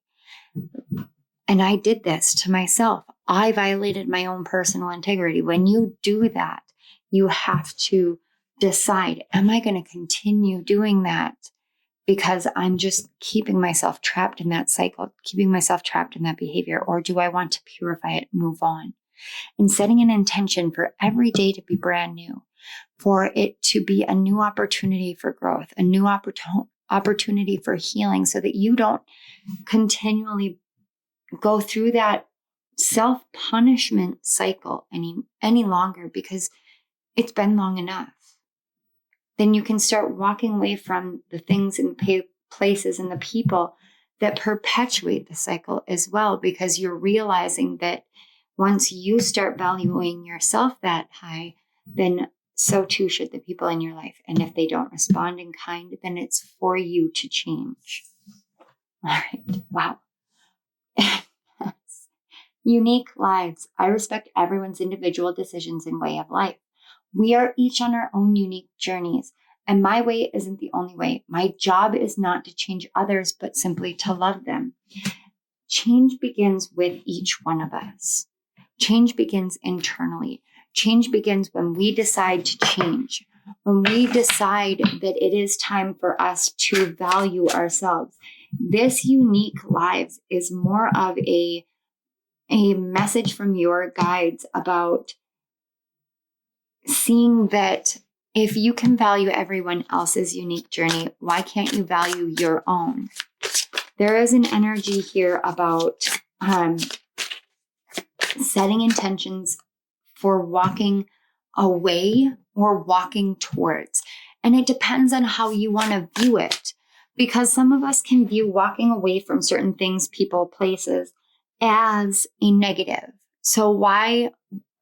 A: And I did this to myself. I violated my own personal integrity. When you do that, you have to decide, am I going to continue doing that because I'm just keeping myself trapped in that cycle, keeping myself trapped in that behavior, or do I want to purify it, move on? And setting an intention for every day to be brand new, for it to be a new opportunity for growth, a new opportunity for healing, so that you don't continually go through that self-punishment cycle any longer, because it's been long enough. Then you can start walking away from the things and places and the people that perpetuate the cycle as well, because you're realizing that once you start valuing yourself that high, then so too should the people in your life. And if they don't respond in kind, then it's for you to change. All right. Wow. Unique lives. I respect everyone's individual decisions and way of life. We are each on our own unique journeys, and my way isn't the only way. My job is not to change others, but simply to love them. Change begins with each one of us. Change begins internally. Change begins when we decide to change, when we decide that it is time for us to value ourselves. This unique lives is more of a message from your guides about seeing that if you can value everyone else's unique journey, why can't you value your own? There is an energy here about setting intentions for walking away or walking towards. And it depends on how you want to view it, because some of us can view walking away from certain things, people, places as a negative. So why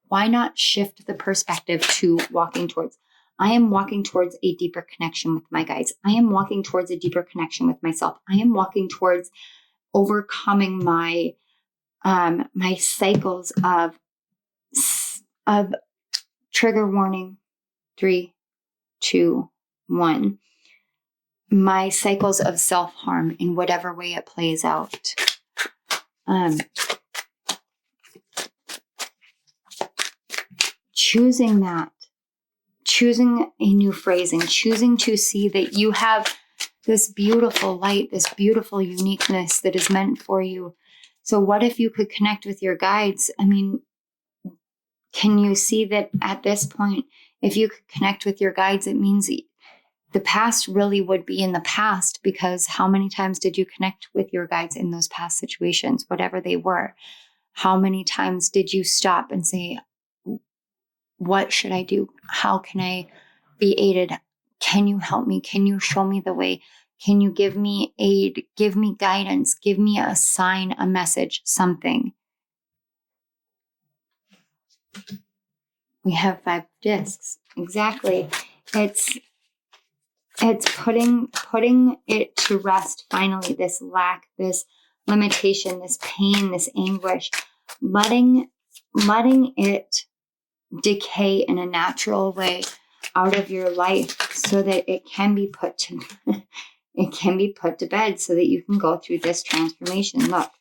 A: not shift the perspective to walking towards? I am walking towards a deeper connection with my guides. I am walking towards a deeper connection with myself. I am walking towards overcoming my my cycles of trigger warning, 3, 2, 1. My cycles of self-harm in whatever way it plays out. Choosing that, choosing a new phrasing, choosing to see that you have this beautiful light, this beautiful uniqueness that is meant for you. So what if you could connect with your guides? I mean, can you see that at this point, if you could connect with your guides, it means the past really would be in the past, because how many times did you connect with your guides in those past situations, whatever they were? How many times did you stop and say, what should I do? How can I be aided? Can you help me? Can you show me the way? Can you give me aid? Give me guidance? Give me a sign, a message, something. We have 5 discs. Exactly. It's putting it to rest finally, this lack, this limitation, this pain, this anguish, letting it decay in a natural way out of your life so that it can be put to bed so that you can go through this transformation. Look,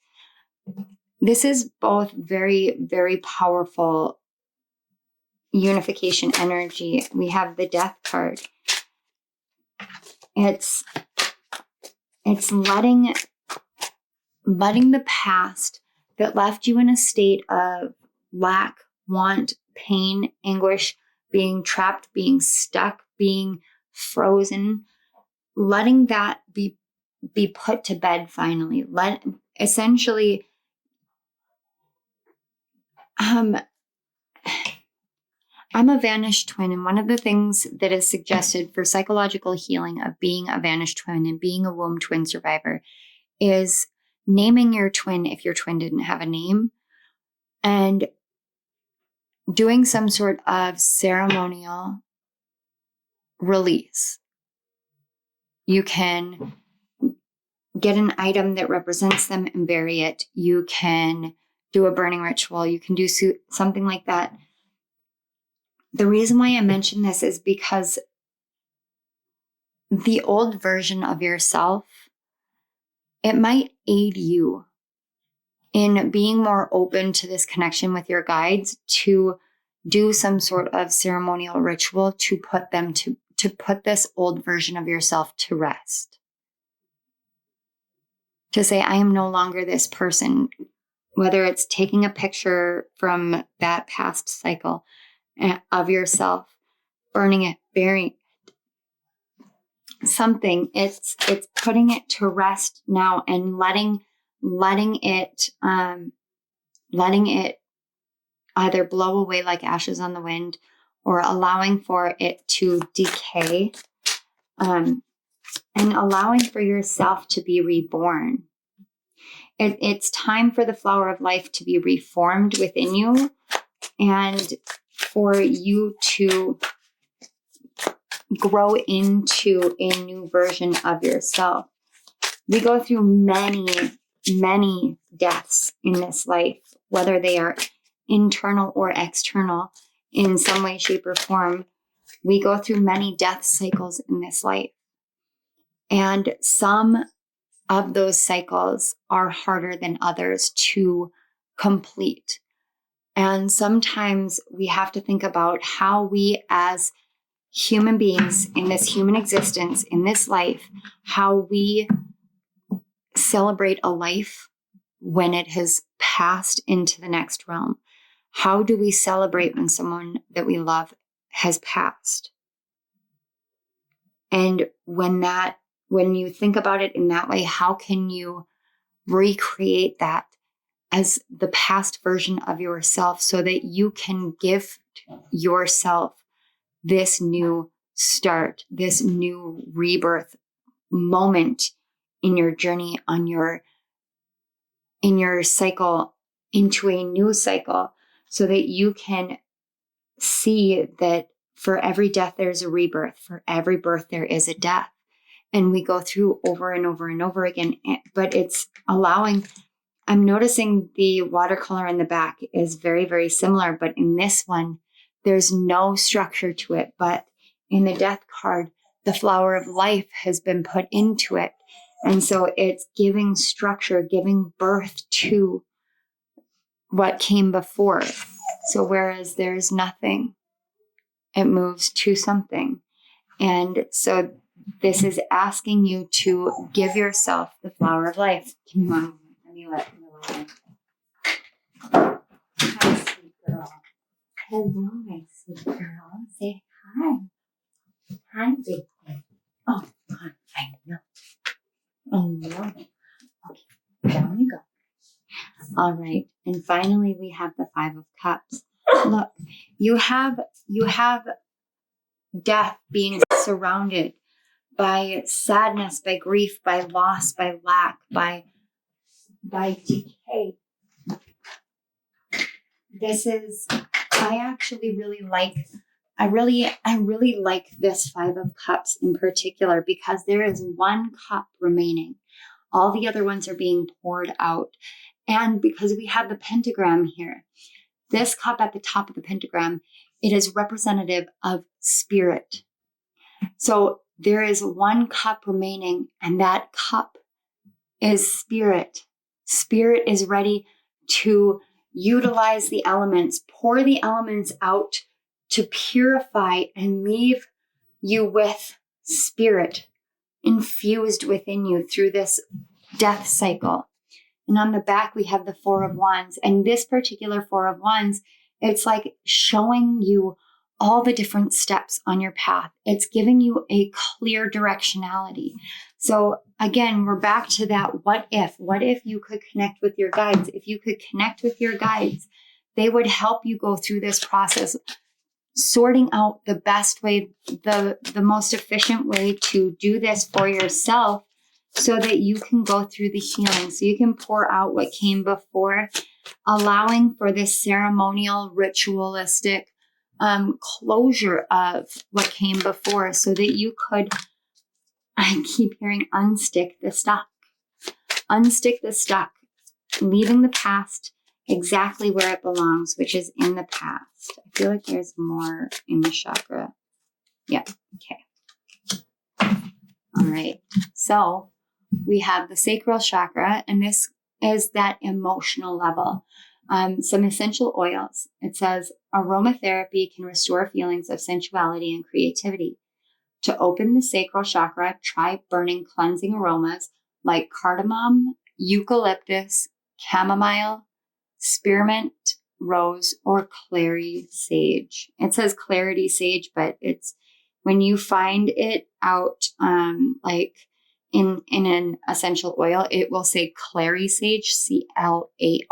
A: this is both very, very powerful unification energy. We have the Death card. It's letting the past that left you in a state of lack, want, pain, anguish, being trapped, being stuck, being frozen, letting that be put to bed finally. Essentially, I'm a vanished twin, and one of the things that is suggested for psychological healing of being a vanished twin and being a womb twin survivor is naming your twin if your twin didn't have a name, and doing some sort of ceremonial release. You can get an item that represents them and bury it. You can do a burning ritual. You can do something like that. The reason why I mention this is because the old version of yourself, it might aid you in being more open to this connection with your guides, to do some sort of ceremonial ritual to put them to put this old version of yourself to rest. To say, I am no longer this person, whether it's taking a picture from that past cycle of yourself, burning it, burying something. It's putting it to rest now and letting it either blow away like ashes on the wind, or allowing for it to decay, and allowing for yourself to be reborn. It's time for the flower of life to be reformed within you, and for you to grow into a new version of yourself. We go through many, many deaths in this life, whether they are internal or external in some way, shape, or form. We go through many death cycles in this life. And some of those cycles are harder than others to complete. And sometimes we have to think about how we as human beings in this human existence, in this life, how we celebrate a life when it has passed into the next realm. How do we celebrate when someone that we love has passed? And when you think about it in that way, how can you recreate that as the past version of yourself so that you can give yourself this new start, this new rebirth moment in your journey in your cycle into a new cycle, so that you can see that for every death, there's a rebirth. For every birth, there is a death. And we go through over and over and over again, but it's allowing. I'm noticing the watercolor in the back is very, very similar, but in this one, there's no structure to it. But in the death card, the flower of life has been put into it. And so it's giving structure, giving birth to what came before. So whereas there's nothing, it moves to something. And so this is asking you to give yourself the flower of life. Give me one moment. Let me let you know. Hi, sweet girl. Hello, my sweet girl. Say hi. Hi, big boy. Oh, God, I know. Okay, down you go. All right, and finally we have the Five of Cups. Look, you have death being surrounded by sadness, by grief, by loss, by lack, by decay. This is, I really like this Five of Cups in particular because there is one cup remaining. All the other ones are being poured out. And because we have the pentagram here, this cup at the top of the pentagram, it is representative of spirit. So there is one cup remaining, and that cup is spirit. Spirit is ready to utilize the elements, pour the elements out to purify and leave you with spirit infused within you through this death cycle. And on the back, we have the Four of Wands. And this particular Four of Wands, it's like showing you all the different steps on your path. It's giving you a clear directionality. So again, we're back to that what if. What if you could connect with your guides? If you could connect with your guides, they would help you go through this process, sorting out the best way, the most efficient way to do this for yourself so that you can go through the healing, so you can pour out what came before, allowing for this ceremonial, ritualistic closure of what came before so that you could, I keep hearing, unstick the stuck, leaving the past exactly where it belongs, which is in the past. I feel like there's more in the chakra. Yeah. Okay. All right. So we have the sacral chakra, and this is that emotional level. Some essential oils. It says aromatherapy can restore feelings of sensuality and creativity. To open the sacral chakra, try burning cleansing aromas like cardamom, eucalyptus, chamomile, spearmint, rose, or clary sage. It says clarity sage, but it's when you find it out, like in an essential oil, it will say clary sage, Clary.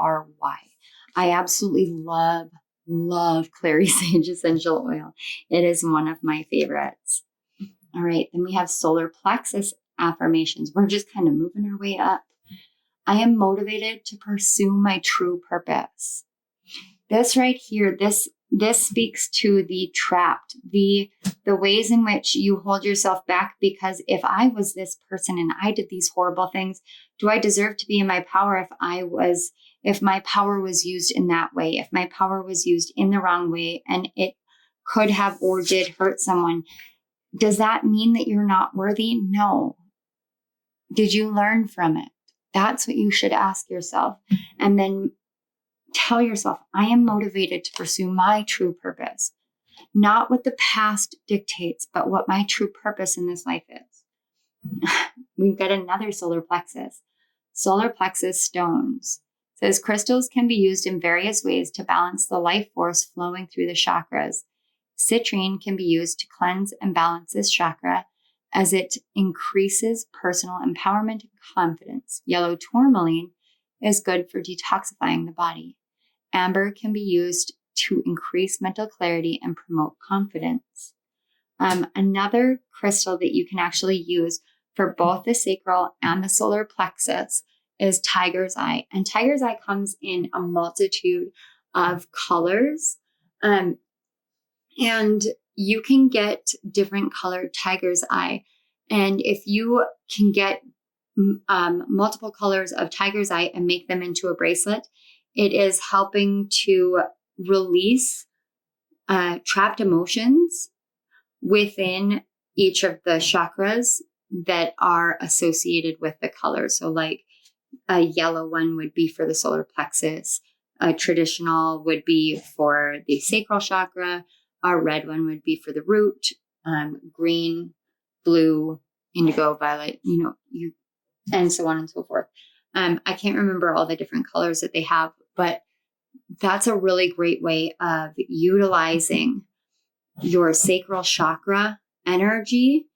A: I absolutely love clary sage essential oil. It is one of my favorites. All right, then we have solar plexus affirmations. We're just kind of moving our way up. I am motivated to pursue my true purpose. This right here, this speaks to the trapped, the ways in which you hold yourself back, because if I was this person and I did these horrible things, do I deserve to be in my power if my power was used in that way, if my power was used in the wrong way and it could have or did hurt someone? Does that mean that you're not worthy? No. Did you learn from it? That's what you should ask yourself. And then tell yourself, I am motivated to pursue my true purpose, not what the past dictates, but what my true purpose in this life is. We've got another solar plexus. Solar plexus stones. It says crystals can be used in various ways to balance the life force flowing through the chakras. Citrine can be used to cleanse and balance this chakra as it increases personal empowerment and confidence. Yellow tourmaline is good for detoxifying the body. Amber can be used to increase mental clarity and promote confidence. Another crystal that you can actually use for both the sacral and the solar plexus is tiger's eye. And tiger's eye comes in a multitude of colors. And you can get different colored tiger's eye. And if you can get multiple colors of tiger's eye and make them into a bracelet, it is helping to release trapped emotions within each of the chakras that are associated with the color. So like a yellow one would be for the solar plexus. A traditional would be for the sacral chakra. A red one would be for the root. Green, blue, indigo, violet, and so on and so forth. I can't remember all the different colors that they have, but that's a really great way of utilizing your sacral chakra energy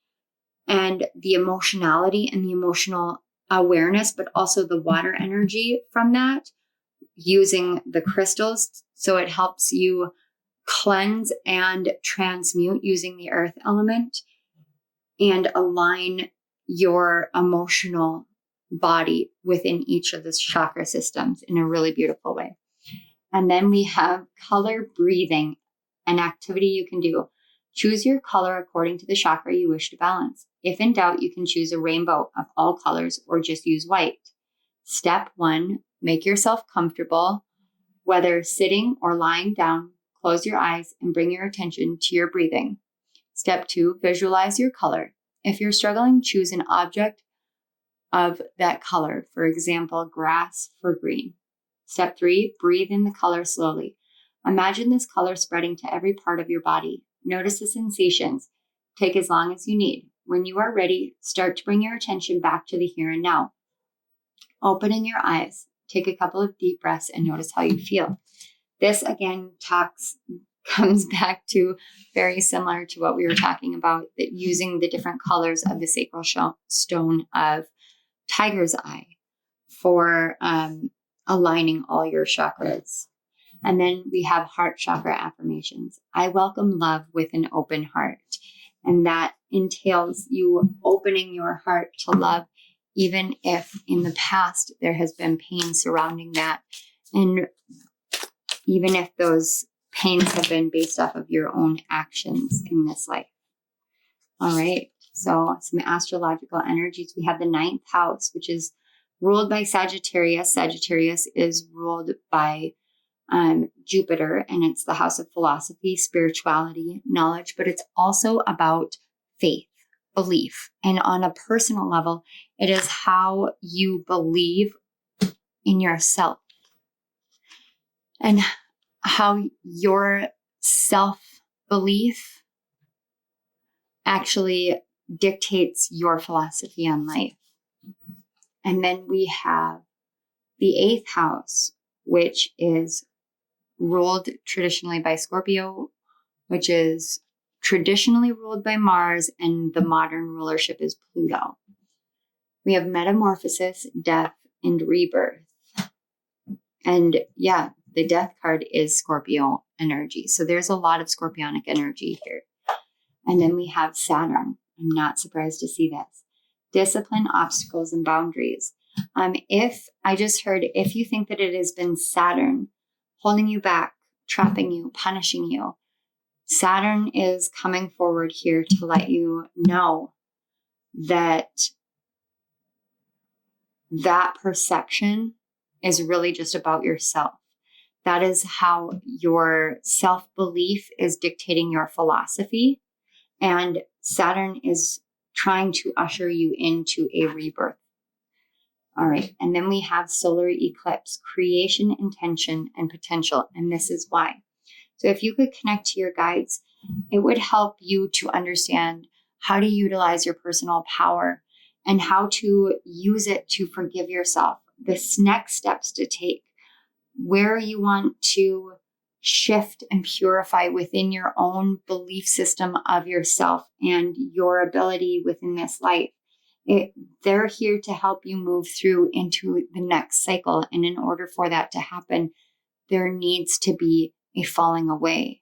A: and the emotionality and the emotional awareness, but also the water energy from that, using the crystals. So it helps you cleanse and transmute using the earth element and align your emotional body within each of the chakra systems in a really beautiful way. And then we have color breathing, an activity you can do. Choose your color according to the chakra you wish to balance. If in doubt, you can choose a rainbow of all colors or just use white. Step 1, make yourself comfortable, whether sitting or lying down. Close your eyes and bring your attention to your breathing. Step 2, visualize your color. If you're struggling, choose an object of that color. For example, grass for green. Step 3, breathe in the color slowly. Imagine this color spreading to every part of your body. Notice the sensations. Take as long as you need. When you are ready, start to bring your attention back to the here and now. Opening your eyes, take a couple of deep breaths and notice how you feel. This again comes back to very similar to what we were talking about, that using the different colors of the sacral stone of tiger's eye for aligning all your chakras. And then we have heart chakra affirmations. I welcome love with an open heart. And that entails you opening your heart to love, even if in the past there has been pain surrounding that. And even if those pains have been based off of your own actions in this life. All right. So some astrological energies. We have the 9th house, which is ruled by Sagittarius. Sagittarius is ruled by Jupiter, and it's the house of philosophy, spirituality, knowledge, but it's also about faith, belief. And on a personal level, it is how you believe in yourself and how your self-belief actually dictates your philosophy on life. And then we have the 8th house, which is ruled traditionally by Scorpio, which is traditionally ruled by Mars, and the modern rulership is Pluto. We have metamorphosis, death, and rebirth. And yeah, the death card is Scorpio energy. So there's a lot of Scorpionic energy here. And then we have Saturn. I'm not surprised to see this. Discipline, obstacles, and boundaries. If you think that it has been Saturn holding you back, trapping you, punishing you, Saturn is coming forward here to let you know that that perception is really just about yourself. That is how your self-belief is dictating your philosophy. And Saturn is trying to usher you into a rebirth. All right. And then we have solar eclipse, creation, intention, and potential. And this is why. So if you could connect to your guides, it would help you to understand how to utilize your personal power and how to use it to forgive yourself. This next steps to take, where you want to shift and purify within your own belief system of yourself and your ability within this life. They're here to help you move through into the next cycle. And in order for that to happen, there needs to be a falling away.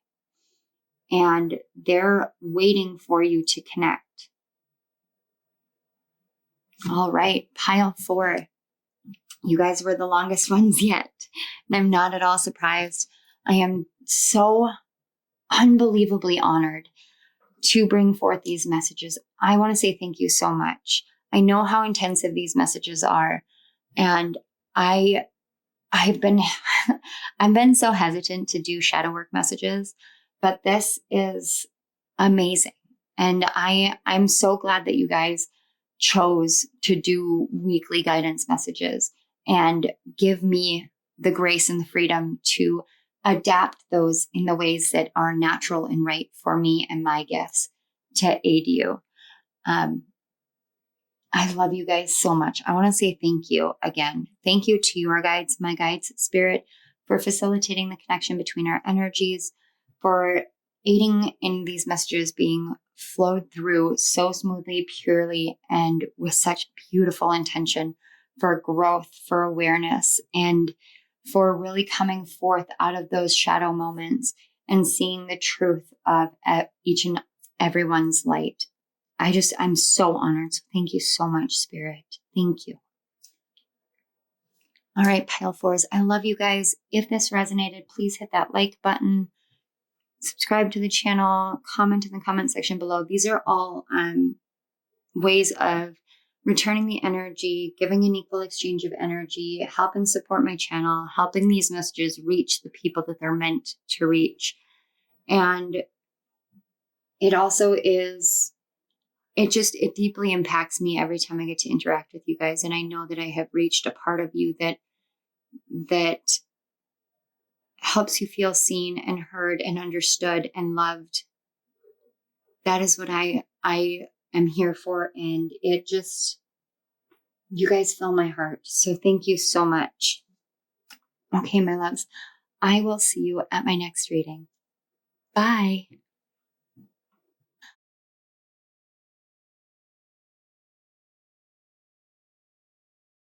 A: And they're waiting for you to connect. All right, pile 4. You guys were the longest ones yet. And I'm not at all surprised. I am so unbelievably honored to bring forth these messages. I want to say thank you so much. I know how intensive these messages are. And I've been so hesitant to do shadow work messages, but this is amazing. And I'm so glad that you guys chose to do weekly guidance messages and give me the grace and the freedom to adapt those in the ways that are natural and right for me and my gifts to aid you. I love you guys so much. I want to say thank you again. Thank you to your guides, my guides, Spirit, for facilitating the connection between our energies, for aiding in these messages being flowed through so smoothly, purely, and with such beautiful intention for growth, for awareness, and for really coming forth out of those shadow moments and seeing the truth of each and everyone's light. I'm so honored. So thank you so much, Spirit. Thank you. All right, pile 4s. I love you guys. If this resonated, please hit that like button, subscribe to the channel, comment in the comment section below. These are all ways of returning the energy, giving an equal exchange of energy, helping support my channel, helping these messages reach the people that they're meant to reach. And it also is, it deeply impacts me every time I get to interact with you guys. And I know that I have reached a part of you that helps you feel seen and heard and understood and loved. That is what I am here for. And you guys fill my heart. So thank you so much. Okay, my loves, I will see you at my next reading. Bye.